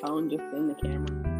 phone just in the camera.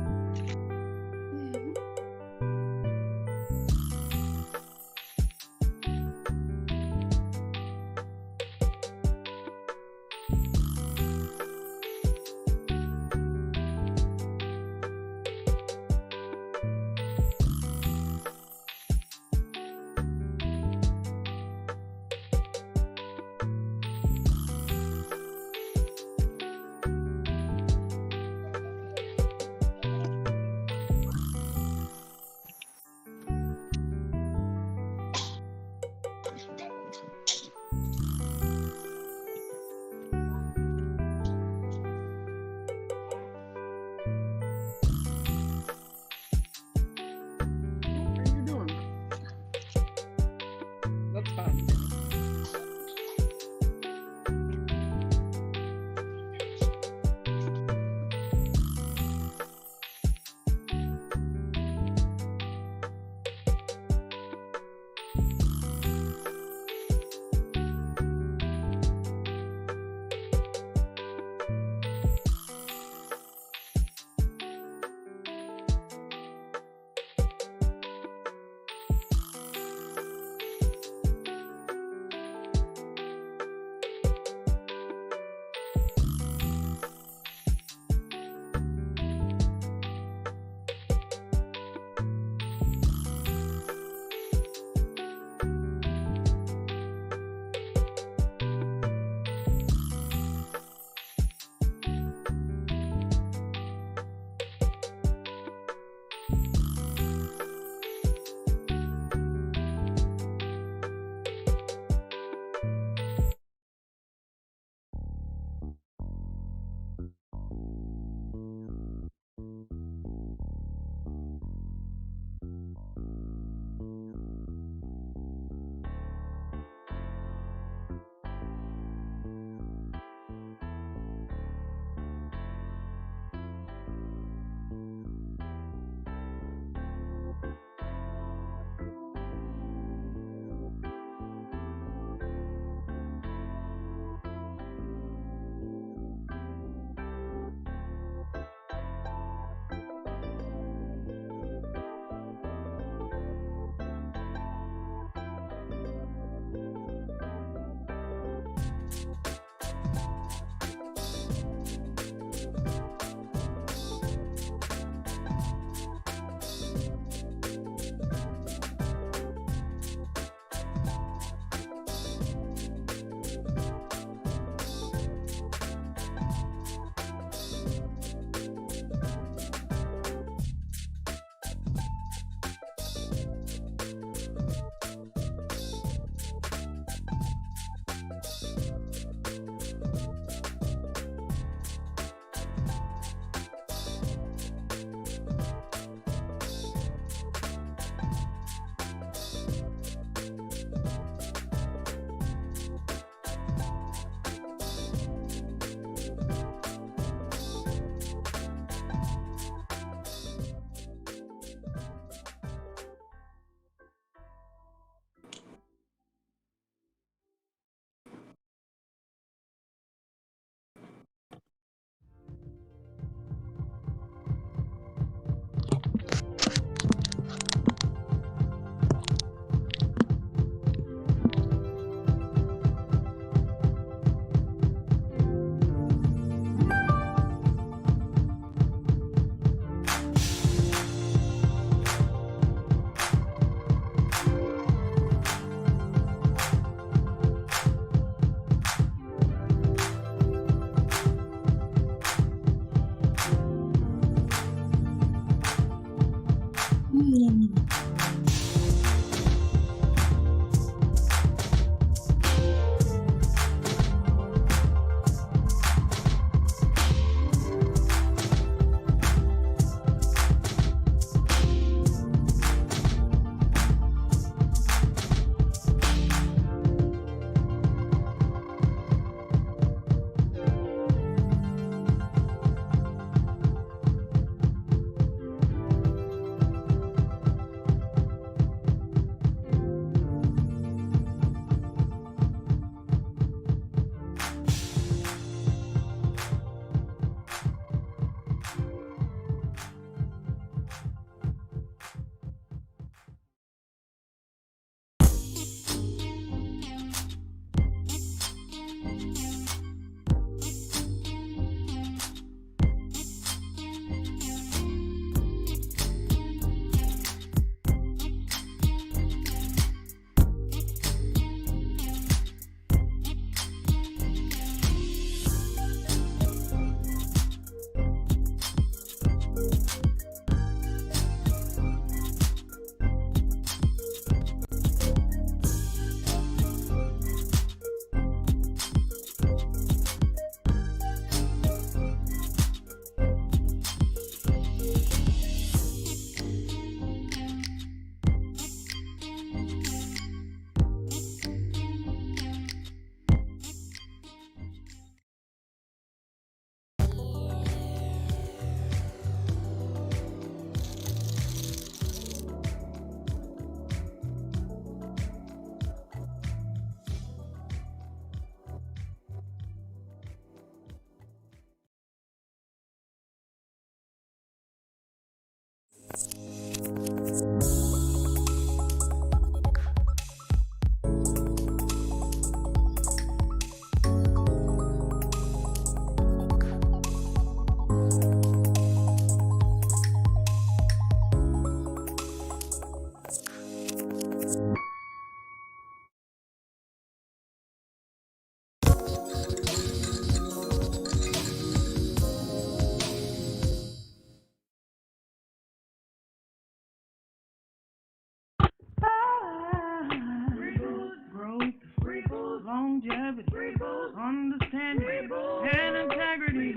gravity, understanding, and integrity.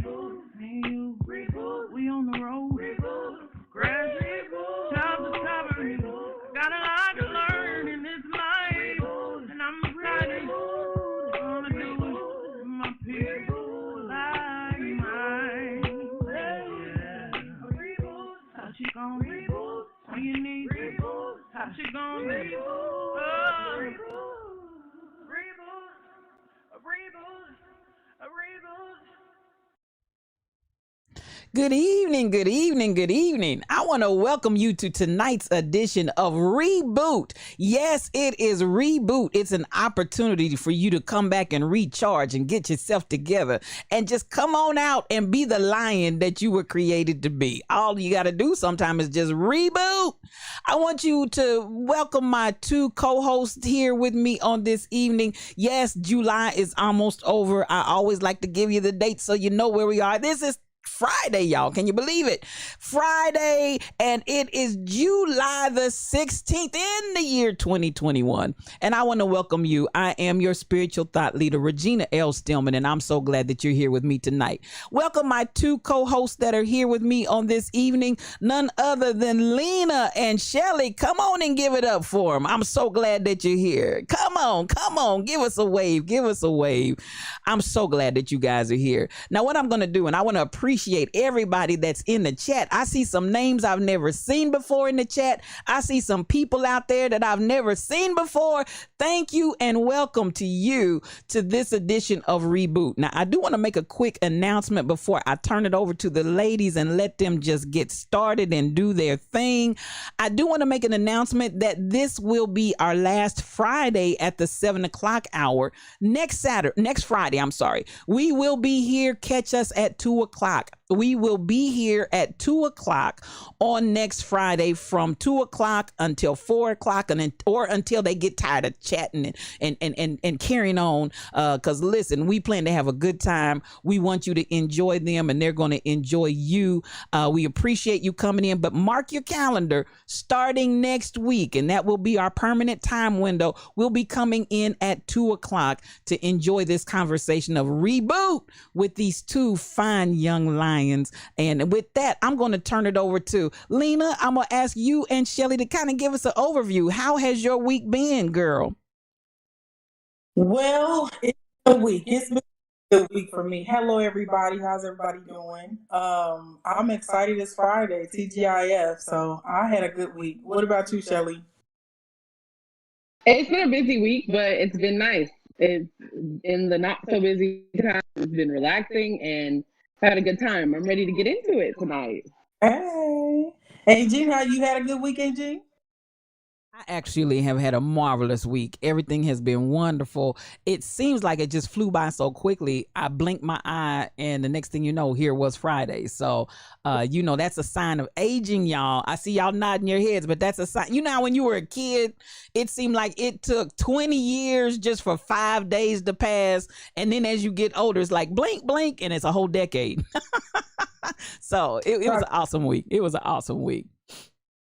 Me and you, we on the road. Gradually, top to top of me. Got a lot to learn in this life, and I'm ready. Gonna do it with my people like mine. Yeah. How she gon' be? Do you need it? How she gon' be? Oh, a reboot, a reboot. Good evening, good evening, good evening. I want to welcome you to tonight's edition of Reboot. Yes, it is Reboot. It's an opportunity for you to come back and recharge and get yourself together and just come on out and be the lion that you were created to be. All you got to do sometimes is just reboot. I want you to welcome my two co-hosts here with me on this evening. Yes, July is almost over. I always like to give you the date so you know where we are. This is Friday, y'all. Can you believe it? Friday, and it is July the 16th in the year 2021. And I want to welcome you. I am your spiritual thought leader, Regina L. Stillman, and I'm so glad that you're here with me tonight. Welcome my two co-hosts that are here with me on this evening, none other than Lena and Shelly. Come on and give it up for them. I'm so glad that you're here. Come on, give us a wave, give us a wave. I'm so glad that you guys are here. Now, what I'm going to do, and I want to appreciate everybody that's in the chat. I see some names I've never seen before in the chat. I see some people out there that I've never seen before. Thank you and welcome to you to this edition of Reboot. Now, I do want to make a quick announcement before I turn it over to the ladies and let them just get started and do their thing. I do want to make an announcement that this will be our last Friday at the 7 o'clock hour. Next Friday, we will be here. Catch us at 2 o'clock. We will be here at 2 o'clock on next Friday from 2 o'clock until 4 o'clock or until they get tired of chatting and carrying on. Because listen, we plan to have a good time. We want you to enjoy them and they're going to enjoy you. We appreciate you coming in, but mark your calendar starting next week, and that will be our permanent time window. We'll be coming in at 2 o'clock to enjoy this conversation of Reboot with these two fine young lions. And with that, I'm going to turn it over to Lena. I'm going to ask you and Shelly to kind of give us an overview. How has your week been, girl? Well, it's a week. It's been a good week for me. Hello, everybody. How's everybody doing? I'm excited. It's Friday, TGIF. So I had a good week. What about you, Shelly? It's been a busy week, but it's been nice. It's in the not so busy time. It's been relaxing and had a good time. I'm ready to get into it tonight. Hey, Jean, how you had a good weekend, Jean? I actually have had a marvelous week. Everything has been wonderful. It seems like it just flew by so quickly. I blinked my eye and the next thing you know, here was Friday. So, that's a sign of aging, y'all. I see y'all nodding your heads, but that's a sign. You know how when you were a kid, it seemed like it took 20 years just for 5 days to pass. And then as you get older, it's like blink, blink, and it's a whole decade. So it was an awesome week. It was an awesome week.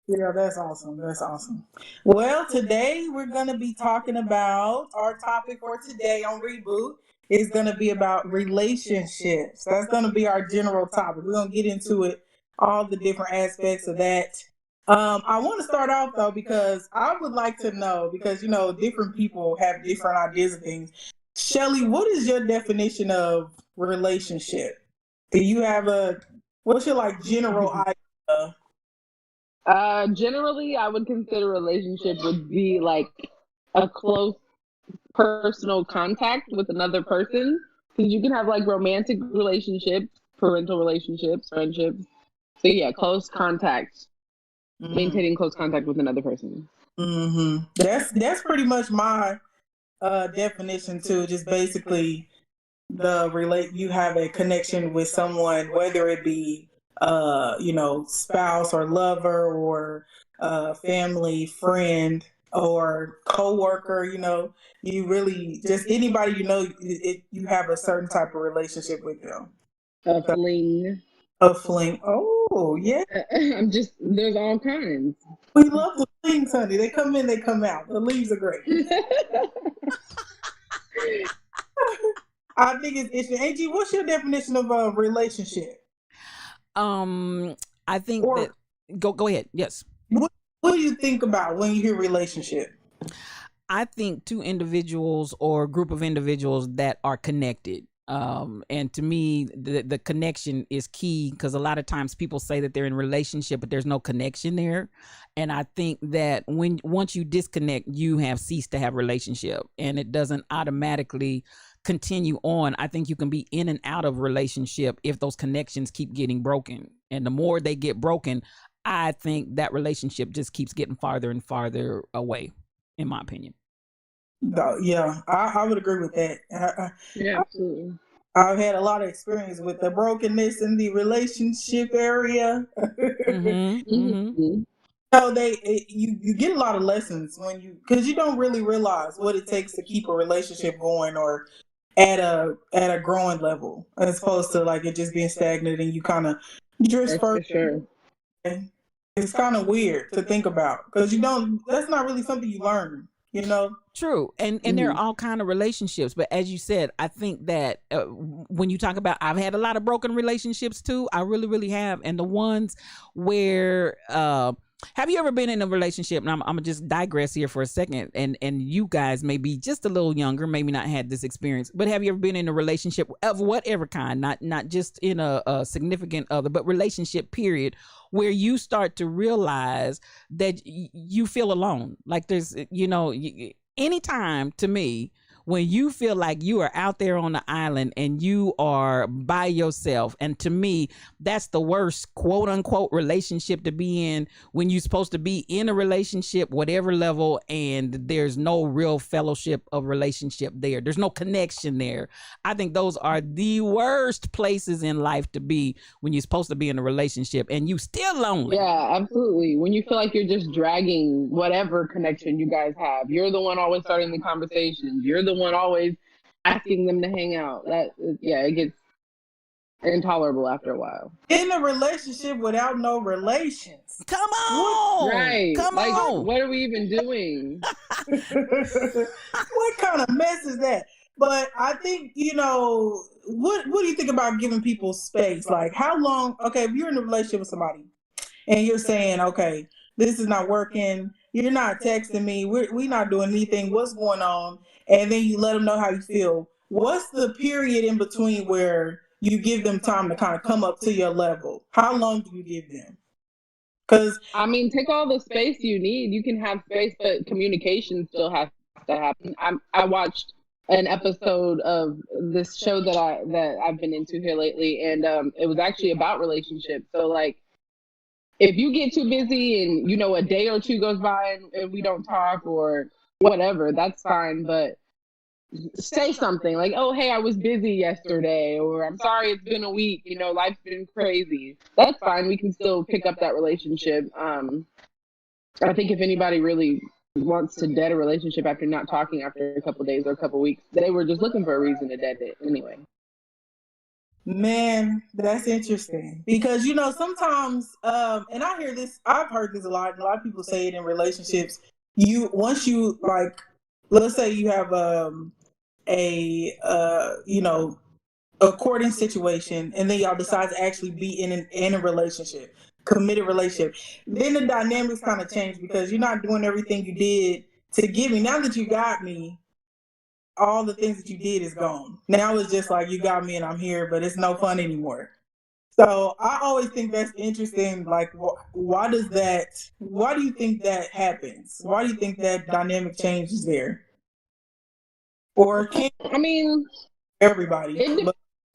Yeah, that's awesome. That's awesome. Well, today we're going to be talking about our topic for today on Reboot is going to be about relationships. That's going to be our general topic. We're going to get into it, all the different aspects of that. I want to start off, though, because I would like to know, because, different people have different ideas of things. Shelly, what is your definition of relationship? Do you have what's your, general idea? Generally, I would consider a relationship would be like a close personal contact with another person. Because you can have like romantic relationships, parental relationships, friendships. So yeah, close contact, maintaining close contact with another person. Mm-hmm. That's pretty much my definition too. Just basically you have a connection with someone, whether it be spouse or lover or family, friend or co-worker, you really just anybody, you have a certain type of relationship with them. A fling. A fling. Oh, yeah. There's all kinds. We love the flings, honey. They come in, they come out. The leaves are great. I think it's interesting. AG, what's your definition of a relationship? I think that Or go ahead. Yes. what do you think about when you hear relationship? I think two individuals or a group of individuals that are connected. And to me, the connection is key because a lot of times people say that they're in a relationship, but there's no connection there. And I think that once you disconnect, you have ceased to have relationship, and it doesn't automatically continue on. I think you can be in and out of relationship if those connections keep getting broken, and the more they get broken, I think that relationship just keeps getting farther and farther away, in my opinion. No, yeah, I would agree with that. Yeah, absolutely. I've had a lot of experience with the brokenness in the relationship area. Mm-hmm. Mm-hmm. Mhm. So you get a lot of lessons when because you don't really realize what it takes to keep a relationship going or at a growing level, as opposed to like it just being stagnant and you kind of drift That's for further. sure. It's kind of weird to think about because you don't. That's not really something you learn. You know. True, and there are all kind of relationships, but as you said, I think that when you talk about, I've had a lot of broken relationships too. I really, really have, and the ones where have you ever been in a relationship? And I'm gonna just digress here for a second, and you guys may be just a little younger, maybe not had this experience, but have you ever been in a relationship of whatever kind, not just in a significant other, but relationship period, where you start to realize that you feel alone, like there's anytime to me when you feel like you are out there on the island and you are by yourself, and to me that's the worst quote unquote relationship to be in, when you're supposed to be in a relationship whatever level and there's no real fellowship of relationship there's no connection there. I think those are the worst places in life to be, when you're supposed to be in a relationship and you still lonely. Yeah, absolutely. When you feel like you're just dragging whatever connection you guys have, you're the one always starting the conversations. You're the one always asking them to hang out. It gets intolerable after a while. In a relationship without no relations. Come on, Right? come like, on. what are we even doing? What kind of mess is that? But I think what do you think about giving people space? Like how long? Okay, if you're in a relationship with somebody and you're saying, okay, this is not working. You're not texting me. We're not doing anything. What's going on? And then you let them know how you feel. What's the period in between where you give them time to kind of come up to your level? How long do you give them? Because I mean, take all the space you need. You can have space, but communication still has to happen. I watched an episode of this show that I've been into here lately, and it was actually about relationships. So like, if you get too busy and a day or two goes by and we don't talk or whatever, that's fine. But say something like, "Oh, hey, I was busy yesterday," or "I'm sorry, it's been a week. Life's been crazy." That's fine. We can still pick up that relationship. I think if anybody really wants to dead a relationship after not talking after a couple of days or a couple of weeks, they were just looking for a reason to dead it anyway. man, that's interesting because sometimes, and I hear this. I've heard this a lot. And a lot of people say it in relationships. Once you like, let's say you have a courting situation, and then y'all decide to actually be in a relationship, committed relationship. Then the dynamics kind of change because you're not doing everything you did to get me. Now that you got me, all the things that you did is gone. Now it's just like you got me and I'm here, but it's no fun anymore. So I always think that's interesting. Like, why do you think that happens? Why do you think that dynamic changes there? Or can't I mean, everybody? It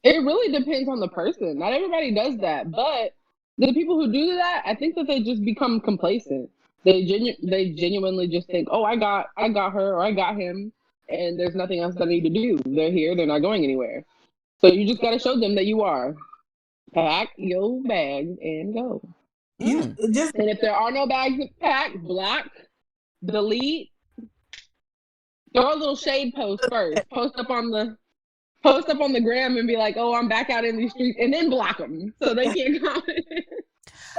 really depends on the person. Not everybody does that, but the people who do that, I think that they just become complacent. They genuinely just think, "Oh, I got her or I got him, and there's nothing else that I need to do. They're here. They're not going anywhere." So you just got to show them that you are. Pack your bags and go. And if there are no bags to pack, block, delete, throw a little shade post first. Post up on the gram and be like, "Oh, I'm back out in these streets," and then block them so they can't comment.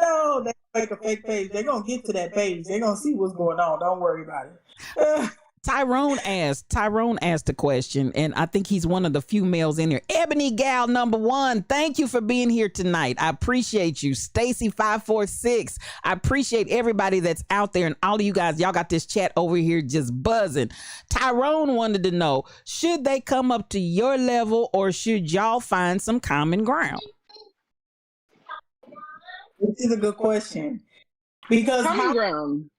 No, they make a fake page. They're gonna get to that page. They're gonna see what's going on. Don't worry about it. Tyrone asked a question, and I think he's one of the few males in here. Ebony Gal #1, thank you for being here tonight. I appreciate you. Stacy 546, I appreciate everybody that's out there, and all of you guys, y'all got this chat over here just buzzing. Tyrone wanted to know, should they come up to your level, or should y'all find some common ground? This is a good question. Because Common ground.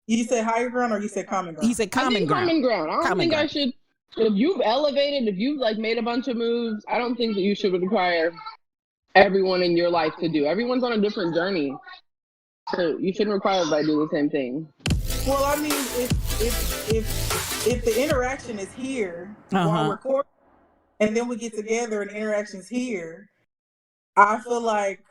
You said higher ground or you said common ground? He said common ground. Common ground. I don't think I should. If you've elevated, if you've like made a bunch of moves, I don't think that you should require everyone in your life to do. Everyone's on a different journey, so you shouldn't require everybody to do the same thing. Well, I mean, if the interaction is here while recording, and then we get together and the interaction's here, I feel like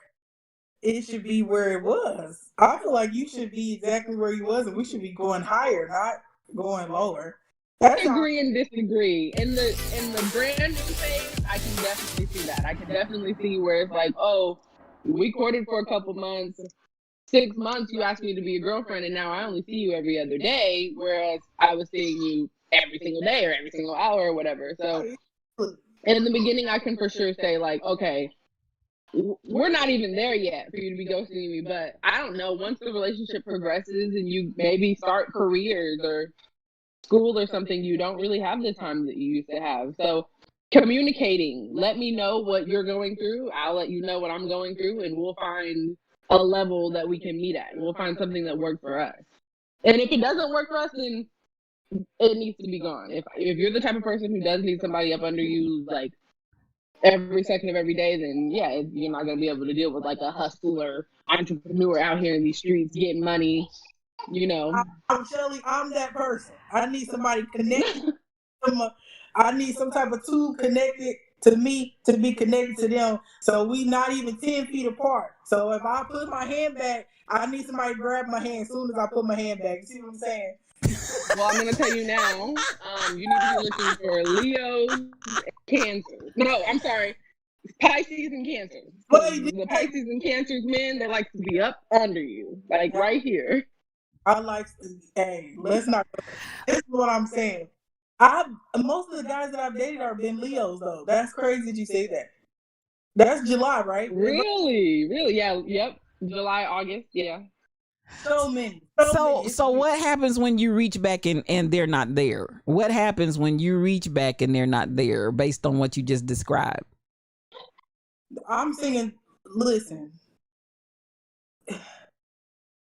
it should be where it was. I feel like you should be exactly where you was, and we should be going higher, not going lower. I agree and disagree. In the brand new phase, I can definitely see that. I can definitely see where it's like, oh, we courted for a couple months. 6 months, you asked me to be your girlfriend, and now I only see you every other day, whereas I was seeing you every single day or every single hour or whatever. So, in the beginning, I can for sure say like, okay, we're not even there yet for you to be ghosting me, but I don't know, once the relationship progresses and you maybe start careers or school or something, you don't really have the time that you used to have. So communicating, let me know what you're going through, I'll let you know what I'm going through, and we'll find a level that we can meet at, and we'll find something that works for us. And if it doesn't work for us, then it needs to be gone. If you're the type of person who does need somebody up under you like every second of every day, then yeah, you're not going to be able to deal with like a hustler entrepreneur out here in these streets getting money, you know. I'm Shelly, I'm that person. I need somebody connected. I need some type of tool connected to me to be connected to them, so we not even 10 feet apart. So if I put my hand back, I need somebody to grab my hand as soon as I put my hand back. You see what I'm saying? Well, I'm going to tell you now, you need to be looking for Leos, Cancer. No, I'm sorry, Pisces and Cancer. The Pisces and Cancers men, they like to be up under you, like right here. I like to, hey, let's not. This is what I'm saying. Most of the guys that I've dated have been Leos, though. That's crazy that you say that. That's July, right? Really? Yeah. Yep. July, August. Yeah. So many. So what happens when you reach back and they're not there? What happens when you reach back and they're not there, based on what you just described? I'm saying, listen.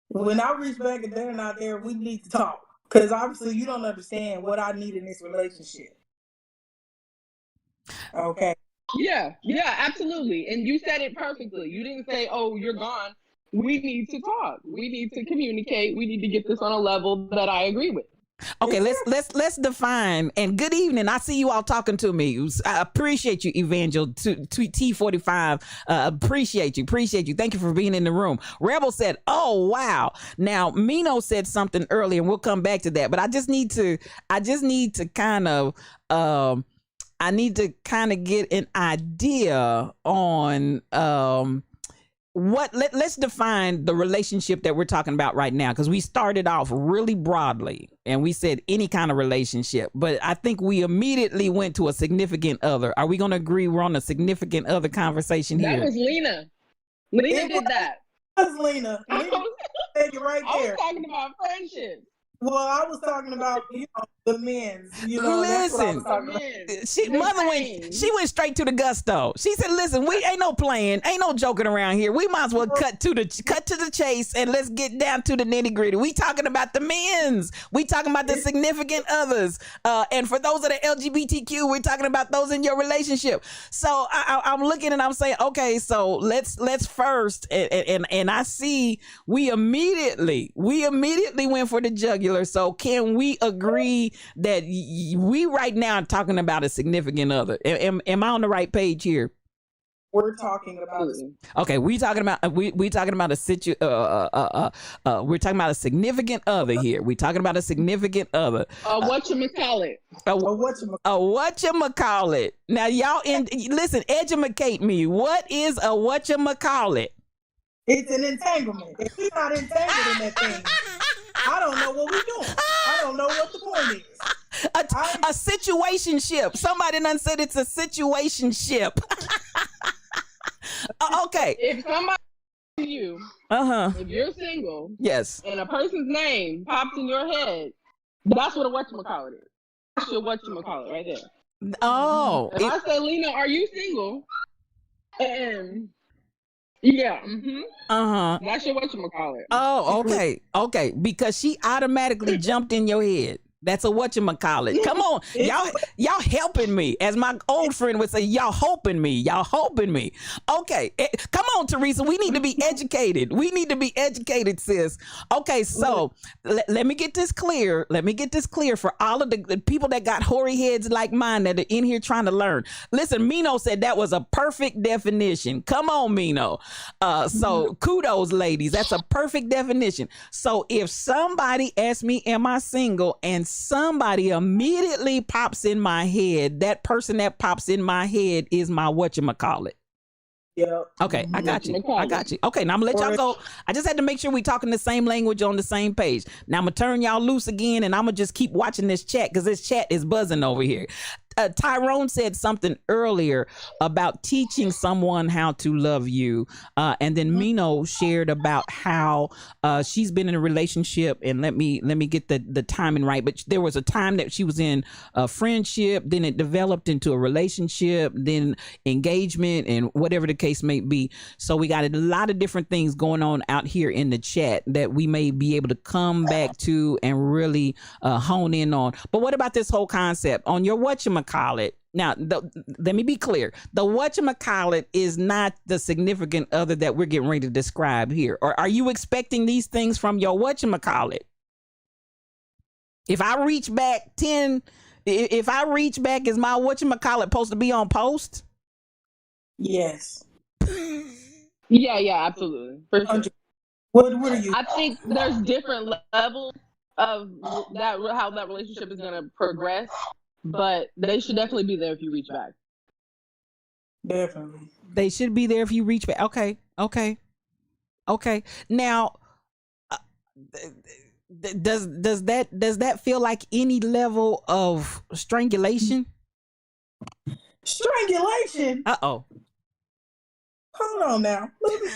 When I reach back and they're not there, we need to talk. Because obviously you don't understand what I need in this relationship. Okay. Yeah, absolutely. And you said it perfectly. You didn't say, oh, you're gone. We need to talk. We need to communicate. We need to get this on a level that I agree with. Okay, let's define. And good evening. I see you all talking to me. I appreciate you, Evangel T45. Appreciate you. Thank you for being in the room. Rebel said, "Oh wow." Now Mino said something earlier, and we'll come back to that. But I just need to kind of get an idea on let's define the relationship that we're talking about right now, because we started off really broadly and we said any kind of relationship, but I think we immediately went to a significant other. Are we going to agree we're on a significant other conversation here? That was Lena. Lena did that. That was Lena. Take it right there. I was talking about friendship. Well, I was talking about, the men's, Listen, that's what I was talking about. She went straight to the gusto. She said, listen, we ain't no playing, ain't no joking around here. We might as well cut to the chase and let's get down to the nitty gritty. We talking about the men's. We talking about the significant others. And for those that are LGBTQ, we're talking about those in your relationship. So I'm looking and I'm saying, okay, so let's first, and I see we immediately went for the jugular. So can we agree that we right now are talking about a significant other? Am I on the right page here? We're talking about okay. We talking about we're talking about a significant other here. We're talking about a significant other. Whatchamacallit. Whatchamacallit. Now y'all listen. Educate me. What is a whatchamacallit? It's an entanglement. If we're not entangled in that thing, I don't know what we're doing. I don't know what the point is. A situationship. Somebody done said it's a situationship. Okay. If somebody you, if you're single, Yes. and a person's name pops in your head, that's what a whatchamacallit is. That's your whatchamacallit right there. Oh. If I say, Lena, are you single? And yeah, that's your whatchamacallit. Oh, okay. Because she automatically jumped in your head. That's a whatchamacallit. Come on. Y'all helping me. As my old friend would say, y'all hoping me. Okay. Come on, Teresa. We need to be educated. Sis. Okay, so let me get this clear. For all of the people that got hoary heads like mine that are in here trying to learn. Listen, Mino said that was a perfect definition. Come on, Mino. So kudos, ladies. That's a perfect definition. So if somebody asks me, am I single? And somebody immediately pops in my head, that person that pops in my head is my whatchamacallit. Yeah. Okay, I got you. Okay, now I'm gonna let y'all go. I just had to make sure we talking the same language on the same page. Now I'm gonna turn y'all loose again, and I'm gonna just keep watching this chat because this chat is buzzing over here. Tyrone said something earlier about teaching someone how to love you. And then Mino shared about how she's been in a relationship, and let me get the timing right. But there was a time that she was in a friendship, then it developed into a relationship, then engagement, and whatever the case may be. So we got a lot of different things going on out here in the chat that we may be able to come back to and really hone in on. But what about this whole concept on your whatchamacallit? Now, let me be clear. The whatchamacallit is not the significant other that we're getting ready to describe here. Or are you expecting these things from your whatchamacallit? If I reach back, is my whatchamacallit supposed to be on post? Yes. Yeah, absolutely. For sure. What are you? I think there's different levels of that, how that relationship is going to progress. But they should definitely be there if you reach back. Definitely. They should be there if you reach back. Okay. Now, does that feel like any level of strangulation? Strangulation? Uh-oh. Hold on now. Let me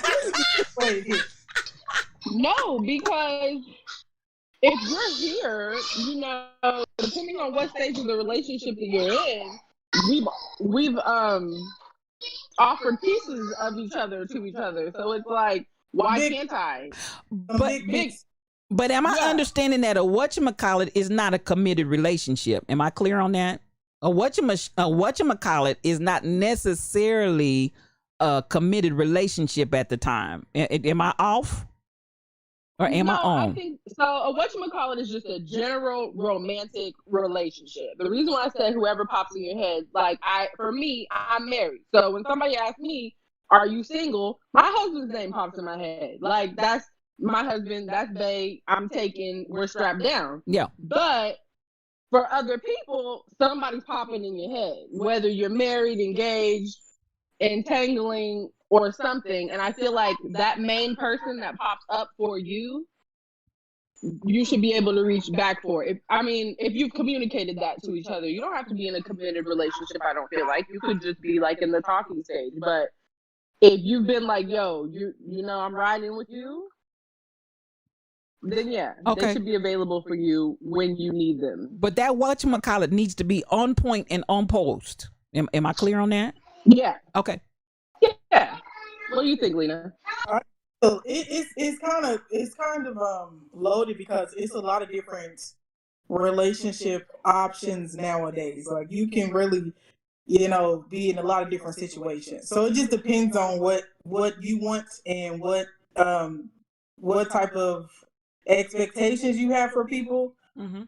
wait here. No, because if you're here, depending on what stage of the relationship that you're in, we've offered pieces of each other to each other. So it's like, why can't I? But am I understanding that a whatchamacallit is not a committed relationship? Am I clear on that? A whatchamacallit is not necessarily a committed relationship at the time. Am I off? Or am I on? I think so. A whatchamacallit is just a general romantic relationship. The reason why I said whoever pops in your head, for me, I'm married. So when somebody asks me, are you single? My husband's name pops in my head. Like, that's my husband, that's bae, I'm taken, we're strapped down. Yeah. But for other people, somebody's popping in your head, whether you're married, engaged, entangling, or something. And I feel like that main person that pops up for you, you should be able to reach back for. If you've communicated that to each other, you don't have to be in a committed relationship. I don't feel like you could just be like in the talking stage. But if you've been like, yo, I'm riding with you, then they should be available for you when you need them. But that whatchamacallit needs to be on point and on post. Am I clear on that? Yeah. Okay. Yeah. What do you think, Lena? So it's kind of loaded because it's a lot of different relationship options nowadays. Like, you can really, be in a lot of different situations. So it just depends on what you want and what type of expectations you have for people. Mm-hmm.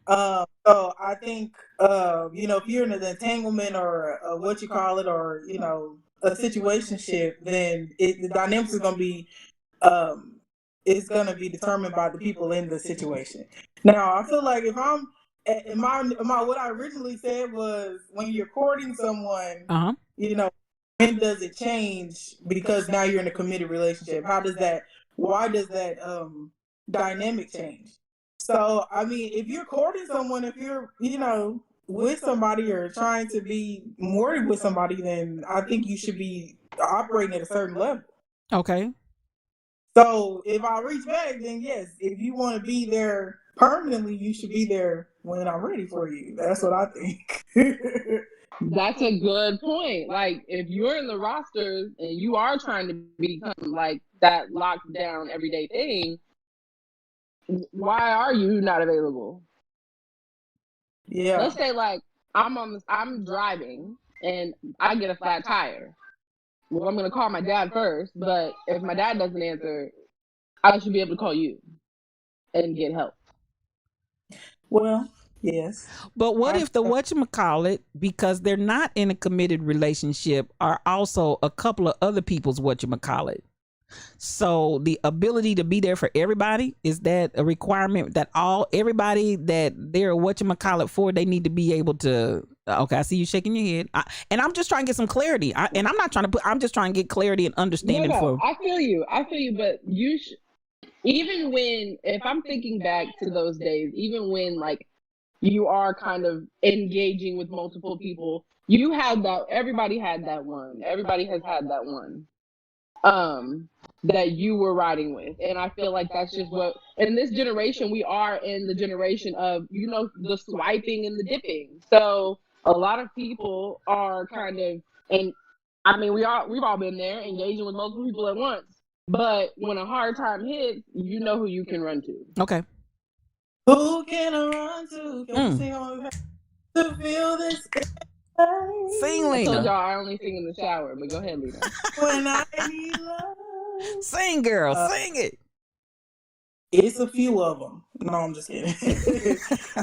So I think if you're in an entanglement or what you call it, or a situationship, then the dynamics is going to be determined by the people in the situation. Now, I feel like if I'm what I originally said was, when you're courting someone, when does it change? Because now you're in a committed relationship. Why does that dynamic change? So, if you're courting someone, if you're, with somebody or trying to be more with somebody, then I think you should be operating at a certain level. Okay. So if I reach back, then yes, if you want to be there permanently, you should be there when I'm ready for you. That's what I think. That's a good point. Like, if you're in the rosters and you are trying to become like that locked down everyday thing, why are you not available? Yeah. Let's say like I'm driving and I get a flat tire. Well, I'm gonna call my dad first, but if my dad doesn't answer, I should be able to call you and get help. Well, yes. But what if the whatchamacallit, because they're not in a committed relationship, are also a couple of other people's whatchamacallit? So the ability to be there for everybody, is that a requirement that everybody that they're whatchamacallit for, they need to be able to? Okay, I see you shaking your head, and I'm just trying to get some clarity. And I'm not trying to I'm just trying to get clarity and understanding. No, I feel you, but you even when, if I'm thinking back to those days, even when like you are kind of engaging with multiple people, you had that. Everybody had that one. Everybody has had that one. That you were riding with. And I feel like that's just what, in this generation, we are in the generation of, the swiping and the dipping. So a lot of people are kind of, and I mean, we've all been there, engaging with multiple people at once. But when a hard time hits, you know who you can run to. Okay. Who can I run to? Can we sing on to feel this? Sing, Lena. I told y'all I only sing in the shower, but go ahead, Lena. When I need love. Sing, girl, sing it. It's a few of them. No, I'm just kidding.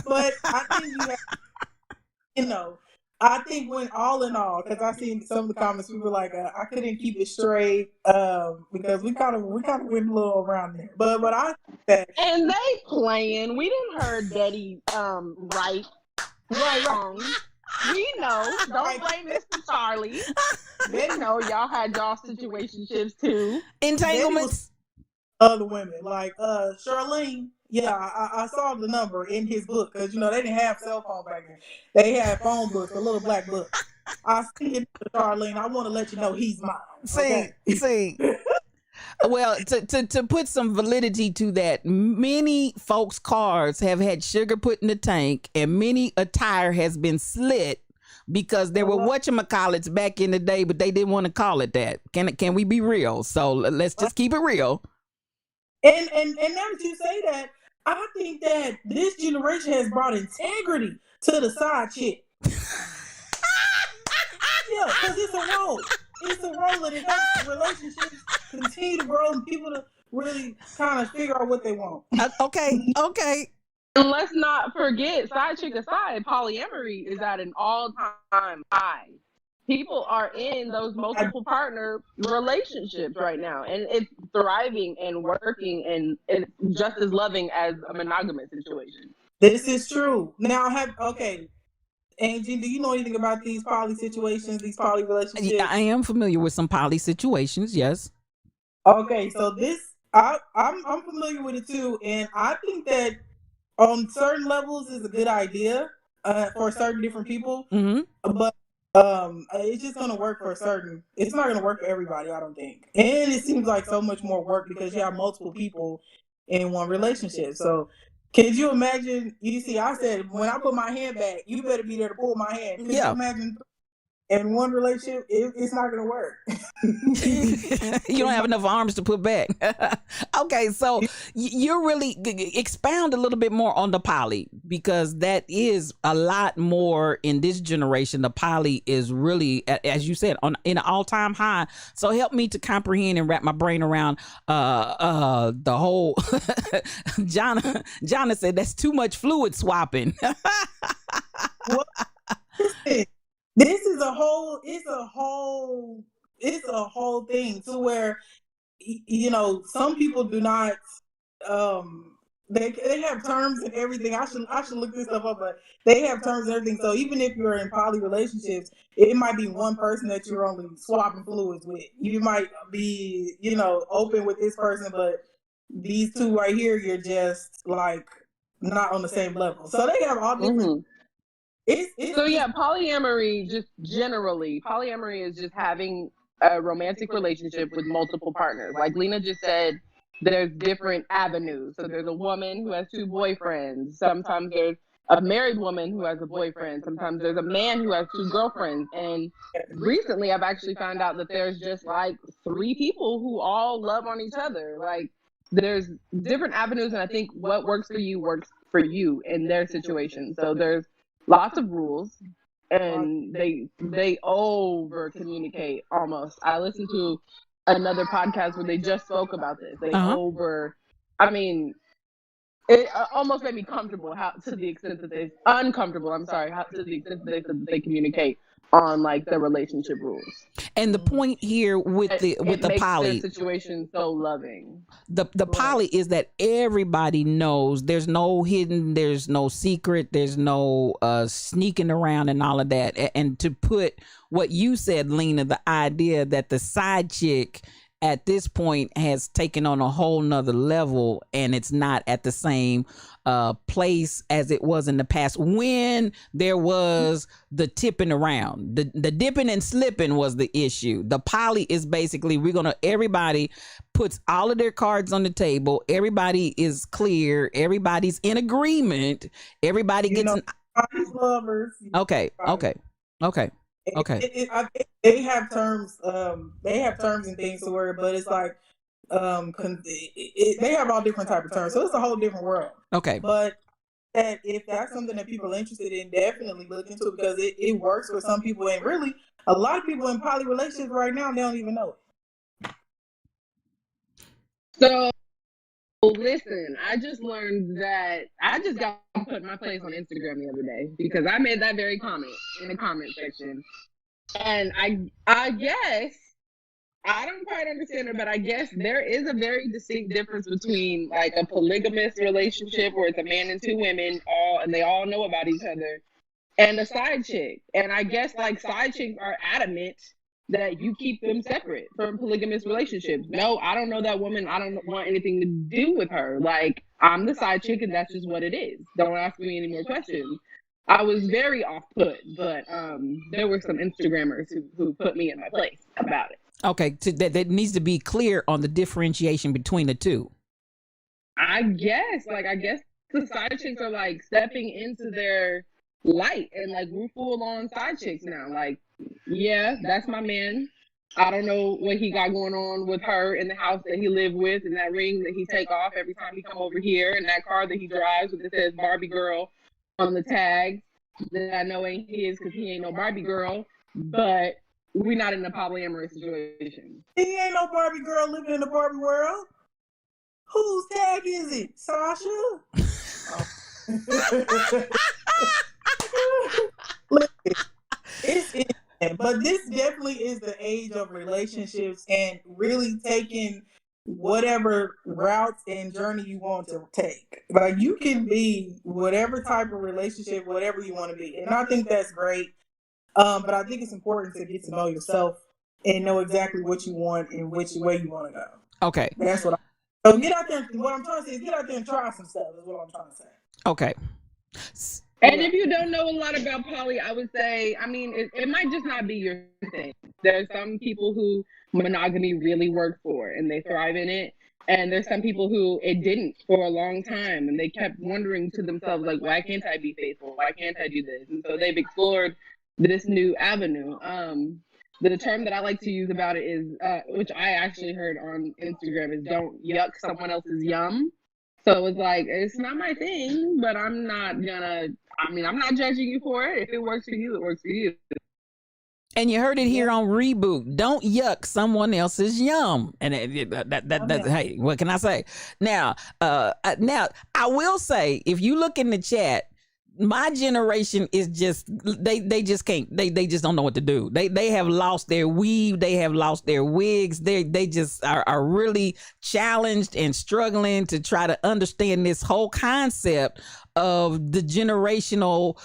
But I think I think when all in all, because I seen some of the comments, people were like, I couldn't keep it straight because we kind of went a little around there. But I think that, and they playing. We didn't heard Daddy right, wrong. We know. Don't blame Mr. Charlie. They know y'all had y'all situationships too. Entanglements. Other women like Charlene. Yeah, I saw the number in his book because they didn't have cell phone back then. They had phone books, a little black book. I see it, Charlene. I want to let you know he's mine. Okay? See. Well, to put some validity to that, many folks' cars have had sugar put in the tank, and many a tire has been slit because there were whatchamacallits back in the day, but they didn't want to call it that. Can we be real? So let's just keep it real. And now that you say that, I think that this generation has brought integrity to the side chick. Yeah, because it's a role. It's a role that it helps relationships continue to grow and people to really kind of figure out what they want. Okay. And let's not forget, side chick aside, polyamory is at an all-time high. People are in those multiple partner relationships right now, and it's thriving and working, and it's just as loving as a monogamous situation. This is true. Now, Angie, do you know anything about these poly situations, these poly relationships? Yeah, I am familiar with some poly situations, yes. Okay, so I'm familiar with it too, and I think that on certain levels is a good idea for certain different people, but it's just gonna work for certain. It's not gonna work for everybody, I don't think. And it seems like so much more work because you have multiple people in one relationship. So can you imagine? You see, I said when I put my hand back, you better be there to pull my hand. Can you imagine? In one relationship, it's not going to work. You don't have enough arms to put back. Okay, so you're really expound a little bit more on the poly, because that is a lot more in this generation. The poly is really, as you said, in an all-time high. So help me to comprehend and wrap my brain around the whole. Jonna said that's too much fluid swapping. Well, this is a whole thing to where, some people do not, they have terms and everything. I should look this stuff up, but they have terms and everything. So even if you're in poly relationships, it might be one person that you're only swapping fluids with. You might be, open with this person, but these two right here, you're just like not on the same level. So they have all different So yeah, polyamory, just generally, polyamory is just having a romantic relationship with multiple partners. Like Lena just said, there's different avenues. So there's a woman who has two boyfriends. Sometimes there's a married woman who has a boyfriend. Sometimes there's a man who has two girlfriends. And recently I've actually found out that there's just like 3 people who all love on each other. Like there's different avenues, and I think what works for you in their situation. So there's lots of rules, and they over communicate almost. I listened to another podcast where they just spoke about this. They I mean, it almost made me comfortable to the extent that they uncomfortable. I'm sorry, to the extent that they communicate on like the relationship rules. And the point here with the poly situation so loving. The poly is that everybody knows. There's no hidden, there's no secret, there's no sneaking around and all of that. And to put what you said, Lena, the idea that the side chick at this point has taken on a whole nother level, and it's not at the same place as it was in the past when there was the tipping around. The dipping and slipping was the issue. The poly is basically everybody puts all of their cards on the table. Everybody is clear. Everybody's in agreement. Everybody gets lovers. Okay. I think they have terms. They have terms and things to where, but it's like, they have all different type of terms, so it's a whole different world. Okay, but that if that's something that people are interested in, definitely look into it, because it works for some people, and really, a lot of people in poly relationships right now, they don't even know it. So listen, I just learned that I just got put my place on Instagram the other day because I made that very comment in the comment section. And I guess, I don't quite understand it, but I guess there is a very distinct difference between like a polygamous relationship where it's a man and 2 women and they all know about each other, and a side chick. And I guess like side chicks are adamant that you keep them separate from polygamous relationships. No, I don't know that woman. I don't want anything to do with her. Like, I'm the side chick and that's just what it is. Don't ask me any more questions. I was very off put, but there were some Instagrammers who put me in my place about it. Okay, that needs to be clear on the differentiation between the two. I guess the side chicks are like stepping into their light, and like we're full on side chicks now. Like, yeah, that's my man. I don't know what he got going on with her in the house that he lived with, and that ring that he take off every time he come over here, and that car that he drives that says Barbie girl on the tag that I know ain't his because he ain't no Barbie girl. But we're not in a polyamorous situation. He ain't no Barbie girl living in the Barbie world. Whose tag is it? Sasha? But this definitely is the age of relationships and really taking whatever routes and journey you want to take. Like, you can be whatever type of relationship, whatever you want to be. And I think that's great. But I think it's important to get to know yourself and know exactly what you want and which way you want to go. Okay. That's what so get out there. What I'm trying to say is get out there and try some stuff is what I'm trying to say. Okay. And if you don't know a lot about poly, I would say, I mean, it might just not be your thing. There's some people who monogamy really worked for and they thrive in it. And there's some people who it didn't for a long time. And they kept wondering to themselves, like, why can't I be faithful? Why can't I do this? And so they've explored this new avenue. The term that I like to use about it is, which I actually heard on Instagram, is don't yuck someone else's yum. So it's like, it's not my thing, but I'm not judging you for it. If it works for you, it works for you. And you heard it here on Reboot. Don't yuck someone else's yum. And hey, what can I say? Now, I will say, if you look in the chat, my generation is just they just can't they just don't know what to do. They have lost their weave, they have lost their wigs, they just are really challenged and struggling to try to understand this whole concept of the generational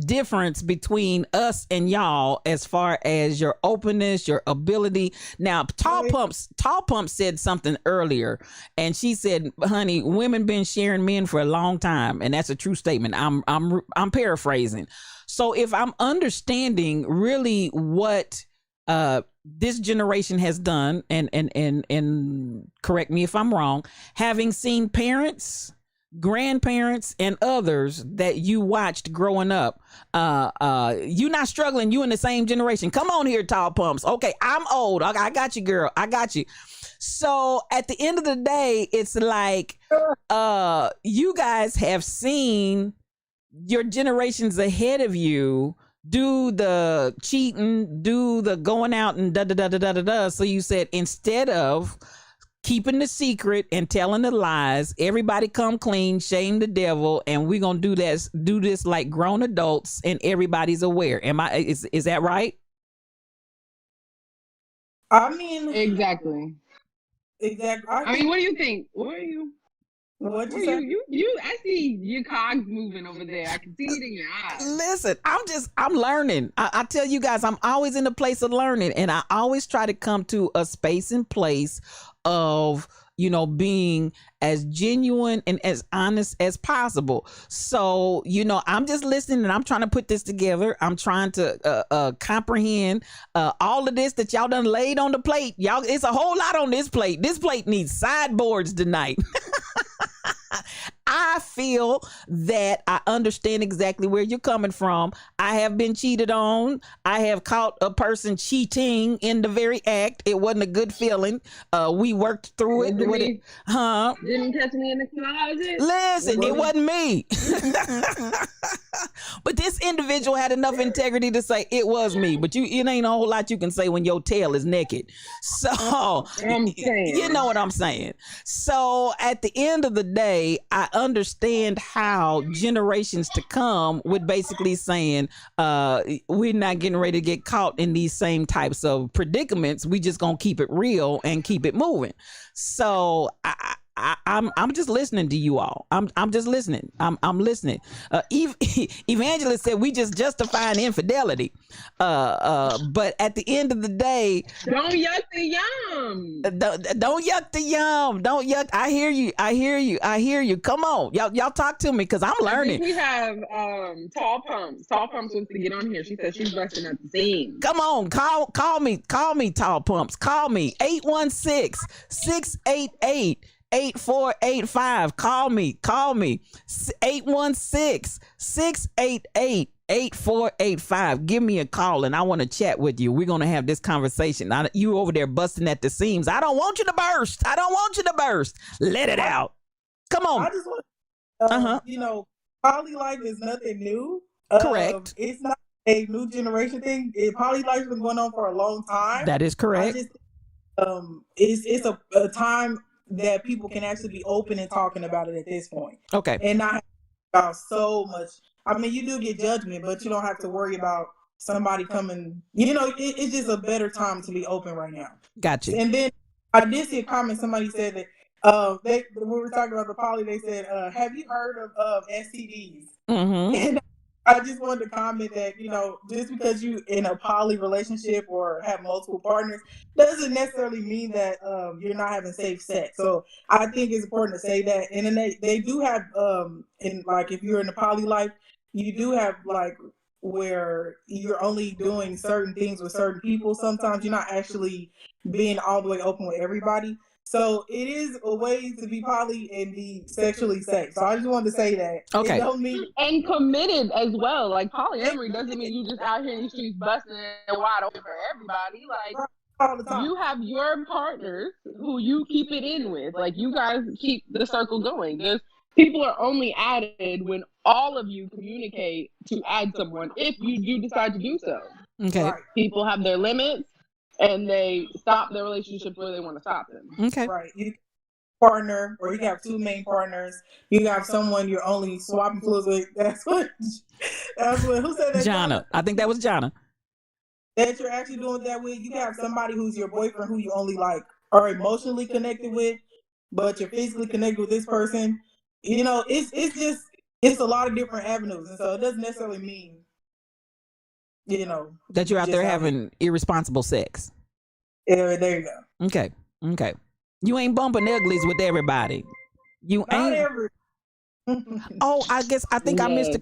difference between us and y'all as far as your openness, your ability. Now, Tall Pump said something earlier, and she said, "Honey, women been sharing men for a long time," and that's a true statement. I'm paraphrasing. So if I'm understanding really what this generation has done, and correct me if I'm wrong, having seen parents, grandparents, and others that you watched growing up, you not struggling, you in the same generation. Come on here, Tall Pumps. Okay, I'm old. I got you, girl. I got you. So at the end of the day, it's like you guys have seen your generations ahead of you do the cheating, do the going out and da da da da da da da. So you said, instead of keeping the secret and telling the lies, everybody come clean, shame the devil, and we're gonna do this like grown adults, and everybody's aware. Is that right? I mean, Exactly. I mean, what do you think? What'd you say? You, I see your cogs moving over there. I can see it in your eyes. Listen, I'm learning. I tell you guys, I'm always in a place of learning, and I always try to come to a space and place of, being as genuine and as honest as possible. So, I'm just listening, and I'm trying to put this together. I'm trying to comprehend all of this that y'all done laid on the plate. Y'all, it's a whole lot on this plate. This plate needs sideboards tonight. I feel that I understand exactly where you're coming from. I have been cheated on. I have caught a person cheating in the very act. It wasn't a good feeling. We worked through it. Didn't catch me in the closet. Listen, it wasn't me. But this individual had enough integrity to say it was me. But it ain't a whole lot you can say when your tail is naked. So you know what I'm saying. So at the end of the day, I understand how generations to come would basically saying, we're not getting ready to get caught in these same types of predicaments. We just gonna keep it real and keep it moving. So I'm just listening to you all. I'm just listening. I'm listening. Evangelist said we just justifying infidelity. But at the end of the day, don't yuck the yum. Don't yuck the yum. Don't yuck. I hear you. Come on, y'all talk to me, because I'm learning. We have Tall Pumps. Tall Pumps wants to get on here. She says she's busting at the seams. Come on, call me, Tall Pumps. Call me 816-688-8485. Call me 816-688-8485. Give me a call, and I want to chat with you. We're going to have this conversation. You over there busting at the seams. I don't want you to burst. Let it out. Come on. I just want poly life is nothing new. Correct. It's not a new generation thing. Poly life has been going on for a long time. That is correct. It's a time that people can actually be open and talking about it at this point. Okay. And not about so much. I mean, you do get judgment, but you don't have to worry about somebody coming. It's just a better time to be open right now. Gotcha. And then I did see a comment. Somebody said that when we were talking about the poly, they said, "Have you heard of STDs?" Mm-hmm. And I just wanted to comment that, just because you in a poly relationship or have multiple partners doesn't necessarily mean that you're not having safe sex. So I think it's important to say that. And then they do have, if you're in a poly life, you do have where you're only doing certain things with certain people. Sometimes you're not actually being all the way open with everybody. So it is a way to be poly and be sexually safe. So I just wanted to say that. Okay. It don't mean and committed as well. Like polyamory doesn't mean you just out here in the streets busting and wide open for everybody. Like all the time. You have your partners who you keep it in with. Like you guys keep the circle going. People are only added when all of you communicate to add someone if you do decide to do so. Okay. Right. People have their limits and they stop their relationship where they want to stop them. Okay. Right. You partner, or you have two main partners. You have someone you're only swapping fluids with. That's what who said that? Jana. I think that was Jana. That you're actually doing that with. You have somebody who's your boyfriend who you only are emotionally connected with, but you're physically connected with this person. It's just it's a lot of different avenues, and so it doesn't necessarily mean, that you're out just there having irresponsible sex. Yeah, there you go. Okay. You ain't bumping uglies with everybody. You Not ain't. every. Oh, I think I missed a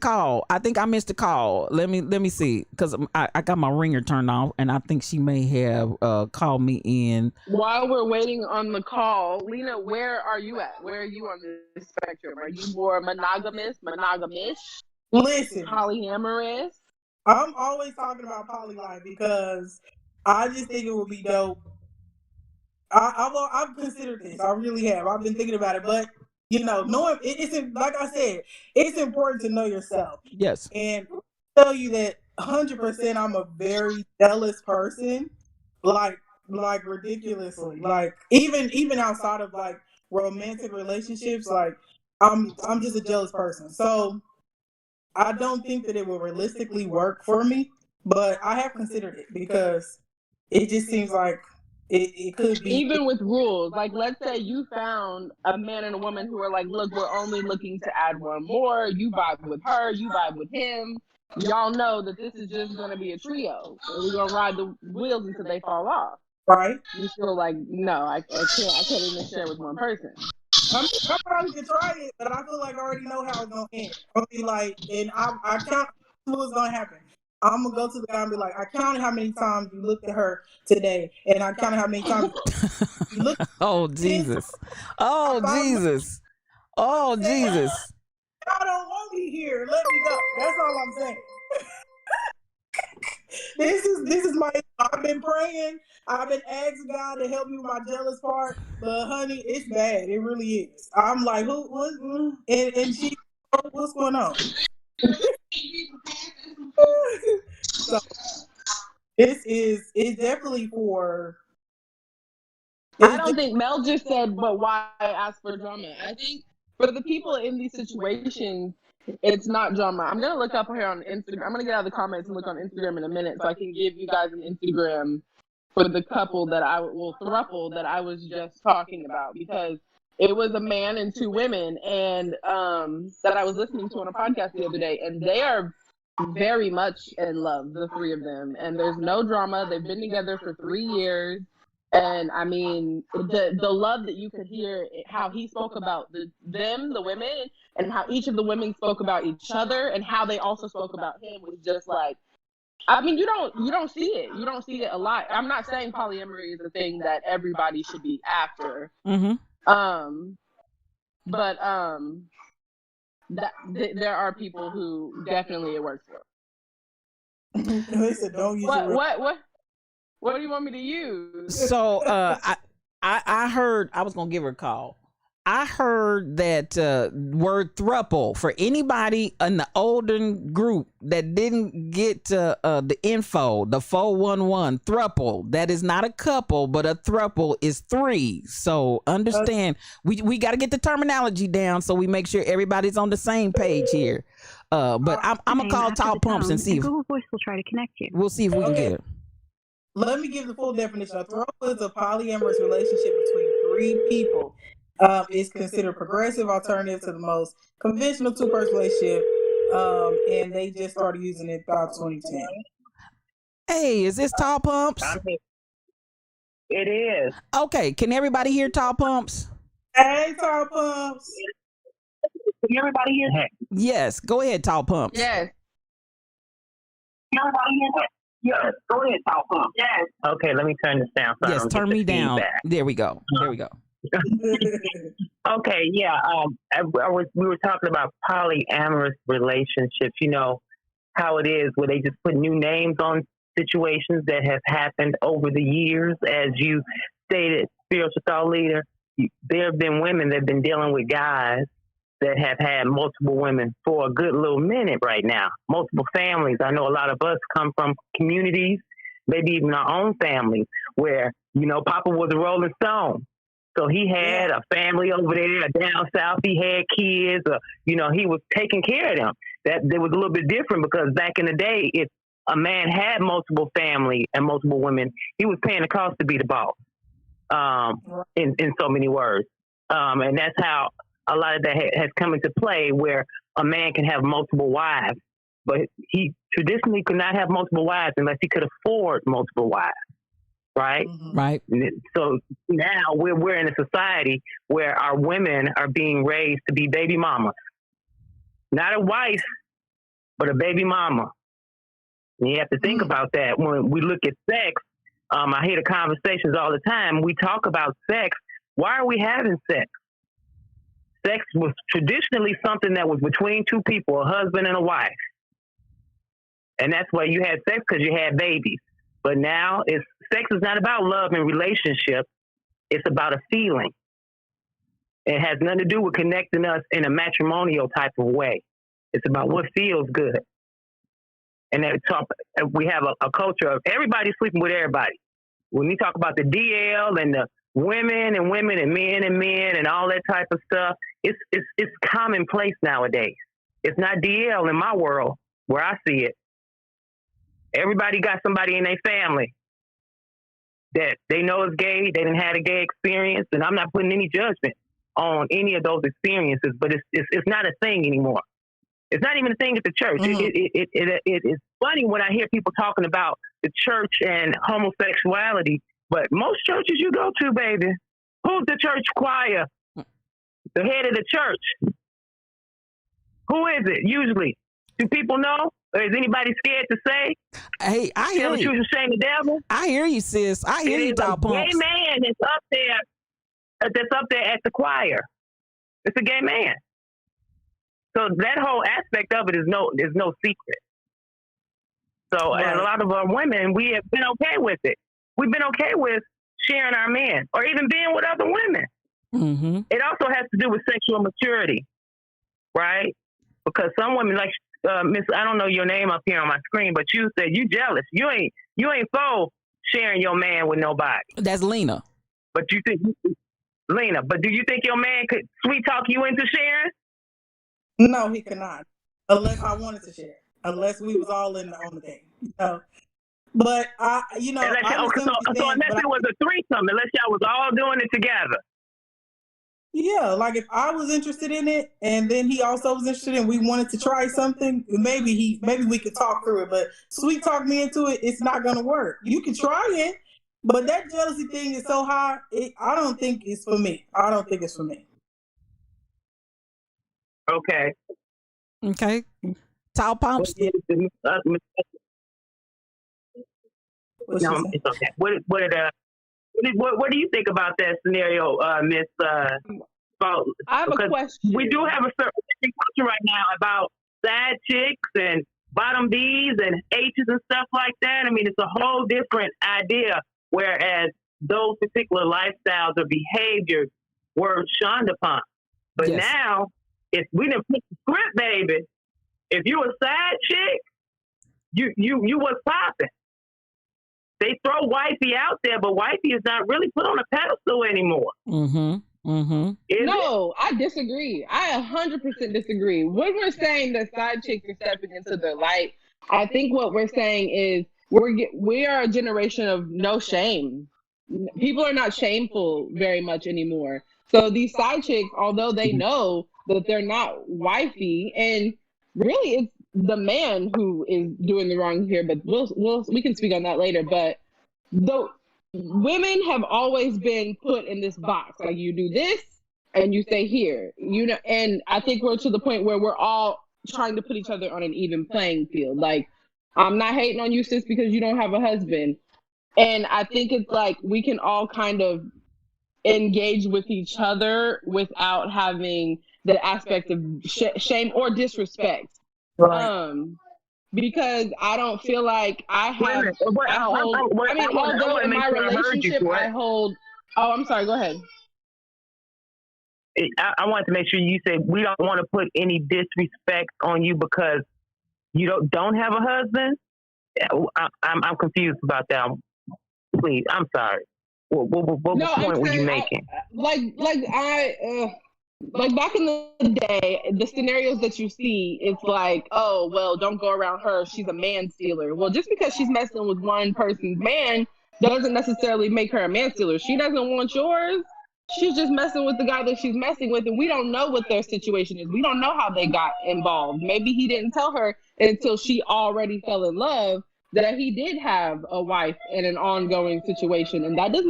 call. Let me see, because I got my ringer turned off, and I think she may have called me in. While we're waiting on the call, Lena, where are you at? Where are you on the spectrum? Are you more monogamish, Listen, polyamorous? I'm always talking about poly life because I just think it would be dope. I've considered this. I really have. I've been thinking about it, but knowing it's like I said, it's important to know yourself. Yes. And I'll tell you that 100%. I'm a very jealous person, like ridiculously. Like even outside of like romantic relationships, like I'm just a jealous person. So I don't think that it will realistically work for me, but I have considered it because it just seems like it could be. Even with rules, like let's say you found a man and a woman who are like, look, we're only looking to add one more. You vibe with her, you vibe with him. Y'all know that this is just going to be a trio. And we're going to ride the wheels until they fall off. Right. You still like, no, I can't even share with one person. I probably could try it, but I feel like I already know how it's gonna end. I'll be like, and I count what's gonna happen. I'm gonna go to the guy and be like, I counted how many times you looked at her today, and I counted how many times you looked. Oh Jesus! Oh Jesus! Oh Jesus! I don't want me here. Let me go. That's all I'm saying. This is my. I've been praying. I've been asking God to help me with my jealous part, but honey, it's bad. It really is. I'm like, who? What? And she, what's going on? So it's definitely for. I don't think Mel just said, but why ask for drama? I think for the people in these situations, it's not drama. I'm gonna look up here on Instagram. I'm gonna get out of the comments and look on Instagram in a minute, so I can give you guys an Instagram for the couple that throuple that I was just talking about, because it was a man and two women, and that I was listening to on a podcast the other day, and they are very much in love, the three of them, and there's no drama. They've been together for 3 years. And I mean, the love that you could hear, how he spoke about the women, and how each of the women spoke about each other, and how they also spoke about him, was just like, I mean, you don't see it. You don't see it a lot. I'm not saying polyamory is a thing that everybody should be after. Mm-hmm. But there are people who definitely it works for. They said don't use What do you want me to use? So I heard, I was gonna give her a call. I heard that word thruple, for anybody in the older group that didn't get the info, the 411 thruple, that is not a couple, but a thruple is 3. So understand, we got to get the terminology down so we make sure everybody's on the same page here. But I'm gonna call Tall Pumps and see if Google Voice will try to connect you. We'll see if we can get it. Let me give the full definition. A throuple is a polyamorous relationship between 3 people. It's considered progressive alternative to the most conventional 2-person relationship, and they just started using it about 2010. Hey, is this Tall Pumps? It is. Okay, can everybody hear Tall Pumps? Hey, Tall Pumps. Can everybody hear that? Yes, go ahead, Tall Pumps. Yes. Can everybody hear that? Yes, go ahead, Tall Pumps. Yes. Okay, let me turn this down. So Yes, turn me down. Feedback. There we go. Okay, yeah. We were talking about polyamorous relationships. You know how it is, where they just put new names on situations that have happened over the years. As you stated, spiritual thought leader, there have been women that have been dealing with guys that have had multiple women for a good little minute right now. Multiple families. I know a lot of us come from communities, maybe even our own families, where, Papa was a Rolling Stone. So he had a family over there down south. He had kids. He was taking care of them. That was a little bit different, because back in the day, if a man had multiple family and multiple women, he was paying the cost to be the boss. In so many words, and that's how a lot of that has come into play, where a man can have multiple wives, but he traditionally could not have multiple wives unless he could afford multiple wives, right? Mhm. Right. So now we're in a society where our women are being raised to be baby mamas, not a wife, but a baby mama. And you have to think about that when we look at sex. I hear the conversations all the time. We talk about sex. Why are we having sex? Sex was traditionally something that was between two people, a husband and a wife. And that's why you had sex, because you had babies. But now sex is not about love and relationship. It's about a feeling. It has nothing to do with connecting us in a matrimonial type of way. It's about what feels good. And we have a culture of everybody sleeping with everybody. When we talk about the DL and the women and women and men and all that type of stuff, it's commonplace nowadays. It's not DL in my world where I see it. Everybody got somebody in their family that they know is gay. They didn't have a gay experience, and I'm not putting any judgment on any of those experiences. But it's not a thing anymore. It's not even a thing at the church. It's funny when I hear people talking about the church and homosexuality. But most churches you go to, baby, who's the church choir? The head of the church. Who is it usually? Do people know? Or is anybody scared to say? Hey, I hear Tell the you. truth and shame the devil. I hear you, sis. I hear you, It is Tall a gay Pumps. man that's up there at the choir. It's a gay man. So that whole aspect of it is no secret. So and a lot of our women, we have been okay with it. We've been okay with sharing our men or even being with other women. Mm-hmm. It also has to do with sexual maturity, right? Because some women, like Miss, I don't know your name up here on my screen, but you said you jealous. You ain't for sharing your man with nobody. That's Lena. But you think Lena? But do you think your man could sweet talk you into sharing? No, he cannot, unless I wanted to share. Unless we was all on the thing, But I Unless, unless it was a threesome, unless y'all was all doing it together. Yeah, like if I was interested in it, and then he also was interested in, we wanted to try something. Maybe we could talk through it. But sweet talk me into it, it's not gonna work. You can try it, but that jealousy thing is so high. I don't think it's for me. I don't think it's for me. Okay. Okay. Tall Pumps. No, it's okay. What do you think about that scenario, Miss? I have a question. We do have a certain question right now about side chicks and bottom B's and H's and stuff like that. I mean, it's a whole different idea. Whereas those particular lifestyles or behaviors were shunned upon. But Yes. now, if we didn't put the script, baby, if you a side chick, you was popping. They throw wifey out there, but wifey is not really put on a pedestal anymore. Mm-hmm. Mm-hmm. No, I disagree. I 100% disagree. When we're saying that side chicks are stepping into their light, I think what we're saying is we are a generation of no shame. People are not shameful very much anymore. So these side chicks, although they know that they're not wifey, and really it's the man who is doing the wrong here, but we can speak on that later. But the women have always been put in this box, like you do this and you stay here, and I think we're to the point where we're all trying to put each other on an even playing field. Like, I'm not hating on you, sis, because you don't have a husband. And I think it's like we can all kind of engage with each other without having the aspect of shame or disrespect. Right. Because I don't feel like I have. Although in my relationship I hold. Oh, I'm sorry. Go ahead. I wanted to make sure you said we don't want to put any disrespect on you because you don't have a husband. I'm confused about that. Please, I'm sorry. What point were you making? Like back in the day, the scenarios that you see, it's like, oh, well, don't go around her. She's a man stealer. Well, just because she's messing with one person's man doesn't necessarily make her a man stealer. She doesn't want yours. she's just messing with the guy that she's messing with, and we don't know what their situation is. We don't know how they got involved. Maybe he didn't tell her until she already fell in love that he did have a wife and an ongoing situation, and that's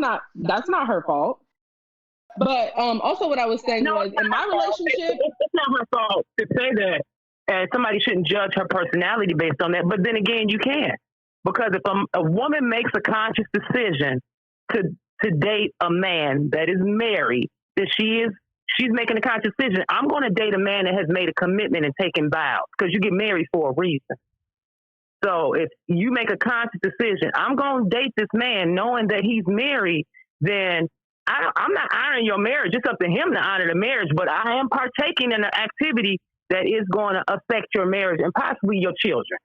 not her fault. But also what I was saying was, in my relationship, it's not her fault to say that, and somebody shouldn't judge her personality based on that. But then again, you can, because if a woman makes a conscious decision to date a man that is married, that she's making a conscious decision. I'm going to date a man that has made a commitment and taken vows, because you get married for a reason. So if you make a conscious decision, I'm going to date this man knowing that he's married, then I'm not honoring your marriage. It's up to him to honor the marriage, but I am partaking in an activity that is going to affect your marriage and possibly your children.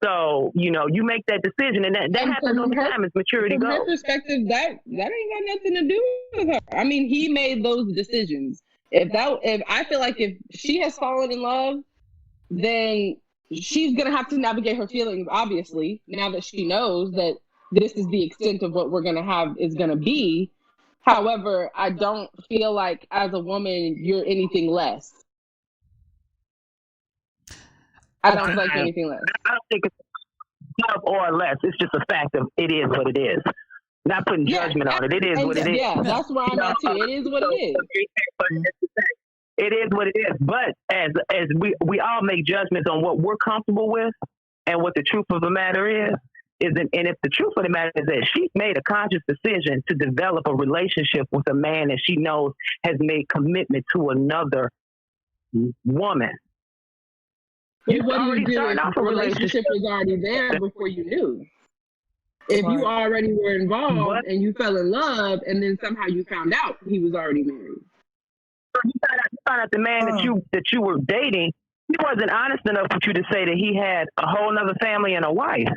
So, you make that decision, and that happens over time as maturity goes. From her perspective, that ain't got nothing to do with her. I mean, he made those decisions. If I feel like if she has fallen in love, then she's going to have to navigate her feelings, obviously, now that she knows that this is the extent of what we're going to have is going to be. However, I don't feel like as a woman, you're anything less. I don't feel like you're anything less. I don't think it's love or less. It's just a fact of it is what it is. Not putting judgment on it. It is what it is. Yeah, that's where I'm at too. It is what it is. It is what it is. But as we all make judgments on what we're comfortable with and what the truth of the matter is, and if the truth of the matter is that she made a conscious decision to develop a relationship with a man that she knows has made commitment to another woman. But what do you do if the relationship was already there before you knew? If you already were involved and you fell in love, and then somehow you found out he was already married. You found out the man that you were dating, he wasn't honest enough with you to say that he had a whole nother family and a wife.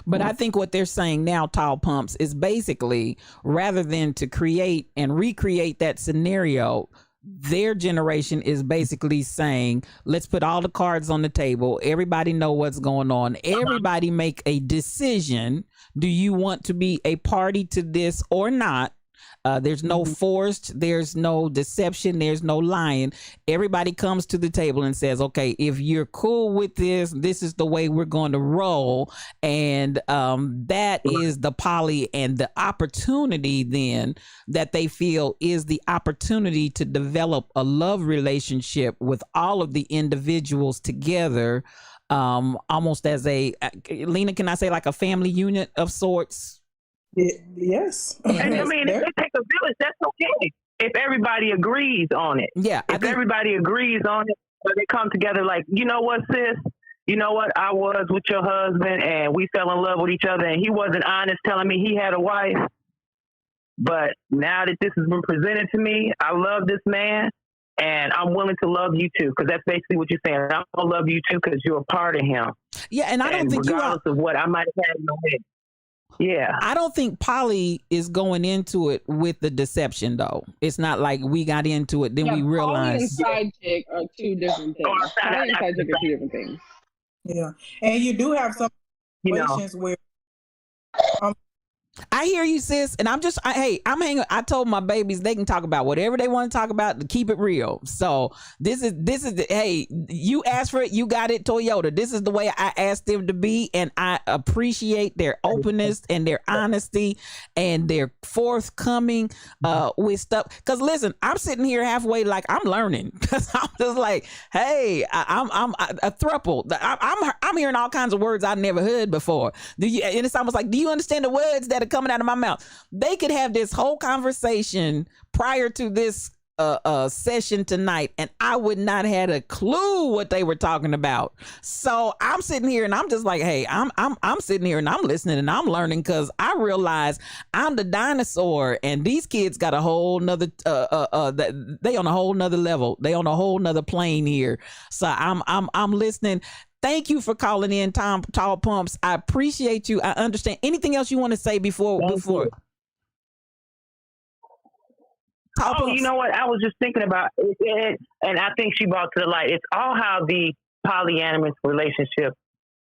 But I think what they're saying now, Tall Pumps, is basically rather than to create and recreate that scenario, their generation is basically saying, let's put all the cards on the table. Everybody know what's going on. Everybody make a decision. Do you want to be a party to this or not? There's no forced, there's no deception, there's no lying. Everybody comes to the table and says, okay, if you're cool with this, this is the way we're going to roll. And that is the poly and the opportunity then that they feel is the opportunity to develop a love relationship with all of the individuals together, almost as a, Lena, can I say like a family unit of sorts? Yes. And I mean, if they take a village, that's okay. If everybody agrees on it. Yeah. If everybody agrees on it, or they come together like, you know what, sis? You know what? I was with your husband and we fell in love with each other and he wasn't honest telling me he had a wife. But now that this has been presented to me, I love this man and I'm willing to love you too. Because that's basically what you're saying. I'm going to love you too because you're a part of him. Yeah. And I don't think regardless of what I might have had in my head. Yeah. I don't think Polly is going into it with the deception, though. It's not like we got into it, then we realized. Polly and side chick are two different things. Polly and side chick are two different things. Yeah. And you do have some situations where I hear you, sis, and I'm hanging. I told my babies they can talk about whatever they want to talk about to keep it real. So this is hey, you asked for it, you got it, Toyota. This is the way I asked them to be, and I appreciate their openness and their honesty and their forthcoming with stuff. Because listen, I'm sitting here halfway like I'm learning because I'm just like, hey, I'm a thruple. I'm hearing all kinds of words I never heard before. And it's almost like, do you understand the words that are coming out of my mouth? They could have this whole conversation prior to this session tonight and I would not have a clue what they were talking about. So I'm sitting here and I'm just like, hey, I'm sitting here and I'm listening and I'm learning because I realize I'm the dinosaur and these kids got a whole nother they on a whole nother level. They on a whole nother plane here. So I'm listening. Thank you for calling in, Tall Pumps. I appreciate you. I understand. Anything else you want to say before? You know what? I was just thinking about it, and I think she brought to the light. It's all how the polyamorous relationship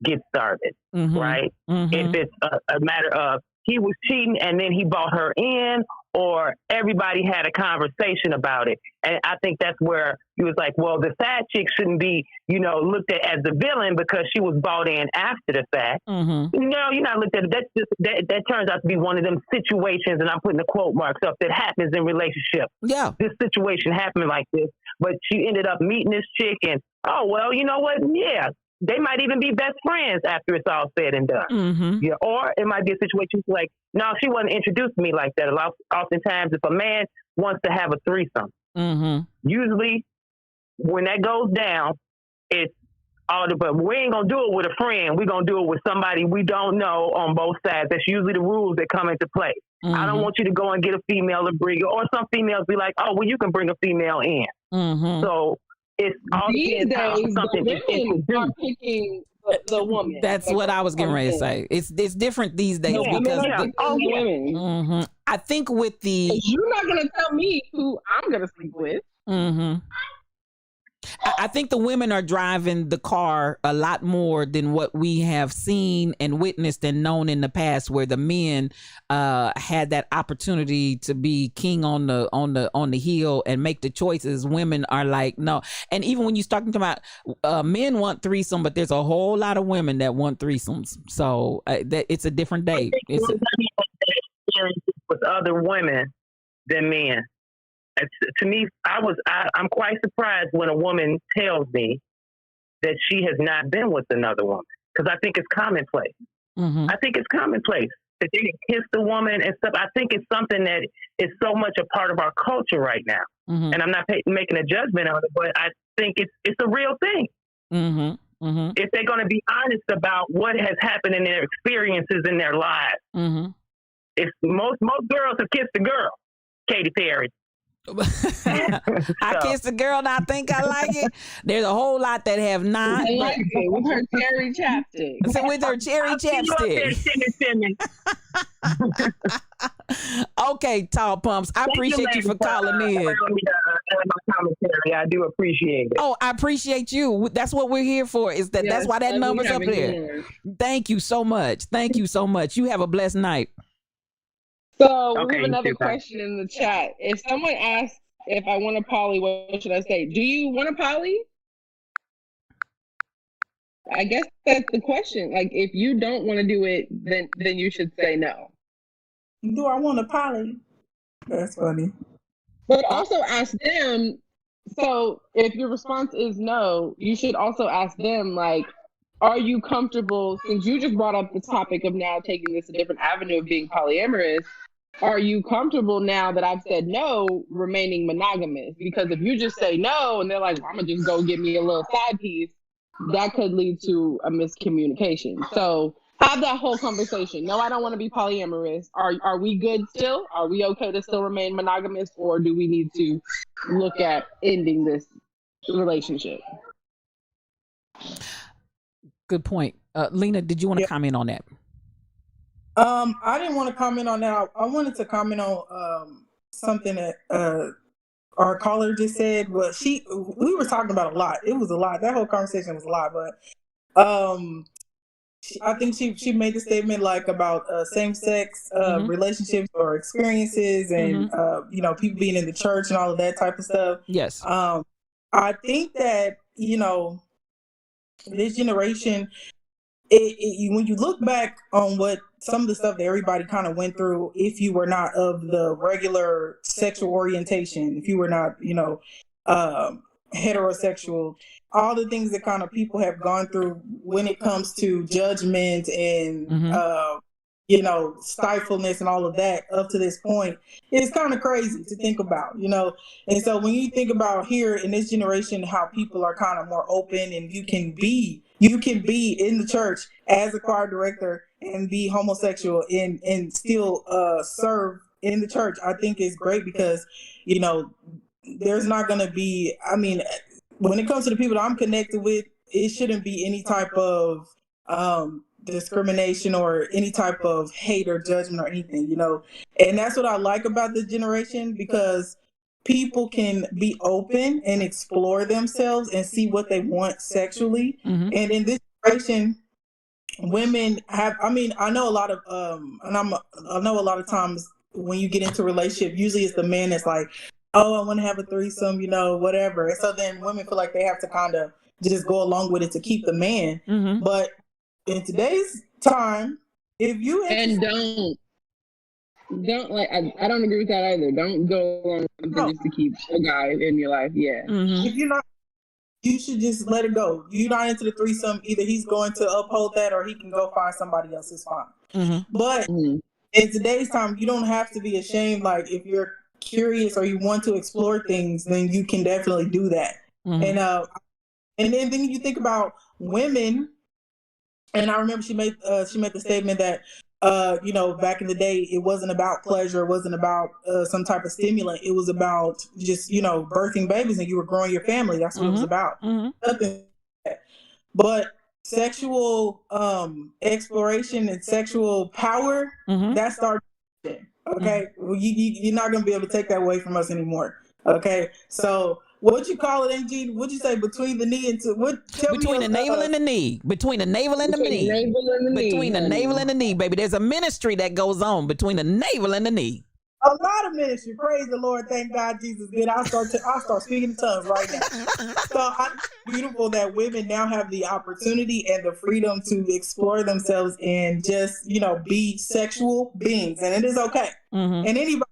gets started, right? If it's a matter of he was cheating and then he brought her in, or everybody had a conversation about it. And I think that's where he was like, well, the side chick shouldn't be, looked at as the villain because she was bought in after the fact. Mm-hmm. No, you're not looked at it. That turns out to be one of them situations, and I'm putting the quote marks up, that happens in relationships. Yeah. This situation happened like this, but she ended up meeting this chick, and, oh, well, you know what? Yeah. They might even be best friends after it's all said and done. Mm-hmm. Yeah, or it might be a situation like, no, she wasn't introduced to me like that. Oftentimes, if a man wants to have a threesome, usually when that goes down, it's all the. But we ain't gonna do it with a friend. We're gonna do it with somebody we don't know on both sides. That's usually the rules that come into play. I don't want you to go and get a female to bring, or some females be like, oh, well, you can bring a female in. So. It's all these days, the women are picking the woman. That's what I was getting ready to say. It's different these days because women. I think with the you're not gonna tell me who I'm gonna sleep with. I think the women are driving the car a lot more than what we have seen and witnessed and known in the past, where the men had that opportunity to be king on the hill and make the choices. Women are like, no. And even when you start talking about men want threesome, but there's a whole lot of women that want threesomes. So it's a different day. It's with other women than men. To me, I'm quite surprised when a woman tells me that she has not been with another woman, because I think it's commonplace. I think it's commonplace that they kiss the woman and stuff. I think it's something that is so much a part of our culture right now. And I'm not making a judgment on it, but I think it's a real thing. If they're going to be honest about what has happened in their experiences in their lives. If most girls have kissed a girl, Katy Perry. I kissed a girl and I think I like it. There's a whole lot that have not. I like it with her cherry chapstick. So with her cherry chapstick. Okay, Tall Pumps. I appreciate you for calling in. I do appreciate it. Oh, I appreciate you. That's what we're here for. That's why that number's up there. Thank you so much. Thank you so much. You have a blessed night. So we have another question in the chat. If someone asks if I want a poly, what should I say? Do you want a poly? I guess that's the question. Like, if you don't want to do it, then you should say no. Do I want a poly? That's funny. But also ask them. So if your response is no, you should also ask them, like, are you comfortable, since you just brought up the topic of now taking this a different avenue of being polyamorous, are you comfortable now that I've said no, remaining monogamous? Because if you just say no and they're like, well, I'm going to just go get me a little side piece, that could lead to a miscommunication. So have that whole conversation. No, I don't want to be polyamorous. Are we good still? Are we okay to still remain monogamous? Or do we need to look at ending this relationship? Good point. Lena, did you want to comment on that? I didn't want to comment on that. I wanted to comment on something that our caller just said. But we were talking about a lot. It was a lot. That whole conversation was a lot. But I think she made the statement like about same-sex relationships or experiences, and people being in the church and all of that type of stuff. Yes. I think that this generation, when you look back on what some of the stuff that everybody kind of went through, if you were not of the regular sexual orientation, if you were not, heterosexual, all the things that kind of people have gone through when it comes to judgment and, stifleness and all of that up to this point, it's kind of crazy to think about, And so when you think about here in this generation, how people are kind of more open, and you can be in the church as a choir director and be homosexual and still serve in the church, I think is great, because, there's not going to be, when it comes to the people that I'm connected with, it shouldn't be any type of discrimination or any type of hate or judgment or anything, And that's what I like about this generation, because people can be open and explore themselves and see what they want sexually. And in this generation, women have, I know a lot of, I know a lot of times when you get into a relationship, usually it's the man that's like, oh, I want to have a threesome, whatever. And so then women feel like they have to kind of just go along with it to keep the man. Mm-hmm. But in today's time, if you And don't like I don't agree with that either. Don't go along with something just to keep a guy in your life. Yeah. Mm-hmm. if you're not, you should just let it go. You're not into the threesome. Either he's going to uphold that, or he can go find somebody else. It's fine. Mm-hmm. But in today's time, you don't have to be ashamed. Like if you're curious or you want to explore things, then you can definitely do that. Mm-hmm. And then you think about women. And I remember she made the statement that back in the day, it wasn't about pleasure, it wasn't about some type of stimulant. It was about just birthing babies, and you were growing your family. That's what it was about. Mm-hmm. Nothing. But sexual exploration and sexual power, that started. Okay, you're not gonna be able to take that away from us anymore. Okay, so what you call it, AG? What'd you say? Between the knee and between the navel and the knee. Between the navel and the knee. Between the navel and the knee, baby. There's a ministry that goes on between the navel and the knee. A lot of ministry. Praise the Lord. Thank God Jesus did. I'll start speaking in tongues right now. So it's beautiful that women now have the opportunity and the freedom to explore themselves and just, be sexual beings. And it is okay. Mm-hmm. And anybody,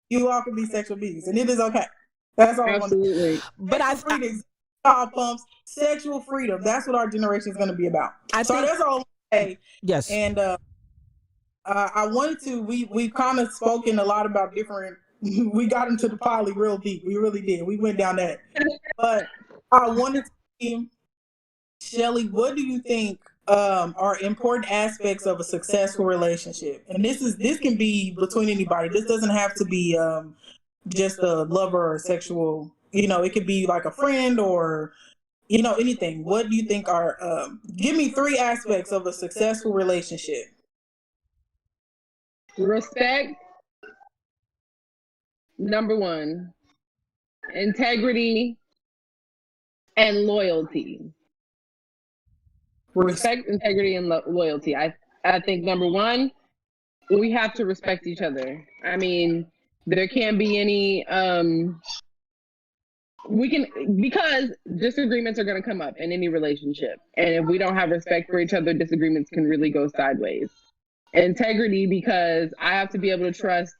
you all can be sexual beings. And it is okay. That's all Absolutely. I want to do. But pumps, sexual freedom. That's what our generation is going to be about. That's all I say. Yes. And I wanted to, we've kind of spoken a lot about different, we got into the poly real deep. We really did. We went down that. But I wanted to see, Shelly, what do you think are important aspects of a successful relationship? And this can be between anybody. This doesn't have to be just a lover or sexual, it could be like a friend or, anything. What do you think are, give me 3 aspects of a successful relationship. Respect, number 1. Integrity and loyalty. Respect, integrity, and loyalty. I think number 1, we have to respect each other. I mean, there can't be any because disagreements are going to come up in any relationship, and if we don't have respect for each other, disagreements can really go sideways. Integrity, because I have to be able to trust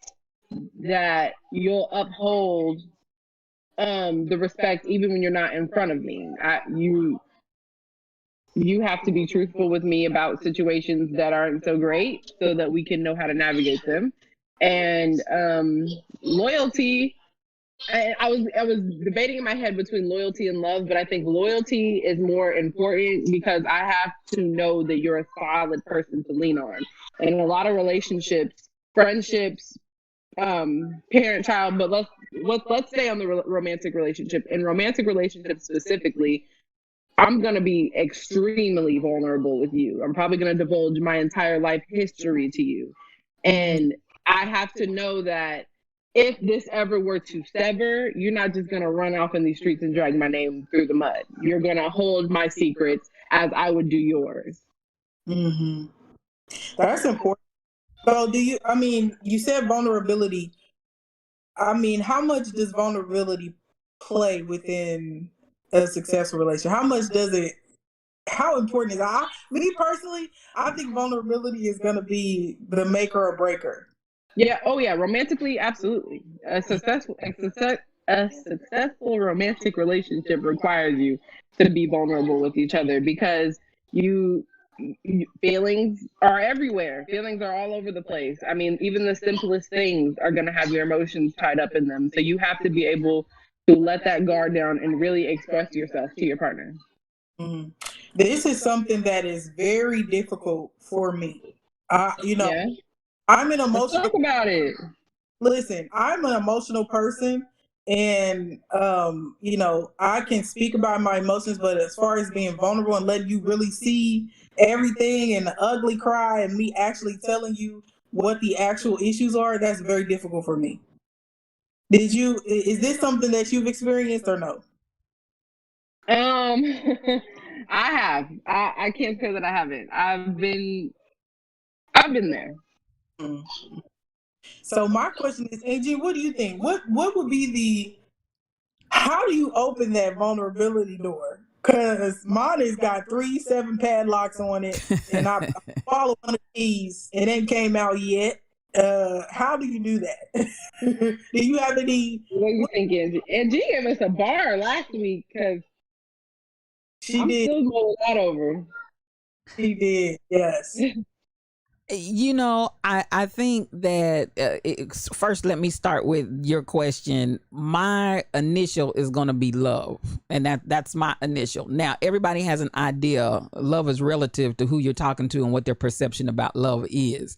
that you'll uphold the respect even when you're not in front of me. You have to be truthful with me about situations that aren't so great so that we can know how to navigate them. And loyalty, I was debating in my head between loyalty and love, but I think loyalty is more important because I have to know that you're a solid person to lean on. And in a lot of relationships, friendships, parent-child, but let's stay on the romantic relationship. In romantic relationships specifically, I'm going to be extremely vulnerable with you. I'm probably going to divulge my entire life history to you. And I have to know that if this ever were to sever, you're not just going to run off in these streets and drag my name through the mud. You're going to hold my secrets as I would do yours. Mm-hmm. That's important. So you said vulnerability. How much does vulnerability play within a successful relationship? How important is it? Me personally, I think vulnerability is going to be the maker or breaker. Yeah. Oh, yeah. Romantically, absolutely. A successful romantic relationship requires you to be vulnerable with each other because feelings are everywhere. Feelings are all over the place. I mean, even the simplest things are going to have your emotions tied up in them. So you have to be able to let that guard down and really express yourself to your partner. Mm-hmm. This is something that is very difficult for me. Yeah. I'm an emotional. Let's talk about it. Listen, I'm an emotional person, and I can speak about my emotions, but as far as being vulnerable and letting you really see everything and the ugly cry and me actually telling you what the actual issues are, that's very difficult for me. Is this something that you've experienced or no? I have. I can't say that I haven't. I've been there. Mm-hmm. So my question is, Angie, what do you think? What would be how do you open that vulnerability door? Because mine has got 3-7 padlocks on it, and I follow one of these. It ain't came out yet. How do you do that? Do you have any? What do you think, Angie? Angie gave us a bar last week because She did. still mulling that over. She did. Yes. You know, I think that first, let me start with your question. My initial is going to be love, and that's my initial. Now, everybody has an idea. Love is relative to who you're talking to and what their perception about love is.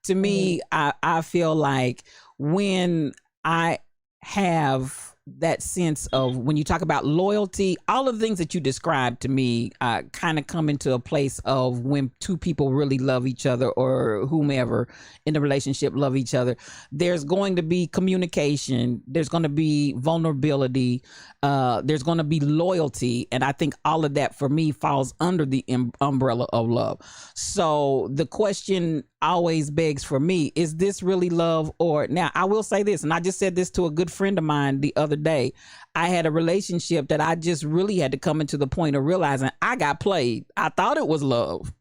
To me, I feel like when I have that sense of, when you talk about loyalty, all of the things that you described to me kind of come into a place of when two people really love each other, or whomever in the relationship love each other. There's going to be communication, there's going to be vulnerability, there's going to be loyalty, and I think all of that for me falls under the umbrella of love. So the question always begs for me, is this really love? Or, now I will say this, and I just said this to a good friend of mine the other day. I had a relationship that I just really had to come into the point of realizing I got played. I thought it was love.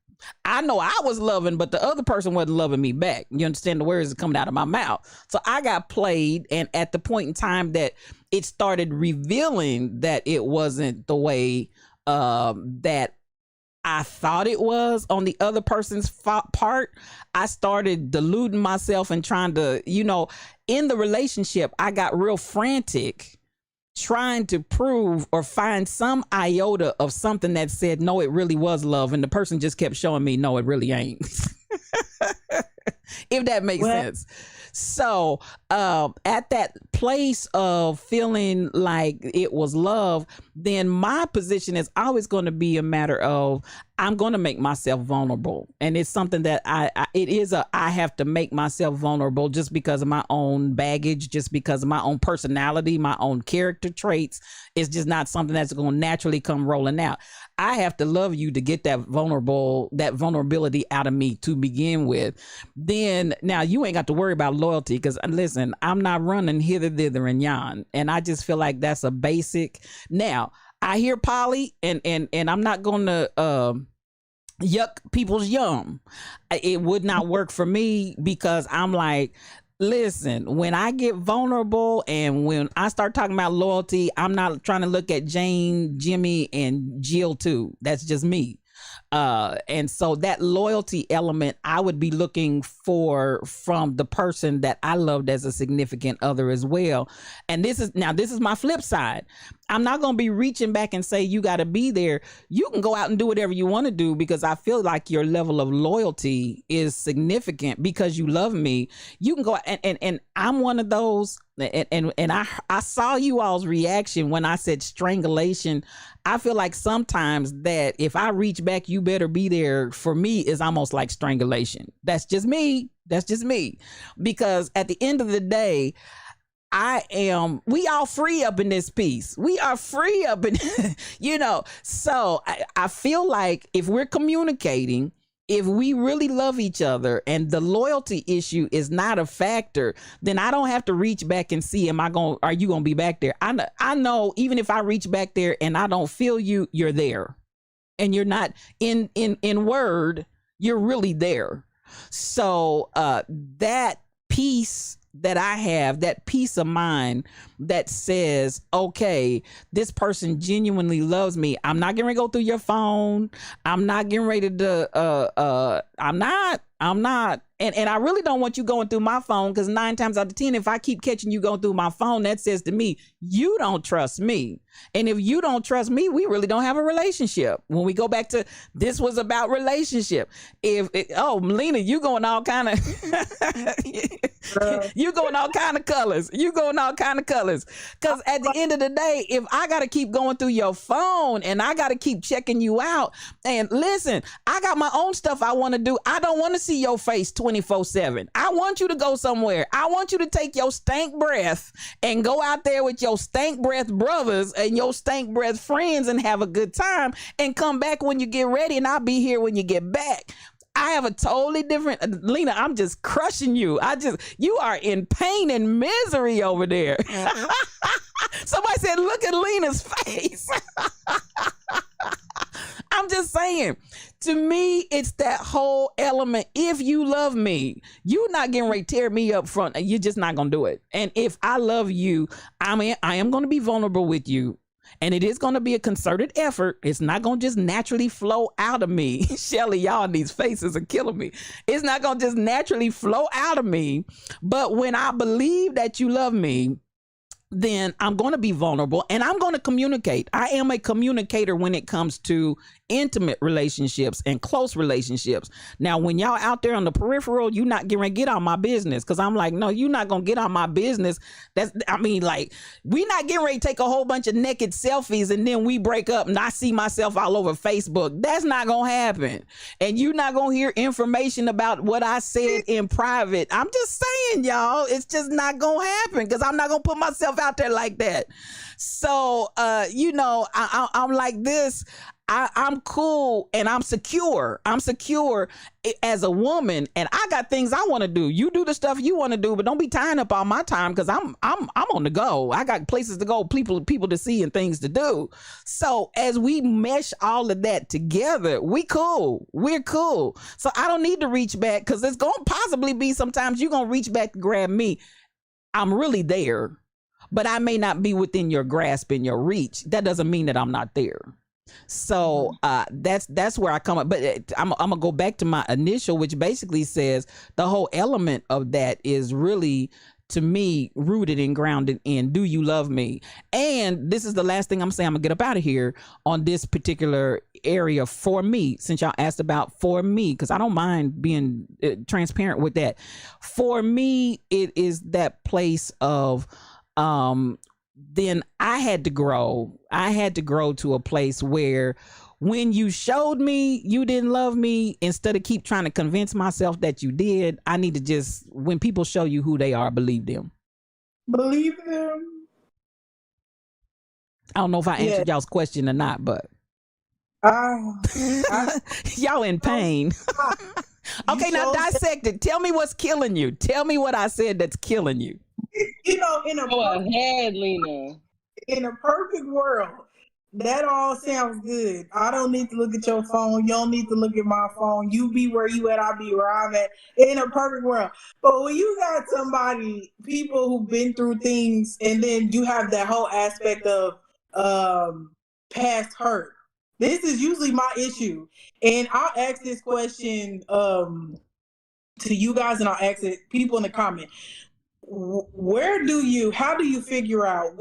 I know I was loving, but the other person wasn't loving me back. You understand the words that coming out of my mouth? So I got played, and at the point in time that it started revealing that it wasn't the way that I thought it was on the other person's part, I started deluding myself and trying to, in the relationship, I got real frantic trying to prove or find some iota of something that said, no, it really was love. And the person just kept showing me, no, it really ain't. If that makes sense. So at that place of feeling like it was love, then my position is always going to be a matter of, I'm going to make myself vulnerable. And it's something that I have to make myself vulnerable just because of my own baggage, just because of my own personality, my own character traits. It's just not something that's going to naturally come rolling out. I have to love you to get that vulnerability out of me to begin with. Then now you ain't got to worry about loyalty, because listen, I'm not running hither, thither, and yon. And I just feel like that's a basic. Now, I hear Polly, and I'm not going to yuck people's yum. It would not work for me, because I'm like, listen, when I get vulnerable and when I start talking about loyalty, I'm not trying to look at Jane, Jimmy, and Jill too. That's just me. And so that loyalty element I would be looking for from the person that I loved as a significant other as well. And this is my flip side. I'm not going to be reaching back and say, you got to be there. You can go out and do whatever you want to do, because I feel like your level of loyalty is significant because you love me. You can go and I'm one of those. And I saw you all's reaction when I said strangulation. I feel like sometimes that if I reach back, you better be there, for me is almost like strangulation. That's just me. Because at the end of the day, we all free up in this piece. We are free up in, so I feel like if we're communicating, if we really love each other and the loyalty issue is not a factor, then I don't have to reach back and see, are you going to be back there? I know even if I reach back there and I don't feel you, you're there, and you're not in word, you're really there. So that piece that I have, that peace of mind that says, okay, this person genuinely loves me. I'm not getting ready to go through your phone. I'm not getting ready to, I'm not. And I really don't want you going through my phone, because 9 times out of 10, if I keep catching you going through my phone, that says to me, you don't trust me. And if you don't trust me, we really don't have a relationship. When we go back to, this was about relationship. Melina, you going all kind of, you going all kind of colors. Because at the end of the day, if I got to keep going through your phone and I got to keep checking you out, and listen, I got my own stuff I want to do. I don't want to see your face 24/7. I want you to go somewhere. I want you to take your stank breath and go out there with your stank breath brothers and your stank breath friends and have a good time, and come back when you get ready, and I'll be here when you get back. I have a totally different Lena. I'm just crushing you. You are in pain and misery over there. Somebody said, "Look at Lena's face." I'm just saying, to me, it's that whole element. If you love me, you're not getting ready to tear me up front. You're just not going to do it. And if I love you, I am going to be vulnerable with you. And it is going to be a concerted effort. It's not going to just naturally flow out of me. Shelly, y'all, these faces are killing me. It's not going to just naturally flow out of me. But when I believe that you love me, then I'm going to be vulnerable and I'm going to communicate. I am a communicator when it comes to intimate relationships and close relationships. Now, when y'all out there on the peripheral, you're not getting ready to get on my business, because I'm like, no, you're not going to get on my business. We're not getting ready to take a whole bunch of naked selfies and then we break up and I see myself all over Facebook. That's not going to happen. And you're not going to hear information about what I said in private. I'm just saying, y'all, it's just not going to happen, because I'm not going to put myself out there like that. So, I'm like this. I'm cool and I'm secure. I'm secure as a woman, and I got things I want to do. You do the stuff you want to do, but don't be tying up all my time, because I'm on the go. I got places to go, people to see, and things to do. So as we mesh all of that together, we're cool. So I don't need to reach back, because it's gonna possibly be sometimes you're gonna reach back to grab me. I'm really there, but I may not be within your grasp and your reach. That doesn't mean that I'm not there. So that's where I come up. But I'm gonna go back to my initial, which basically says the whole element of that is really, to me, rooted and grounded in, do you love me? And this is the last thing I'm saying. I'm gonna get up out of here on this particular area for me, since y'all asked about for me, because I don't mind being transparent with that. For me, it is that place of then I had to grow. I had to grow to a place where when you showed me you didn't love me, instead of keep trying to convince myself that you did, I need to just, when people show you who they are, believe them. Believe them. I don't know if I answered y'all's question or not, but y'all in pain. Okay, now dissect it. Tell me what's killing you. Tell me what I said that's killing you. Ahead, Lena. In a perfect world, that all sounds good. I don't need to look at your phone. You don't need to look at my phone. You be where you at, I'll be where I'm at. In a perfect world. But when you got people who've been through things, and then you have that whole aspect of past hurt. This is usually my issue. And I'll ask this question to you guys, and I'll ask it people in the comment. How do you figure out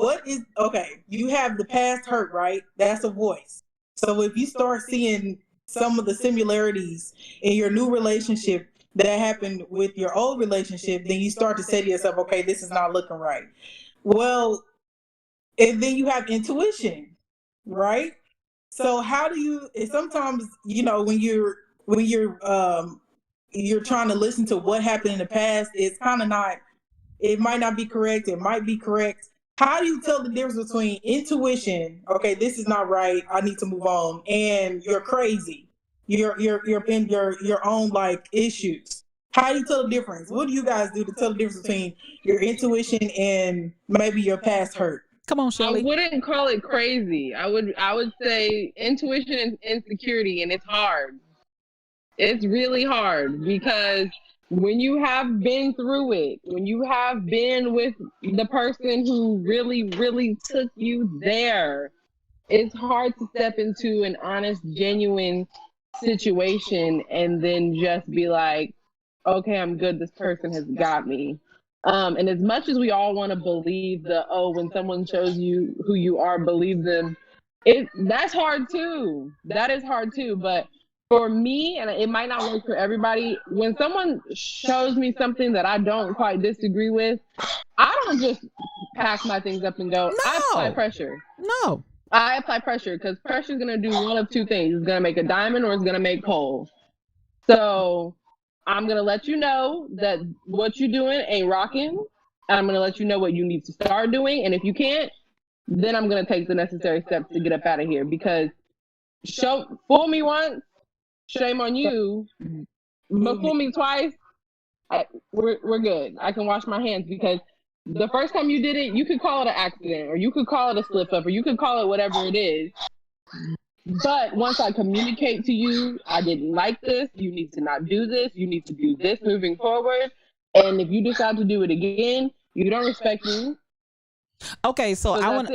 you have the past hurt, right? That's a voice. So if you start seeing some of the similarities in your new relationship that happened with your old relationship, then you start to say to yourself, okay, this is not looking right. Well, and then you have intuition, right? So how do you, sometimes, when you're trying to listen to what happened in the past, it's kind of not, it might not be correct. It might be correct. How do you tell the difference between intuition, okay, this is not right, I need to move on, and you're crazy, you're in your own issues? How do you tell the difference? What do you guys do to tell the difference between your intuition and maybe your past hurt? Come on, Shelly. I wouldn't call it crazy. I would say intuition and insecurity, and it's hard. It's really hard, because when you have been through it, when you have been with the person who really, really took you there, it's hard to step into an honest, genuine situation and then just be like, okay, I'm good, this person has got me. And as much as we all want to believe when someone shows you who you are, believe them, that's hard too. That is hard too. But for me, and it might not work for everybody, when someone shows me something that I don't quite disagree with, I don't just pack my things up and go. No. I apply pressure. No. I apply pressure, because pressure is going to do one of two things. It's going to make a diamond, or it's going to make coal. So I'm going to let you know that what you're doing ain't rocking. I'm going to let you know what you need to start doing. And if you can't, then I'm going to take the necessary steps to get up out of here. Because fool me once, shame on you. But fool me twice, we're good. I can wash my hands because the first time you did it, you could call it an accident, or you could call it a slip up, or you could call it whatever it is. But once I communicate to you, I didn't like this, you need to not do this, you need to do this moving forward. And if you decide to do it again, you don't respect me. Okay, so I want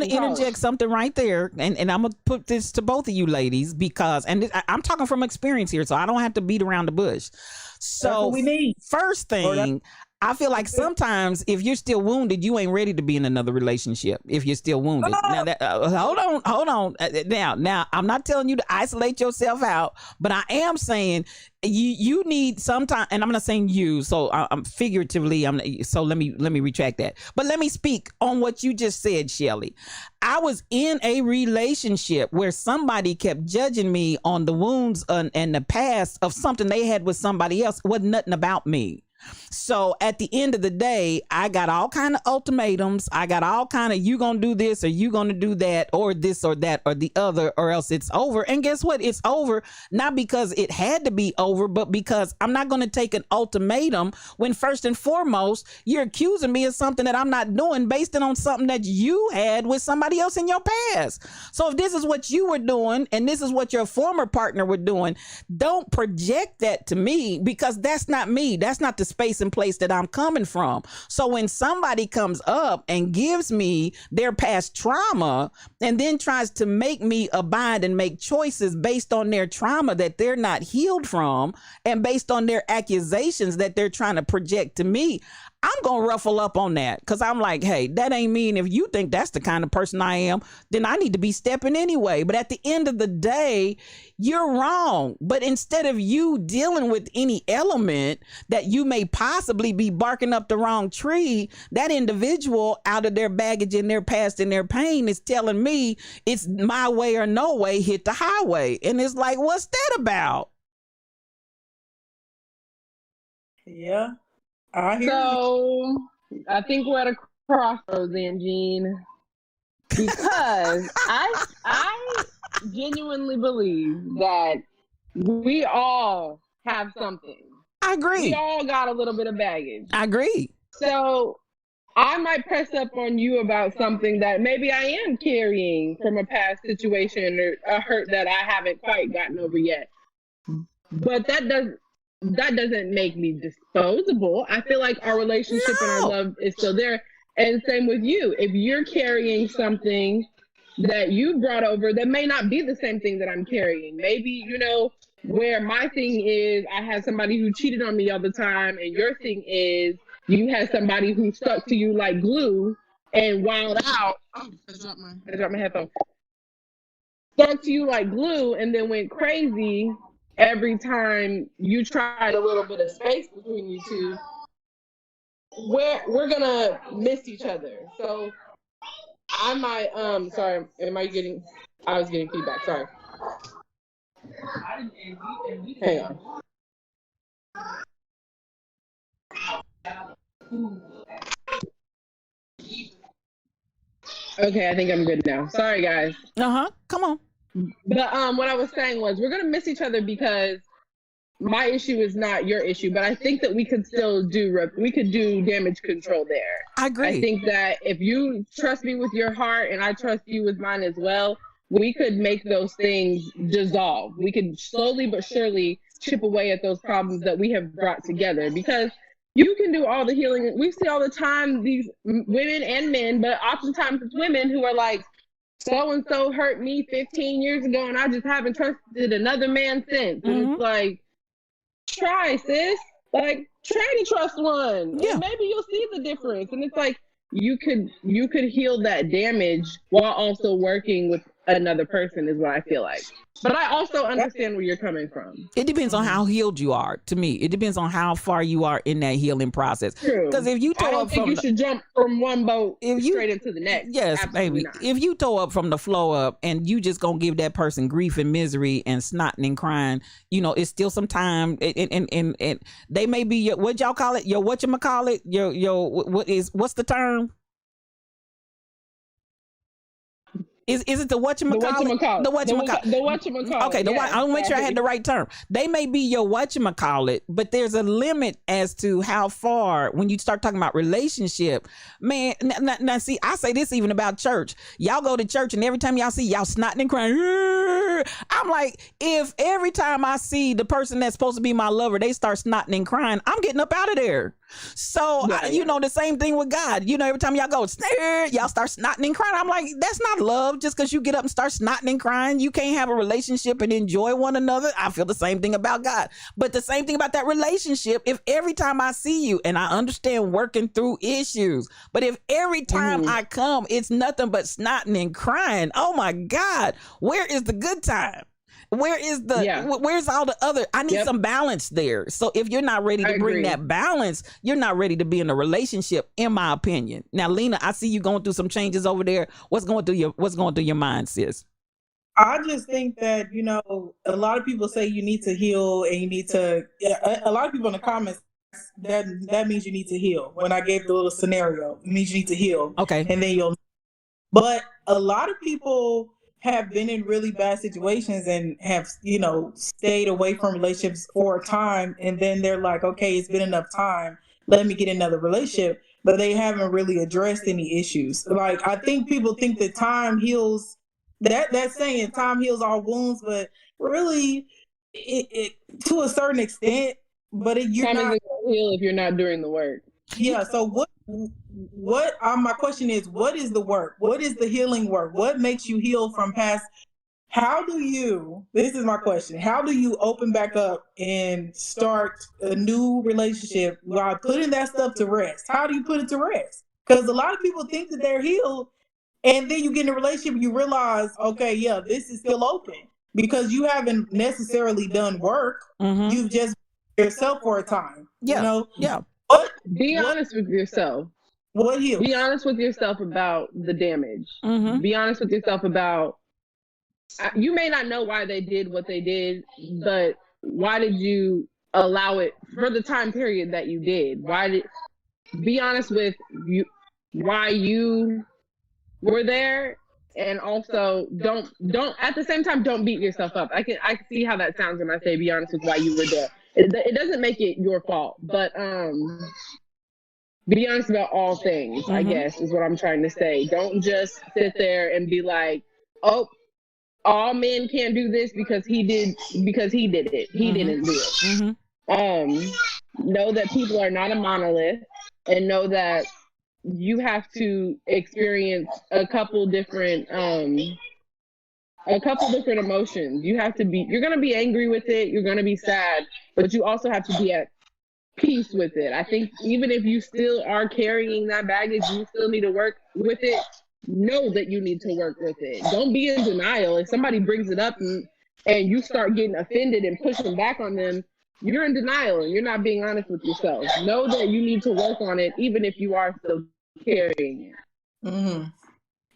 to interject something right there, and I'm gonna put this to both of you ladies because, I'm talking from experience here, so I don't have to beat around the bush. So we need. First thing, I feel like sometimes if you're still wounded, you ain't ready to be in another relationship. If you're still wounded, now that hold on. Now I'm not telling you to isolate yourself out, but I am saying you need some time. And I'm not saying you, so I'm figuratively. So let me retract that. But let me speak on what you just said, Shelly. I was in a relationship where somebody kept judging me on the wounds and the past of something they had with somebody else. It wasn't nothing about me. So at the end of the day, I got all kind of ultimatums. I got all kind of, you gonna do this or you gonna do that or this or that or the other, or else it's over. And guess what? It's over, not because it had to be over, but because I'm not gonna take an ultimatum when first and foremost, you're accusing me of something that I'm not doing based on something that you had with somebody else in your past. So if this is what you were doing and this is what your former partner were doing, don't project that to me, because that's not me. That's not the space and place that I'm coming from. So when somebody comes up and gives me their past trauma and then tries to make me abide and make choices based on their trauma that they're not healed from and based on their accusations that they're trying to project to me, I'm going to ruffle up on that, because I'm like, hey, that ain't me. And if you think that's the kind of person I am, then I need to be stepping anyway. But at the end of the day, you're wrong. But instead of you dealing with any element that you may possibly be barking up the wrong tree, that individual, out of their baggage and their past and their pain, is telling me it's my way or no way, hit the highway. And it's like, what's that about? Yeah. So I think we're at a crossroads, Jean, because I genuinely believe that we all have something. I agree. We all got a little bit of baggage. I agree. So I might press up on you about something that maybe I am carrying from a past situation or a hurt that I haven't quite gotten over yet. But that doesn't make me disposable. I feel like our relationship and our love is still there. And same with you. If you're carrying something that you brought over that may not be the same thing that I'm carrying. Maybe, where my thing is I had somebody who cheated on me all the time, and your thing is you had somebody who stuck to you like glue and wound out. Oh, I dropped my headphone. Stuck to you like glue and then went crazy every time you tried a little bit of space between you two. We're gonna miss each other. So I might sorry, I was getting feedback, sorry. Hang on. Okay, I think I'm good now. Sorry guys. Come on. But what I was saying was we're gonna miss each other because my issue is not your issue, but I think that we could still do damage control there. I agree. I think that if you trust me with your heart and I trust you with mine as well, we could make those things dissolve. We could slowly but surely chip away at those problems that we have brought together, because you can do all the healing. We see all the time these women and men, but oftentimes it's women who are like, so-and-so hurt me 15 years ago and I just haven't trusted another man since. And it's like, try, sis. Like, try to trust one. Yeah. And maybe you'll see the difference. And it's like, you could heal that damage while also working with another person, is what I feel like. But I also understand where you're coming from. It depends on how healed you are. To me, it depends on how far you are in that healing process. True. Because if you I don't think you should jump from one boat straight into the next. Yes, Absolutely baby. not. If you toe up from the flow up and you just gonna give that person grief and misery and snotting and crying, it's still some time. And they may be what y'all call it? Whatchamacallit? What's the term? Is it the The whatchamacallit. The whatchamacallit. The whatchamacallit. Okay, I want to make sure I had the right term. They may be your whatchamacallit, but there's a limit as to how far when you start talking about relationship. Man, now see, I say this even about church. Y'all go to church and every time y'all see y'all snotting and crying, I'm like, if every time I see the person that's supposed to be my lover, they start snotting and crying, I'm getting up out of there. So, you know, the same thing with God. You know, every time y'all go, y'all start snotting and crying. I'm like, that's not love. Just because you get up and start snotting and crying, you can't have a relationship and enjoy one another. I feel the same thing about God. But the same thing about that relationship, if every time I see you, and I understand working through issues, but if every time I come, it's nothing but snotting and crying, oh my God, where is the good time? Where is where's all the other? I need some balance there. So if you're not ready to bring that balance, you're not ready to be in a relationship, in my opinion. Now, Lena, I see you going through some changes over there. What's going through your mind, sis? I just think that, you know, a lot of people say you need to heal and you need to, a lot of people in the comments, that means you need to heal. When I gave the little scenario, it means you need to heal. Okay. And then but a lot of people have been in really bad situations and have, you know, stayed away from relationships for a time. And then they're like, okay, it's been enough time. Let me get another relationship. But they haven't really addressed any issues. Like, I think people think that time heals, that saying time heals all wounds, but really it to a certain extent, but you're time not isn't gonna heal if you're not doing the work. Yeah. So what my question is, what is the work? What is the healing work? What makes you heal from past? This is my question. How do you open back up and start a new relationship while putting that stuff to rest? How do you put it to rest? Because a lot of people think that they're healed, and then you get in a relationship, you realize, okay, yeah, this is still open because you haven't necessarily done work. You've just been yourself for a time. Yeah. You know? Yeah. Be honest with yourself. What heals? Be honest with yourself about the damage. Be honest with yourself about, you may not know why they did what they did, but why did you allow it for the time period that you did? Be honest with you, why you were there, and also don't at the same time, don't beat yourself up. I can see how that sounds when I say be honest with why you were there. It doesn't make it your fault, but be honest about all things, I guess, is what I'm trying to say. Don't just sit there and be like, oh, all men can't do this because he did it. He didn't do it. Know that people are not a monolith, and know that you have to experience a couple different emotions. You're gonna be angry with it, you're gonna be sad, but you also have to be at peace with it. I think even if you still are carrying that baggage, you still need to work with it. Know that you need to work with it. Don't be in denial. If somebody brings it up and you start getting offended and pushing back on them, you're in denial and you're not being honest with yourself. Know that you need to work on it, even if you are still carrying it.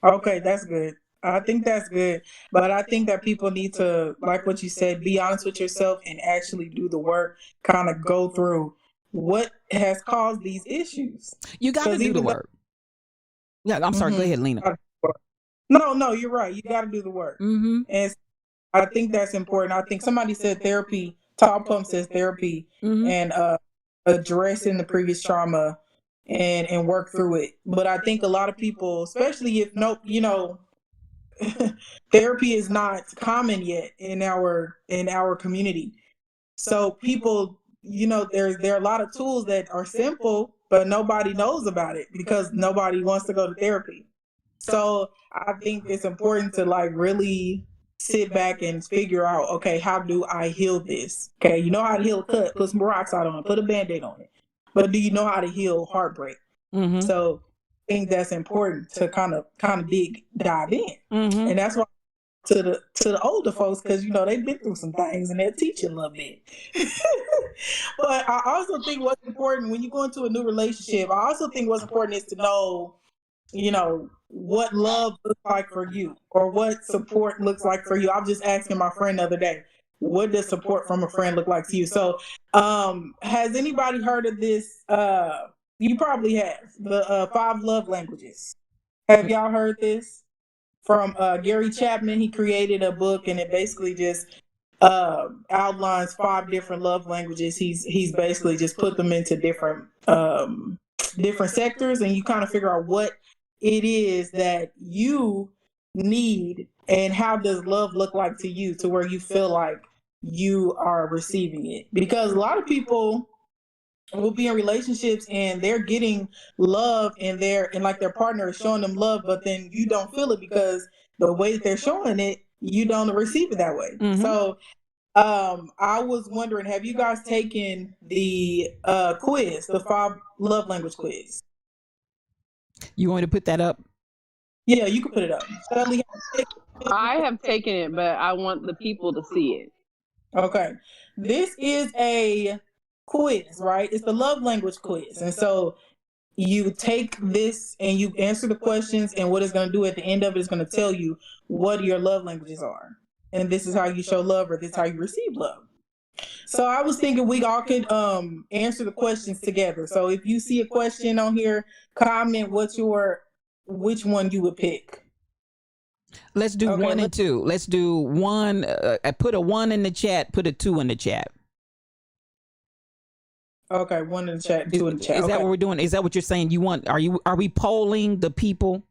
Okay, that's good. I think that's good. But I think that people need to, like what you said, be honest with yourself and actually do the work, kind of go through what has caused these issues. You got to do the work. Yeah, I'm sorry. Go ahead, Lena. No, you're right. You got to do the work. And I think that's important. I think somebody said therapy. Tom Pump says therapy and addressing the previous trauma and work through it. But I think a lot of people, especially if therapy is not common yet in our community. So people, there are a lot of tools that are simple, but nobody knows about it because nobody wants to go to therapy. So I think it's important to really sit back and figure out, okay, how do I heal this? Okay, you know how to heal a cut, put some peroxide on it, put a Band-Aid on it. But do you know how to heal heartbreak? So I think that's important to kind of dive in. And that's why to the older folks, because they've been through some things and they'll teach you a little bit. But I also think what's important when you go into a new relationship, I also think what's important is to know, what love looks like for you or what support looks like for you. I was just asking my friend the other day, what does support from a friend look like to you? So has anybody heard of this? You probably have the 5 love languages. Have y'all heard this? from Gary Chapman. He created a book, and it basically just outlines 5 different love languages. He's basically just put them into different sectors, and you kind of figure out what it is that you need and how does love look like to you, to where you feel like you are receiving it. Because a lot of people will be in relationships and they're getting love, and like their partner is showing them love, but then you don't feel it because the way that they're showing it, you don't receive it that way. Mhm. So I was wondering, have you guys taken the quiz, the 5 love language quiz? You want me to put that up? Yeah, you can put it up. Shelly, I have taken it, but I want the people to see it. okay. This is a quiz, right? It's the love language quiz. And so you take this and you answer the questions, and what it's going to do at the end of it is going to tell you what your love languages are. And this is how you show love, or this is how you receive love. So I was thinking we all could answer the questions together. So if you see a question on here, comment which one you would pick. Let's do Okay, 1 and 2. Let's do 1. Put a 1 in the chat. Put a 2 in the chat. Okay, 1 in the chat, 2 in the chat. Is that Okay. what we're doing? Is that what you're saying? You want? Are we polling the people?